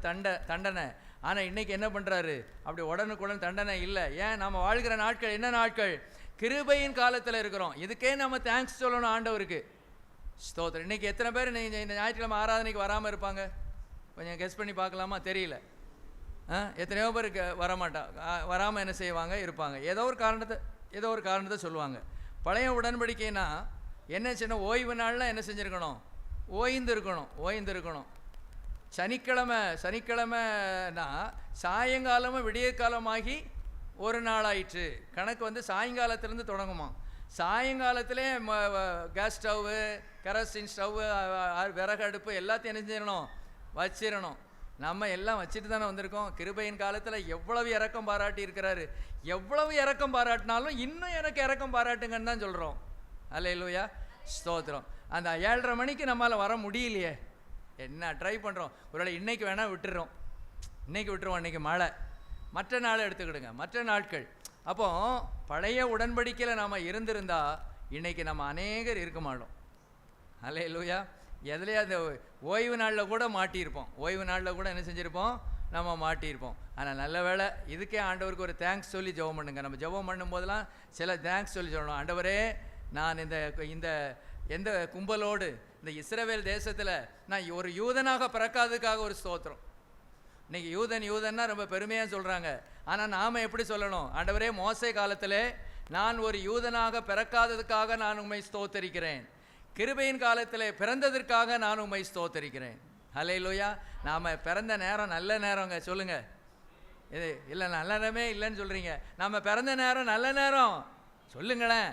தண்டனை. ஆனால் இன்றைக்கி என்ன பண்ணுறாரு? அப்படி உடனுக்குடன் தண்டனை இல்லை. ஏன்? நம்ம வாழ்கிற நாட்கள் என்ன நாட்கள்? கிருபையின் காலத்தில் இருக்கிறோம். இதுக்கே நம்ம தேங்க்ஸ் சொல்லணும் ஆண்டவருக்கு. ஸ்தோத்திரம். இன்றைக்கி எத்தனை பேர் நீங்கள் இந்த ஞாயிற்றுக்கிழமை ஆராதனைக்கு வராமல் இருப்பாங்க? கொஞ்சம் கெஸ் பண்ணி பார்க்கலாமா? தெரியல. எத்தனையோ பேர் வராமல் என்ன செய்வாங்க? இருப்பாங்க. ஏதோ ஒரு காரணத்தை சொல்லுவாங்க. பழைய உடன்படிக்கைனா என்ன சின்ன ஓய்வு நாளில் என்ன செஞ்சுருக்கணும்? ஓய்ந்திருக்கணும். சனிக்கிழமைனா சாயங்காலமும் விடிய காலமாகி ஒரு நாள் ஆயிற்று. கணக்கு சாயங்காலத்திலேருந்து தொடங்குமா. சாயங்காலத்திலே கேஸ் ஸ்டவ்வு, கெரசின் ஸ்டவ்வு, விறகு அடுப்பு எல்லாத்தையும் என்ன செஞ்சிடணும்? வச்சிடணும். நம்ம எல்லாம் வச்சுட்டு தானே வந்திருக்கோம். கிருபையின் காலத்தில் எவ்வளவு இரக்கம் பாராட்டி இருக்கிறாரு. எவ்வளவு இரக்கம் பாராட்டினாலும் இன்னும் எனக்கு இரக்கம் பாராட்டுங்கன்னு தான் சொல்கிறோம். அல்லேலூயா. ஸ்தோத்திரம். அந்த 7:30 மணிக்கு நம்மளால் வர முடியலையே, என்ன ட்ரை பண்ணுறோம், ஒருவேளை இன்றைக்கி வேணால் விட்டுறோம், இன்றைக்கி விட்டுருவோம், இன்றைக்கி மழை, மற்ற நாள் எடுத்துக்கிடுங்க, மற்ற நாட்கள். அப்போ பழைய உடன்படிக்கையில் நாம் இருந்திருந்தா இன்றைக்கி நம்ம அநேகர் இருக்க மாட்டோம். அல்லேலூயா. எதுலையா அந்த ஓய்வு நாளில் கூட மாட்டியிருப்போம், ஓய்வு நாளில் கூட என்ன செஞ்சுருப்போம், நம்ம மாட்டியிருப்போம். ஆனால் நல்ல வேளை, இதுக்கே ஆண்டவருக்கு ஒரு தேங்க்ஸ் சொல்லி ஜெபம் பண்ணுங்க. நம்ம ஜெபம் பண்ணும்போதெல்லாம் சில தேங்க்ஸ் சொல்லி சொல்லணும். ஆண்டவரே, நான் இந்த எந்த கும்பலோடு இந்த இஸ்ரவேல் தேசத்தில் நான் ஒரு யூதனாக பிறக்காததுக்காக ஒரு ஸ்தோத்திரம். இன்றைக்கி யூதன்னா ரொம்ப பெருமையாக சொல்கிறாங்க. ஆனால் நாம் எப்படி சொல்லணும், ஆண்டவரே, மோசே காலத்தில் நான் ஒரு யூதனாக பிறக்காததுக்காக நான் உம்மை ஸ்தோத்தரிக்கிறேன், கிருபையின் காலத்தில் பிறந்ததற்காக நான் உம்மை ஸ்தோத்தரிக்கிறேன். ஹல்லேலூயா. நாம் பிறந்த நேரம் நல்ல நேரங்க, சொல்லுங்கள். இது இல்லை, நல்ல நேரமே இல்லைன்னு சொல்கிறீங்க. நம்ம பிறந்த நேரம் நல்ல நேரம் சொல்லுங்களேன்.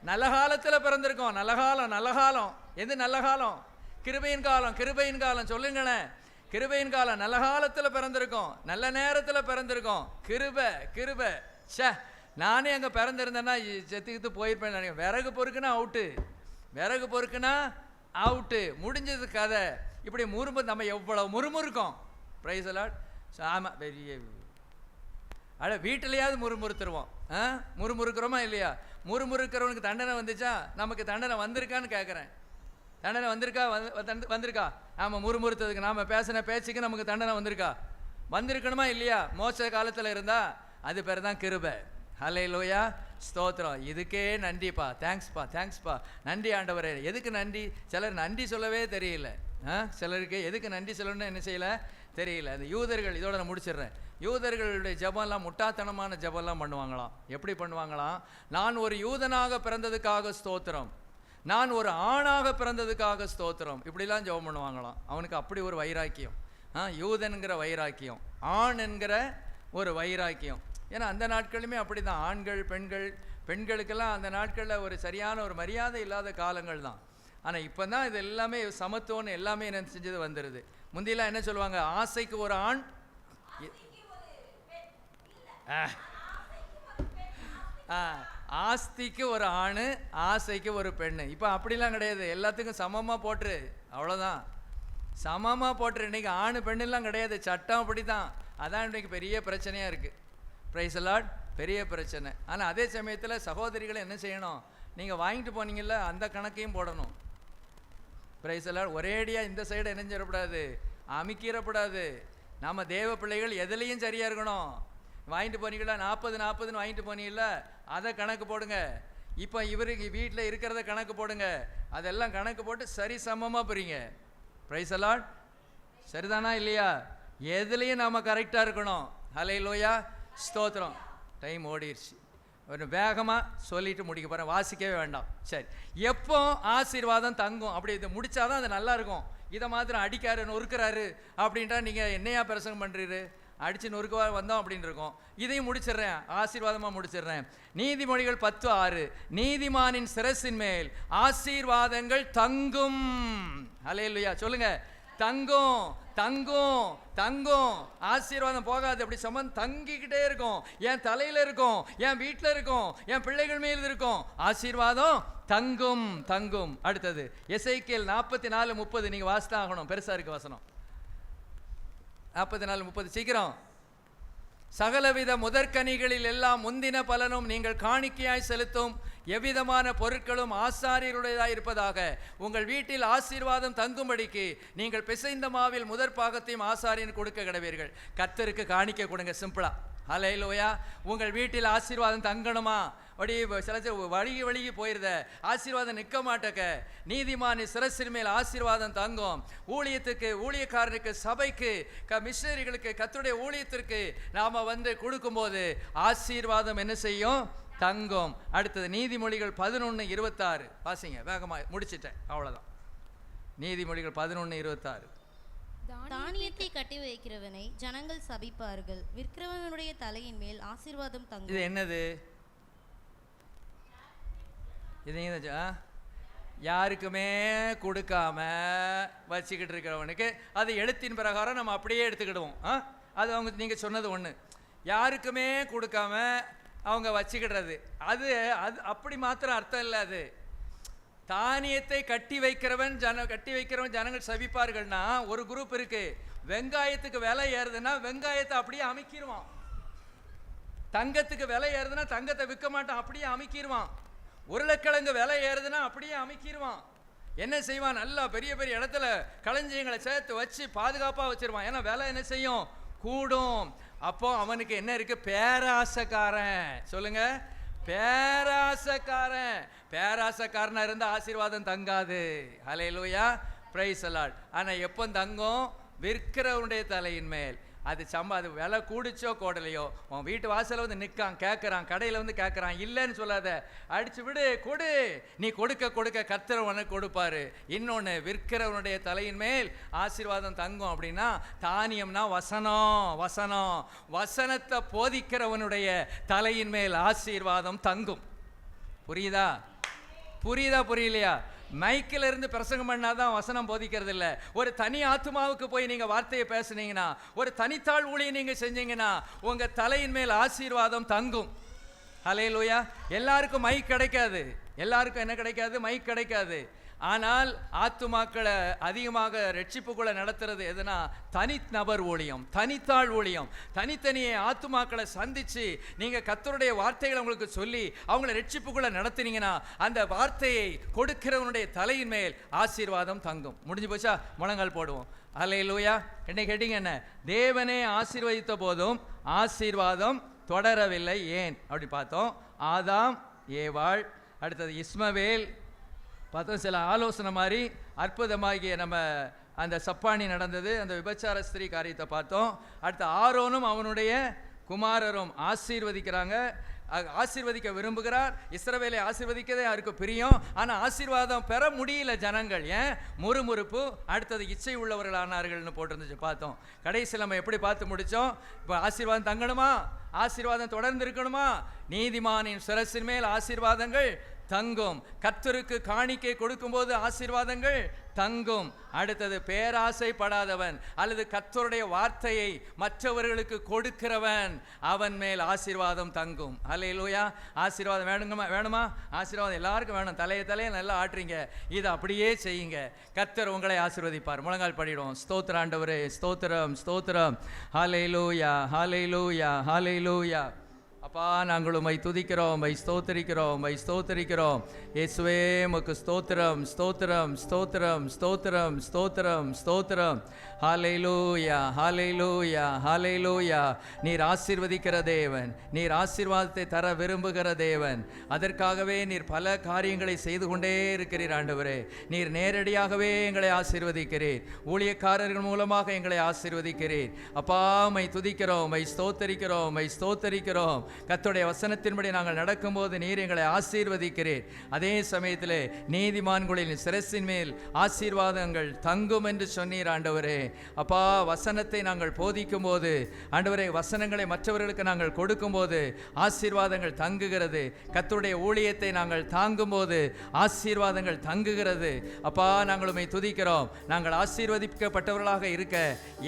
நல்ல காலத்தில் பிறந்திருக்கோம். நல்ல காலம். எது நல்ல காலம்? கிருபையின் காலம் சொல்லுங்களேன். கிருபையின் காலம், நல்ல காலத்தில் பிறந்திருக்கோம், நல்ல நேரத்தில் பிறந்திருக்கோம். கிருபை. ச்சே, நானே அங்கே பிறந்திருந்தேன்னா செத்துக்கிட்டு போயிருப்பேன் நினைக்கிறேன். விறகு பொறுக்குனா அவுட்டு, முடிஞ்சது கதை. இப்படி நம்ம எவ்வளோ முறுமுறுக்கோம். Price allot. ஆமாம், பெரிய வீட்டிலையாவது முறுமுறுத்துருவோம். முறுமுறுக்கிறோமா இல்லையா? முறுமுறுக்கிறவனுக்கு தண்டனை வந்துச்சா? நமக்கு தண்டனை வந்திருக்கான்னு கேட்குறேன். தண்டனை வந்திருக்கா? ஆமாம், முறுமுறுத்ததுக்கு, நாம் பேசின பேச்சுக்கு நமக்கு தண்டனை வந்திருக்கணுமா இல்லையா? மோச காலத்தில் இருந்தால் அது பேர் தான் கிருபை. ஹல்லேலூயா, ஸ்தோத்திரம். இதுக்கே நன்றிப்பா, தேங்க்ஸ்ப்பா, நன்றி ஆண்டவரே. எதுக்கு நன்றி? சிலர் நன்றி சொல்லவே தெரியல. சிலருக்கு எதுக்கு நன்றி சொல்லணும்னு என்ன செய்யலை தெரியல. அந்த யூதர்கள், இதோட நான் முடிச்சிடுறேன். யூதர்களுடைய ஜெபம்லாம் முட்டாத்தனமான ஜெபம்லாம் பண்ணுவாங்களாம். எப்படி பண்ணுவாங்களாம்? நான் ஒரு யூதனாக பிறந்ததுக்காக ஸ்தோத்திரம், நான் ஒரு ஆணாக பிறந்ததுக்காக ஸ்தோத்திரம், இப்படிலாம் ஜெபம் பண்ணுவாங்களாம். அவனுக்கு அப்படி ஒரு வைராக்கியம். யூதன்கிற வைராக்கியம், ஆண் என்கிற ஒரு வைராக்கியம். ஏன்னா அந்த நாட்களுமே அப்படி தான். ஆண்கள் பெண்களுக்கெல்லாம் அந்த நாட்களில் ஒரு சரியான ஒரு மரியாதை இல்லாத காலங்கள் தான். ஆனால் இப்போ தான் இது எல்லாமே சமத்துவம்னு எல்லாமே என்ன செஞ்சது வந்துடுது. முந்தியெல்லாம் என்ன சொல்லுவாங்க, ஆசைக்கு ஒரு ஆண், ஆஸ்திக்கு ஒரு ஆண், ஆசைக்கு ஒரு பெண்ணு. இப்போ அப்படிலாம் கிடையாது, எல்லாத்துக்கும் சமமாக போட்டுரு, அவ்வளோதான். சமமாக போட்டுரு. இன்றைக்கி ஆண் பெண்ணெல்லாம் கிடையாது, சட்டம் அப்படி தான். அதான் இன்றைக்கி பெரிய பிரச்சனையாக இருக்குது. பிரைஸ் அலாட், பெரிய பிரச்சனை. ஆனால் அதே சமயத்தில் சகோதரிகளை என்ன செய்யணும், நீங்கள் வாங்கிட்டு போனீங்கல்ல அந்த கணக்கையும் போடணும். Praise the Lord. ஒரேடியாக இந்த சைடு இணைஞ்சிடக்கூடாது, அமைக்கிறப்படாது. நம்ம தேவ பிள்ளைகள் எதுலேயும் சரியாக இருக்கணும். வாங்கிட்டு போனீங்களா 40-40ன்னு வாங்கிட்டு போனீங்களா, அதை கணக்கு போடுங்க. இப்போ இவருக்கு வீட்டில் இருக்கிறத கணக்கு போடுங்க. அதெல்லாம் கணக்கு போட்டு சரி சமமாக போகிறீங்க. Praise the Lord. சரிதானா இல்லையா? எதுலேயும் நாம் கரெக்டாக இருக்கணும். ஹல்லேலூயா, ஸ்தோத்திரம். டைம் ஓடிடுச்சு, ஒரு வேகமாக சொல்லிட்டு முடிக்க போகிறேன், வாசிக்கவே வேண்டாம். சரி, எப்போ ஆசீர்வாதம் தங்கும், அப்படி இதை முடித்தாதான் அது நல்லா இருக்கும். இதை மாத்திரம் அடிக்காரு நொறுக்கிறாரு அப்படின்ட்டா நீங்கள் என்னையா பிரசங்கம் பண்ணுறீரு, அடித்து நொறுக்க வந்தோம் அப்படின்னு இருக்கோம். இதையும் முடிச்சிடுறேன், ஆசீர்வாதமாக முடிச்சிடுறேன். நீதிமொழிகள் 10:6, நீதிமானின் சிரசின் மேல் ஆசீர்வாதங்கள் தங்கும். ஹல்லேலூயா, சொல்லுங்க. தங்கும். ஆசீர்வாதம் போகாது, அப்படி தங்கிக்கிட்டே இருக்கும். என் தலையில இருக்கும், என் வீட்டில் இருக்கும், என் பிள்ளைகள் மேல் இருக்கும். ஆசீர்வாதம் தங்கும். அடுத்தது எசேக்கியேல் 44:30. நீங்க வாசித்தா ஆகணும், பெருசா இருக்கு வசனம். 44:30 சீக்கிரம். சகலவித முதற்கனிகளில் எல்லாம் முந்தின பலனும் நீங்கள் காணிக்கையாய் செலுத்தும் எவ்விதமான பொருட்களும் ஆசாரியருடையதாய் இருப்பதாக. உங்கள் வீட்டில் ஆசீர்வாதம் தங்கும்படிக்கு நீங்கள் பிசைந்த மாவில் முதற் பாகத்தையும் ஆசாரியன் கொடுக்க கடவீர்கள். கர்த்தருக்கு காணிக்கை கொடுங்க, சிம்பிளா. ஹல்லேலூயா. உங்கள் வீட்டில் ஆசீர்வாதம் தங்கணுமா? அப்படி சில வழுகி போயிருத ஆசீர்வாதம் நிற்க மாட்டக்க. நீதிமானி சிரசின் மேல் ஆசீர்வாதம் தங்கும். ஊழியத்துக்கு, ஊழியக்காரனுக்கு, சபைக்கு, மிஷனரிகளுக்கு, கர்த்தருடைய ஊழியத்திற்கு நாம கொடுக்கும்போது ஆசீர்வாதம் என்ன செய்யும்? தங்கும். அடுத்தது நீதிமொழிகள் 11:26 வாசிங்க, வேகமாக முடிச்சிட்டேன், அவ்வளோதான். நீதிமொழிகள் 11:26. தானியத்தை கட்டி வைக்கிறவனை ஜனங்கள் சபிப்பார்கள், விற்கிறவனுடைய தலையின் மேல் ஆசீர்வாதம் தங்கும். இது என்னது? இது யாருக்குமே கொடுக்காம வச்சுக்கிட்டு இருக்கிறவனுக்கு அது எழுத்தின் பிரகாரம் நம்ம அப்படியே எடுத்துக்கிடுவோம். அது அவங்க நீங்கள் சொன்னது ஒன்று. யாருக்குமே கொடுக்காம அவங்க வச்சுக்கிடுறது, அது அப்படி மாத்திரம் அர்த்தம் இல்லை. அது தானியத்தை கட்டி வைக்கிறவன் ஜனங்கள் சபிப்பார்கள்னா ஒரு குரூப் இருக்கு. வெங்காயத்துக்கு விலை ஏறுதுன்னா வெங்காயத்தை அப்படியே அமைக்கிடுவான். தங்கத்துக்கு விலை ஏறுதுன்னா தங்கத்தை விற்க மாட்டான், அப்படியே அமைக்கிடுவான். உருளைக்கிழங்கு விலை ஏறுதுன்னா அப்படியே அமைக்கிடுவான். என்ன செய்வான்? நல்லா பெரிய பெரிய இடத்துல களஞ்சியங்களை சேர்த்து வச்சு பாதுகாப்பாக வச்சிருவான். ஏன்னா விலை என்ன செய்யும்? கூடும். அப்போ அவனுக்கு என்ன இருக்கு? பேராசக்காரன். சொல்லுங்க, பேராசக்காரன். பேராசக்காரனா இருந்தா ஆசீர்வாதம் தங்காது. ஹல்லேலூயா, பிரைஸ் தி லார்ட். ஆனா எப்போ தங்கும்? விற்கிறவனுடைய தலையின் மேல். அது விலை கூடிச்சோ கோடலையோ, உன் வீட்டு வாசல வந்து நிற்கான், கேட்குறான், கடையில் வந்து கேட்குறான், இல்லைன்னு சொல்லாத, அடிச்சு விடு, கொடு. நீ கொடுக்க கொடுக்க கர்த்தர் உனக்கு கொடுப்பாரு. இன்னொன்று, விற்கிறவனுடைய தலையின் மேல் ஆசீர்வாதம் தங்கும். அப்படின்னா தானியம்னா வசனம். வசனம் வசனத்தை போதிக்கிறவனுடைய தலையின் மேல் ஆசீர்வாதம் தங்கும். புரியுதா? புரியலையா? மைக்கில் இருந்து பிரசங்கம் பண்ணாதான் வசனம் போதிக்கிறது இல்லை. ஒரு தனி ஆத்மாவுக்கு போய் நீங்க வார்த்தையை பேசுனீங்கன்னா, ஒரு தனித்தாள் ஊழியை நீங்க செஞ்சீங்கன்னா உங்க தலையின் மேல் ஆசீர்வாதம் தங்கும். ஹல்லேலூயா. எல்லாருக்கும் மைக் கிடைக்காது. எல்லாருக்கும் என்ன கிடைக்காது? மைக் கிடைக்காது. ஆனால் ஆத்துமாக்களை அதிகமாக ரட்சிப்புக்குள்ள நடத்துறது எதுனா தனிநபர் ஊழியம், தனித்தாள் ஊழியம். தனித்தனியே ஆத்துமாக்களை சந்திச்சு நீங்க கர்த்தருடைய வார்த்தைகளை உங்களுக்கு சொல்லி அவங்கள ரட்சிப்புக்குள்ள நடத்தினீங்கன்னா அந்த வார்த்தையை கொடுக்கிறவனுடைய தலையின் மேல் ஆசீர்வாதம் தங்கும். முடிஞ்சு போச்சா? முழங்கால் போடுவோம். ஹல்லேலூயா. என்ன கேட்டீங்க? என்ன? தேவனே ஆசீர்வதித்த போதும் ஆசீர்வாதம் தொடரவில்லை, ஏன் அப்படி பார்த்தோம். ஆதாம், ஏவாள், அடுத்தது இஸ்மவேல் பார்த்தோம். சில ஆலோசனை மாதிரி அற்புதமாகிய நம்ம அந்த சப்பானி நடந்தது, அந்த விபச்சார ஸ்திரீ காரியத்தை பார்த்தோம். அடுத்து ஆரோனும் அவனுடைய குமாரரும் ஆசீர்வதிக்க விரும்புகிறார். இஸ்ரவேலை ஆசீர்வதிக்கதே அவருக்கு பிரியம். ஆனால் ஆசீர்வாதம் பெற முடியல ஜனங்கள். ஏன்? முறுமுறுப்பு. அடுத்தது இச்சை உள்ளவர்கள் ஆனார்கள்னு போட்டிருந்துச்சு, பார்த்தோம். கடைசியில் நம்ம எப்படி பார்த்து முடித்தோம்? இப்போ ஆசீர்வாதம் தங்கணுமா? ஆசீர்வாதம் தொடர்ந்து இருக்கணுமா? நீதிமானின் சிரசின் மேல் ஆசீர்வாதங்கள் தங்கும். கர்த்தருக்கு காணிக்கை கொடுக்கும்போது ஆசீர்வாதங்கள் தங்கும். அடுத்தது, பேராசைப்படாதவன் அல்லது கர்த்தருடைய வார்த்தையை மற்றவர்களுக்கு கொடுக்கிறவன், அவன் மேல் ஆசீர்வாதம் தங்கும். ஹல்லேலூயா. ஆசீர்வாதம் வேணுமா? ஆசீர்வாதம் எல்லாருக்கும் வேணும். தலையை நல்லா ஆட்டுறீங்க, இதை அப்படியே செய்யுங்க, கர்த்தர் உங்களை ஆசீர்வதிப்பார். முழங்கால் படிடுவோம். ஸ்தோத்திரம் ஆண்டவரே, ஸ்தோத்திரம், ஸ்தோத்திரம். ஹல்லேலூயா, ஹல்லேலூயா, ஹல்லேலூயா. அப்பா, நாங்கள் உம்மை துதிக்கிறோம், உம்மை ஸ்தோத்திரிக்கிறோம், உம்மை ஸ்தோத்திரிக்கிறோம். இயேசுவே, உமக்கு ஸ்தோத்திரம், ஸ்தோத்திரம், ஸ்தோத்திரம், ஸ்தோத்திரம், ஸ்தோத்திரம், ஸ்தோத்திரம். ஹல்லேலூயா, ஹல்லேலூயா, ஹல்லேலூயா. நீர் ஆசீர்வதிக்கிற தேவன், நீர் ஆசீர்வாதத்தை தர விரும்புகிற தேவன். அதற்காகவே நீர் பல காரியங்களை செய்து கொண்டே இருக்கிறீர் ஆண்டவரே. நீர் நேரடியாகவே எங்களை ஆசீர்வதிக்கிறீர், ஊழியக்காரர்கள் மூலமாக எங்களை ஆசீர்வதிக்கிறீர். அப்பா, உம்மை துதிக்கிறோம், உம்மை ஸ்தோத்திரிக்கிறோம், உம்மை ஸ்தோத்திரிக்கிறோம். கர்த்தருடைய வசனத்தின்படி நாங்கள் நடக்கும்போது நீர் எங்களை ஆசீர்வதிக்கிறீர். அதே சமயத்தில் நீதிமான்களின் சிரசின் மேல் ஆசீர்வாதங்கள் தங்கும் என்று சொன்னீர் ஆண்டவரே. அப்பா, வசனத்தை நாங்கள் போதிக்கும் போது ஆண்டவரே, வசனங்களை மற்றவர்களுக்கு நாங்கள் கொடுக்கும் போது ஆசீர்வாதங்கள் தங்குகிறது. கர்த்தருடைய ஊழியத்தை நாங்கள் தாங்கும் போது ஆசீர்வாதங்கள் தங்குகிறது. அப்பா, நாங்கள் உம்மை துதிக்கிறோம். நாங்கள் ஆசீர்வதிக்கப்பட்டவர்களாக இருக்க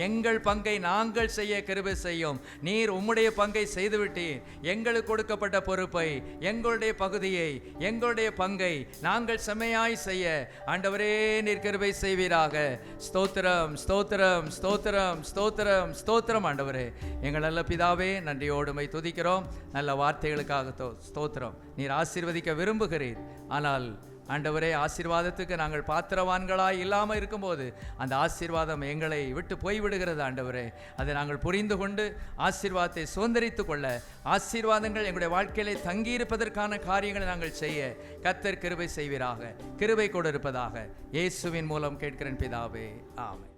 எங்கள் பங்கை நாங்கள் செய்ய கிருபை செய்யும். நீர் உம்முடைய பங்கை செய்துவிட்டீர். எங்களுக்கு கொடுக்கப்பட்ட பொறுப்பை, எங்களுடைய பகுதியை, எங்களுடைய பங்கை நாங்கள் செம்மையாய் செய்ய ஆண்டவரே நீர் கிருபை செய்வீராக. ஸ்தோத்திரம், ஸ்தோத்திரம், ஸ்தோத்திரம், ஸ்தோத்திரம், ஸ்தோத்திரம். ஆண்டவரே, எங்கள் நல்ல பிதாவே, நன்றியோடு உம்மை துதிக்கிறோம். நல்ல வார்த்தைகளுக்காக ஸ்தோத்திரம். நீர் ஆசீர்வதிக்க விரும்புகிறீர். ஆனால் ஆண்டவரே, ஆசீர்வாதத்துக்கு நாங்கள் பாத்திரவான்களாய் இல்லாமல் இருக்கும்போது அந்த ஆசீர்வாதம் எங்களை விட்டு போய்விடுகிறது ஆண்டவரே. அதை நாங்கள் புரிந்து கொண்டு ஆசீர்வாதத்தை சுதந்திரித்து கொள்ள, ஆசீர்வாதங்கள் எங்களுடைய வாழ்க்கையிலே தங்கியிருப்பதற்கான காரியங்களை நாங்கள் செய்ய கர்த்தர் கிருபை செய்வீராக. கிருபை கொடுப்பதாக இயேசுவின் மூலம் கேட்கிறேன் பிதாவே, ஆமென்.